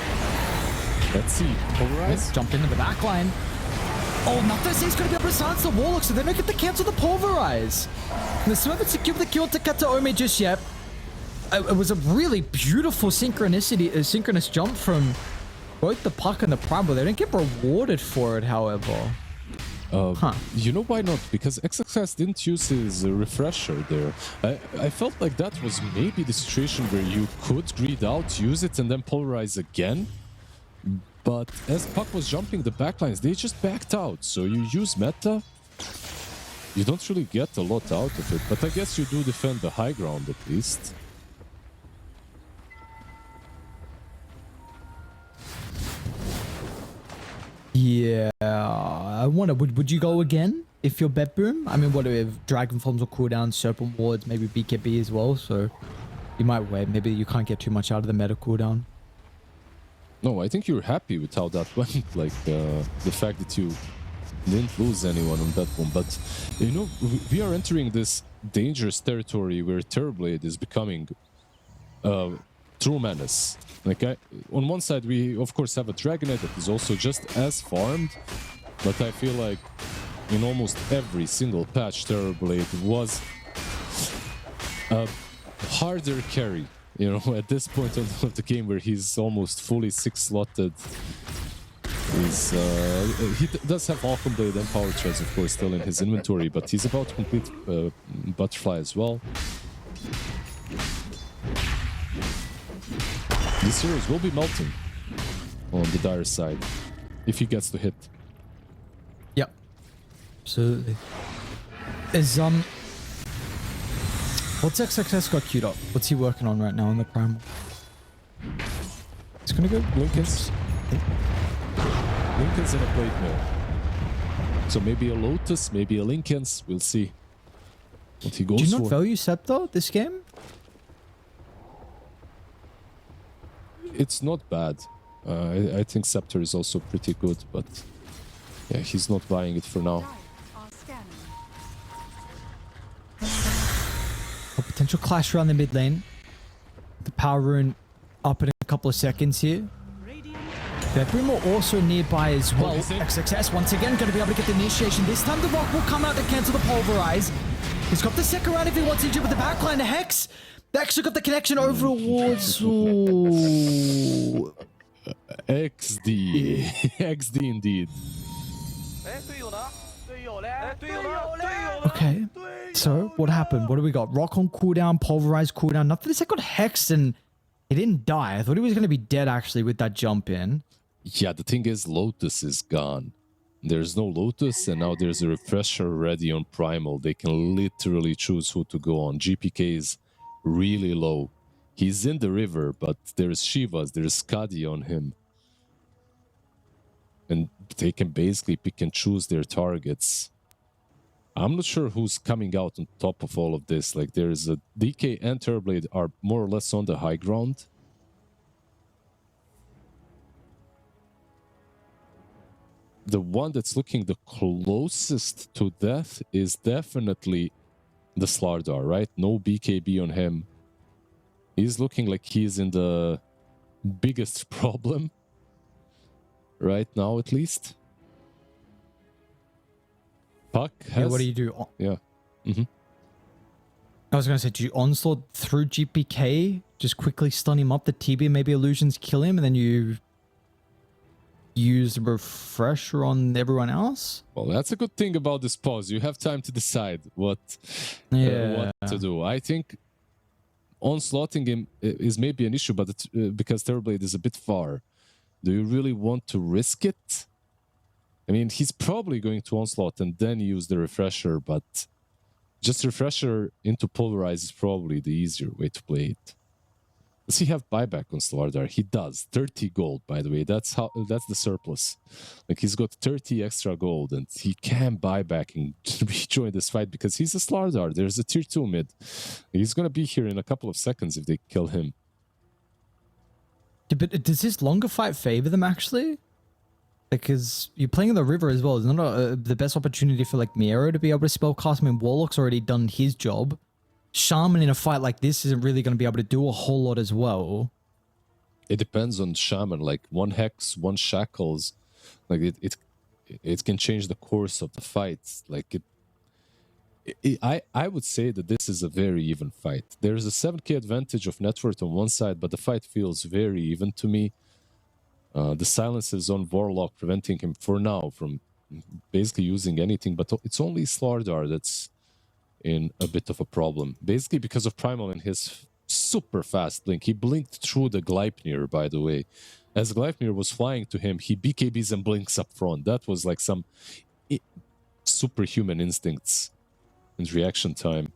Let's see. Pulverize. Jump into the back line. Oh, Natus is going to be able to silence the Warlock, so they don't get to cancel the Pulverize. And the Smith haven't secured the kill to Kataome just yet. It was a really beautiful synchronous jump from both the puck and the prime, but they didn't get rewarded for it, however. You know why not? Because XXS didn't use his refresher there. I felt like that was maybe the situation where you could greed out, use it, and then pulverize again. But as Puck was jumping the backlines, they just backed out. So you use meta, you don't really get a lot out of it. But I guess you do defend the high ground at least. Yeah, I wonder, would you go again if you're Bet Boom? I mean, what if Dragon Forms will cool down, Serpent Wards, maybe BKB as well, so you might wait. Maybe you can't get too much out of the meta cooldown. No, I think you're happy with how that went, like the fact that you didn't lose anyone on that one. But, you know, we are entering this dangerous territory where Terrorblade is becoming true menace. Like, on one side, we of course have a Dragonet that is also just as farmed, but I feel like in almost every single patch, Terrorblade was a harder carry. You know, at this point of the game where he's almost fully 6-slotted, he does have Falcon Blade and Power Treads, of course, still in his inventory, but he's about to complete Butterfly as well. These heroes will be melting on the Dire side if he gets to hit. Yep, absolutely. What's XXS got queued up? What's he working on right now in the Primal? He's gonna go Lincoln's. Lincoln's in a plate mill. So maybe a Lotus, maybe a Lincoln's. We'll see what he goes for. Do you not value Scepter this game? It's not bad. I think Scepter is also pretty good, but yeah, he's not buying it for now. A potential clash around the mid lane. The power rune up in a couple of seconds here. Bedroom are also nearby as well. XXS once again going to be able to get the initiation. This time the Rock will come out to cancel the Pulverize. He's got the second round if he wants to do with the backline. The Hex. They actually got the connection over towards... Ooh. XD. XD indeed. Okay, so what happened? What do we got? Rock on cooldown, Pulverize cooldown. Nothing. This guy got hexed and he didn't die. I thought he was going to be dead actually with that jump in. Yeah, the thing is, Lotus is gone. There's no Lotus, and now there's a refresher ready on Primal. They can literally choose who to go on. GPK is really low. He's in the river, but there's Shivas, there's Skadi on him. And they can basically pick and choose their targets. I'm not sure who's coming out on top of all of this. Like, there's a DK and Terrorblade are more or less on the high ground. The one that's looking the closest to death is definitely the Slardar, right? No BKB on him. He's looking like he's in the biggest problem right now, at least. Puck has... Yeah, what do you do? Yeah. Mm-hmm. I was going to say, do you onslaught through GPK? Just quickly stun him up, the TB, maybe illusions kill him, and then you use the refresher on everyone else? Well, that's a good thing about this pause. You have time to decide what to do. I think onslaughting him is maybe an issue, but because Terrorblade is a bit far. Do you really want to risk it? I mean, he's probably going to onslaught and then use the refresher, but just refresher into pulverize is probably the easier way to play it. Does he have buyback on Slardar? He does. 30 gold, by the way. That's the surplus. Like, he's got 30 extra gold, and he can buy back and rejoin this fight because he's a Slardar. There's a tier 2 mid. He's going to be here in a couple of seconds if they kill him. But does this longer fight favor them, actually? Because you're playing in the river as well. It's not the best opportunity for, like, Miero to be able to spellcast. I mean, Warlock's already done his job. Shaman in a fight like this isn't really going to be able to do a whole lot as well. It depends on Shaman. Like, one Hex, one Shackles. Like, it can change the course of the fight. Like, I would say that this is a very even fight. There's a 7k advantage of net worth on one side, but the fight feels very even to me. The silence is on Warlock, preventing him for now from basically using anything, but it's only Slardar that's in a bit of a problem. Basically because of Primal and his super fast blink. He blinked through the Gleipnir, by the way. As Gleipnir was flying to him, he BKBs and blinks up front. That was like some superhuman instincts and reaction time.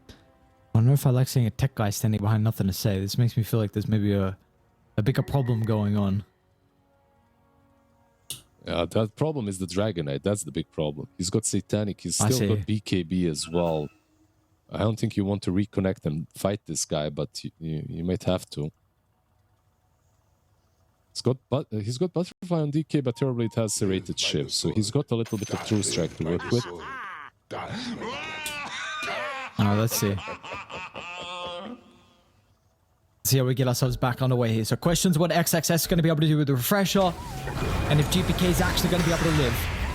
I don't know if I like seeing a tech guy standing behind nothing to say. This makes me feel like there's maybe a bigger problem going on. Yeah, that problem is the Dragonite. That's the big problem. He's got Satanic. He's still got BKB as well. I don't think you want to reconnect and fight this guy, but you might have to. He's got Butterfly on DK, but Terrorblade has serrated shift, so he's got a little bit of True Strike to work with. Let's see. See how we get ourselves back on the way here. So questions what XXS is going to be able to do with the refresher, and if GPK is actually going to be able to live.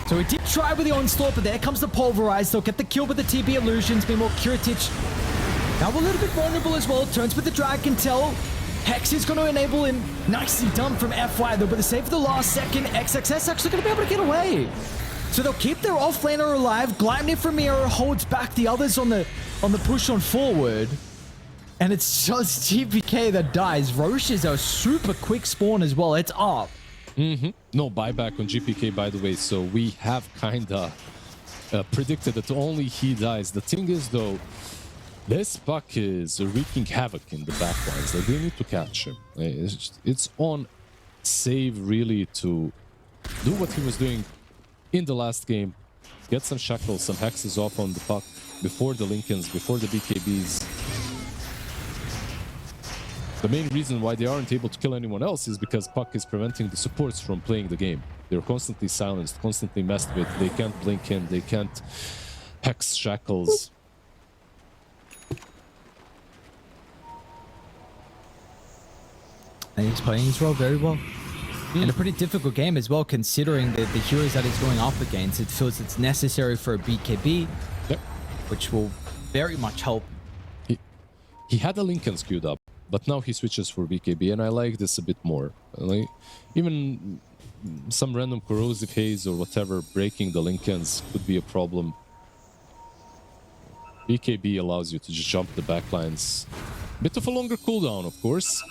So we did try with the onslaught, but there comes the pulverize. They'll get the kill with the TB illusions. Meanwhile, Kiritich now a little bit vulnerable as well. Turns with the Dragon Tail. Hex is going to enable him. Nicely done from FY though, but the save for the last second. XXS actually going to be able to get away. So they'll keep their offlaner alive. Gleipnir from Miero holds back the others on the push on forward. And it's just GPK that dies. Roche is a super quick spawn as well. It's up. No buyback on GPK, by the way, so we have kinda predicted that only he dies. The thing is, though, this Puck is wreaking havoc in the backlines. Like, they need to catch him. It's on save, really, to do what he was doing in the last game. Get some shackles, some hexes off on the Puck before the Lincolns, before the BKBs. The main reason why they aren't able to kill anyone else is because Puck is preventing the supports from playing the game. They're constantly silenced, constantly messed with. They can't blink him, they can't hex shackles. And he's playing his role very well. In a pretty difficult game as well, considering the heroes that he's going up against. It feels it's necessary for a BKB, which will very much help. He had the Lincolns queued up, but now he switches for BKB, and I like this a bit more. Like, even some random corrosive haze or whatever breaking the Lincolns could be a problem. BKB allows you to just jump the backlines. Bit of a longer cooldown, of course.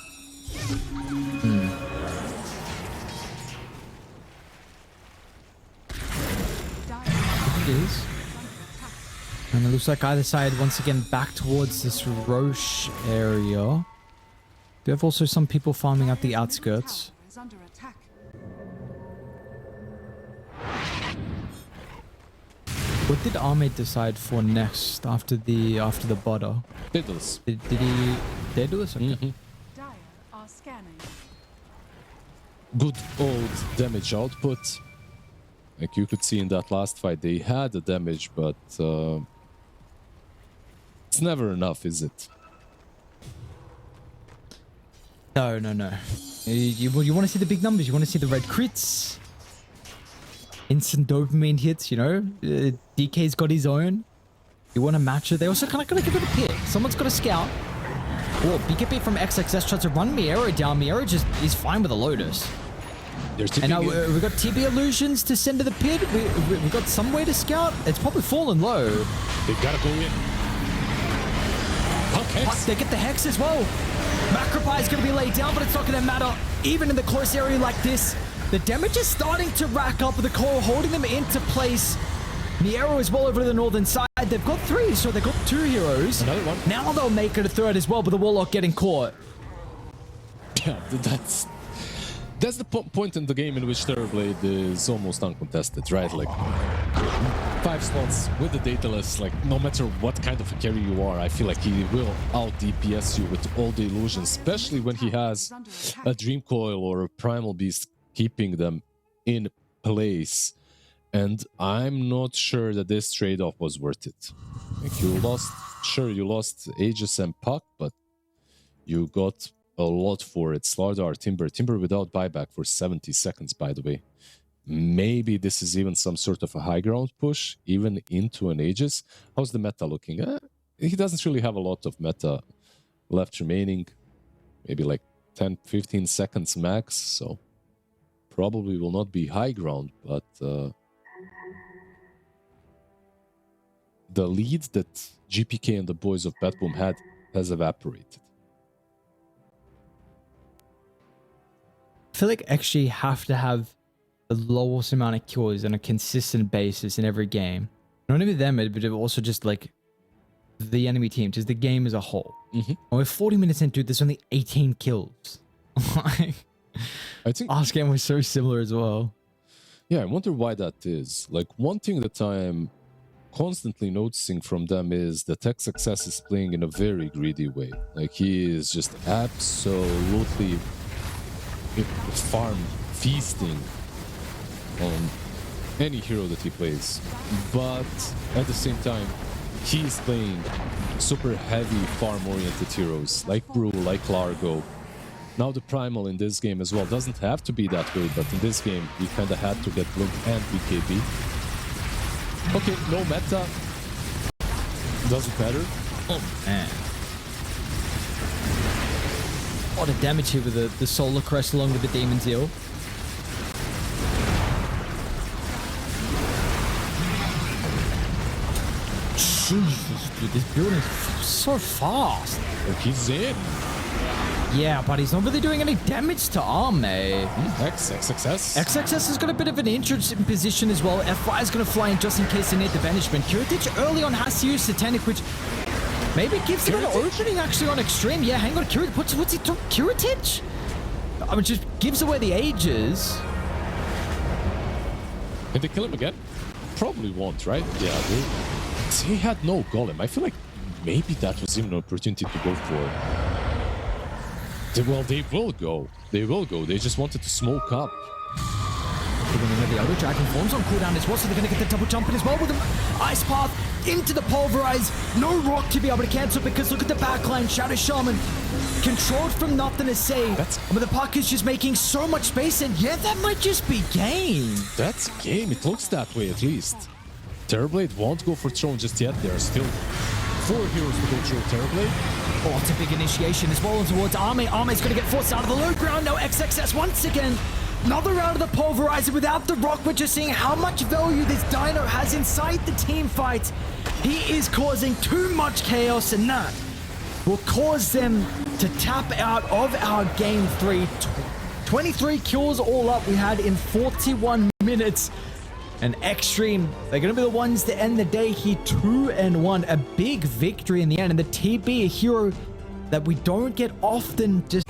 It is. And it looks like either side once again back towards this Roche area. We have also some people farming at the outskirts. What did Ahmed decide for next after the butter? Daedalus. Did he Daedalus? Okay. Dire are scanning. Good old damage output. Like you could see in that last fight, they had the damage, but it's never enough, is it? No. You want to see the big numbers. You want to see the red crits. Instant dopamine hits, you know? DK's got his own. You want to match it. They also kind of got to give it a pick. Someone's got a scout. Oh, BKB from XXS tries to run Miero down. Miero just is fine with a Lotus. And now we've got TB illusions to send to the pit. We've got some way to scout. It's probably fallen low. They've got to go in. Hex. They get the Hex as well. Macropie is going to be laid down, but it's not going to matter. Even in the close area like this, the damage is starting to rack up with the core, holding them into place. Miero is well over to the northern side. They've got 3, so they've got 2 heroes. Another one. Now they'll make it a 3rd as well, but the Warlock getting caught. Yeah, that's the point in the game in which Terrorblade is almost uncontested, right? Like 5 slots with the dataless, like no matter what kind of a carry you are, I feel like he will out DPS you with all the illusions, especially when he has a Dream Coil or a Primal Beast keeping them in place. And I'm not sure that this trade-off was worth it. Like you lost Aegis and Puck, but you got a lot for it. Slardar, Timber without buyback for 70 seconds, by the way. Maybe this is even some sort of a high ground push, even into an Aegis. How's the meta looking? He doesn't really have a lot of meta left remaining. Maybe like 10-15 seconds max, so probably will not be high ground, but the lead that GPK and the boys of Batboom had has evaporated. I feel like XG have to have the lowest amount of kills on a consistent basis in every game. Not only them, but also just like the enemy team, just the game as a whole. And we're 40 minutes into it, there's only 18 kills. I think last game was so similar as well. Yeah, I wonder why that is. Like, one thing that I'm constantly noticing from them is that XXS is playing in a very greedy way. Like, he is just absolutely farm feasting on any hero that he plays. But at the same time, he's playing super heavy farm-oriented heroes like Brew, like Largo. Now the Primal in this game as well doesn't have to be that way, but in this game we kind of had to get Blink and BKB. Okay, no meta. Doesn't matter. Oh man. A lot of damage here with the Solar Crest along with the Demon's Eel. Jesus, dude, this build is so fast. Look, he's in. Yeah, but he's not really doing any damage to Arme. XXS. XXS has got a bit of an interesting position as well. FY is going to fly in just in case they need the banishment. Kiritich early on has to use Satanic, which maybe gives him an opening actually on Xtreme. Yeah, hang on, Kiritich. What's he doing? Kiritich? I mean, just gives away the Ages. Can they kill him again? Probably won't, right? Yeah, he had no golem. I feel like maybe that was even an opportunity to go for. Well, they will go. They will go. They just wanted to smoke up. The other dragon forms on cooldown as well, so they're going to get the double jump in as well with the Ice Path into the Pulverize. No rock to be able to cancel because look at the backline. Shadow Shaman controlled from nothing to say. But the puck is just making so much space, and yeah, that might just be game. That's game. It looks that way at least. Terrorblade won't go for Throne just yet. There are still 4 heroes to go through Terrorblade. Oh, it's a big initiation as well towards Arme. Arme's going to get forced out of the low ground. Now XXS once again. Another round of the Pulverizer without the rock. We're just seeing how much value this Dino has inside the team fight. He is causing too much chaos, and that will cause them to tap out of our game 3. 23 kills all up we had in 41 minutes. And Xtreme, they're going to be the ones to end the day here 2-1. A big victory in the end. And the TB, a hero that we don't get often just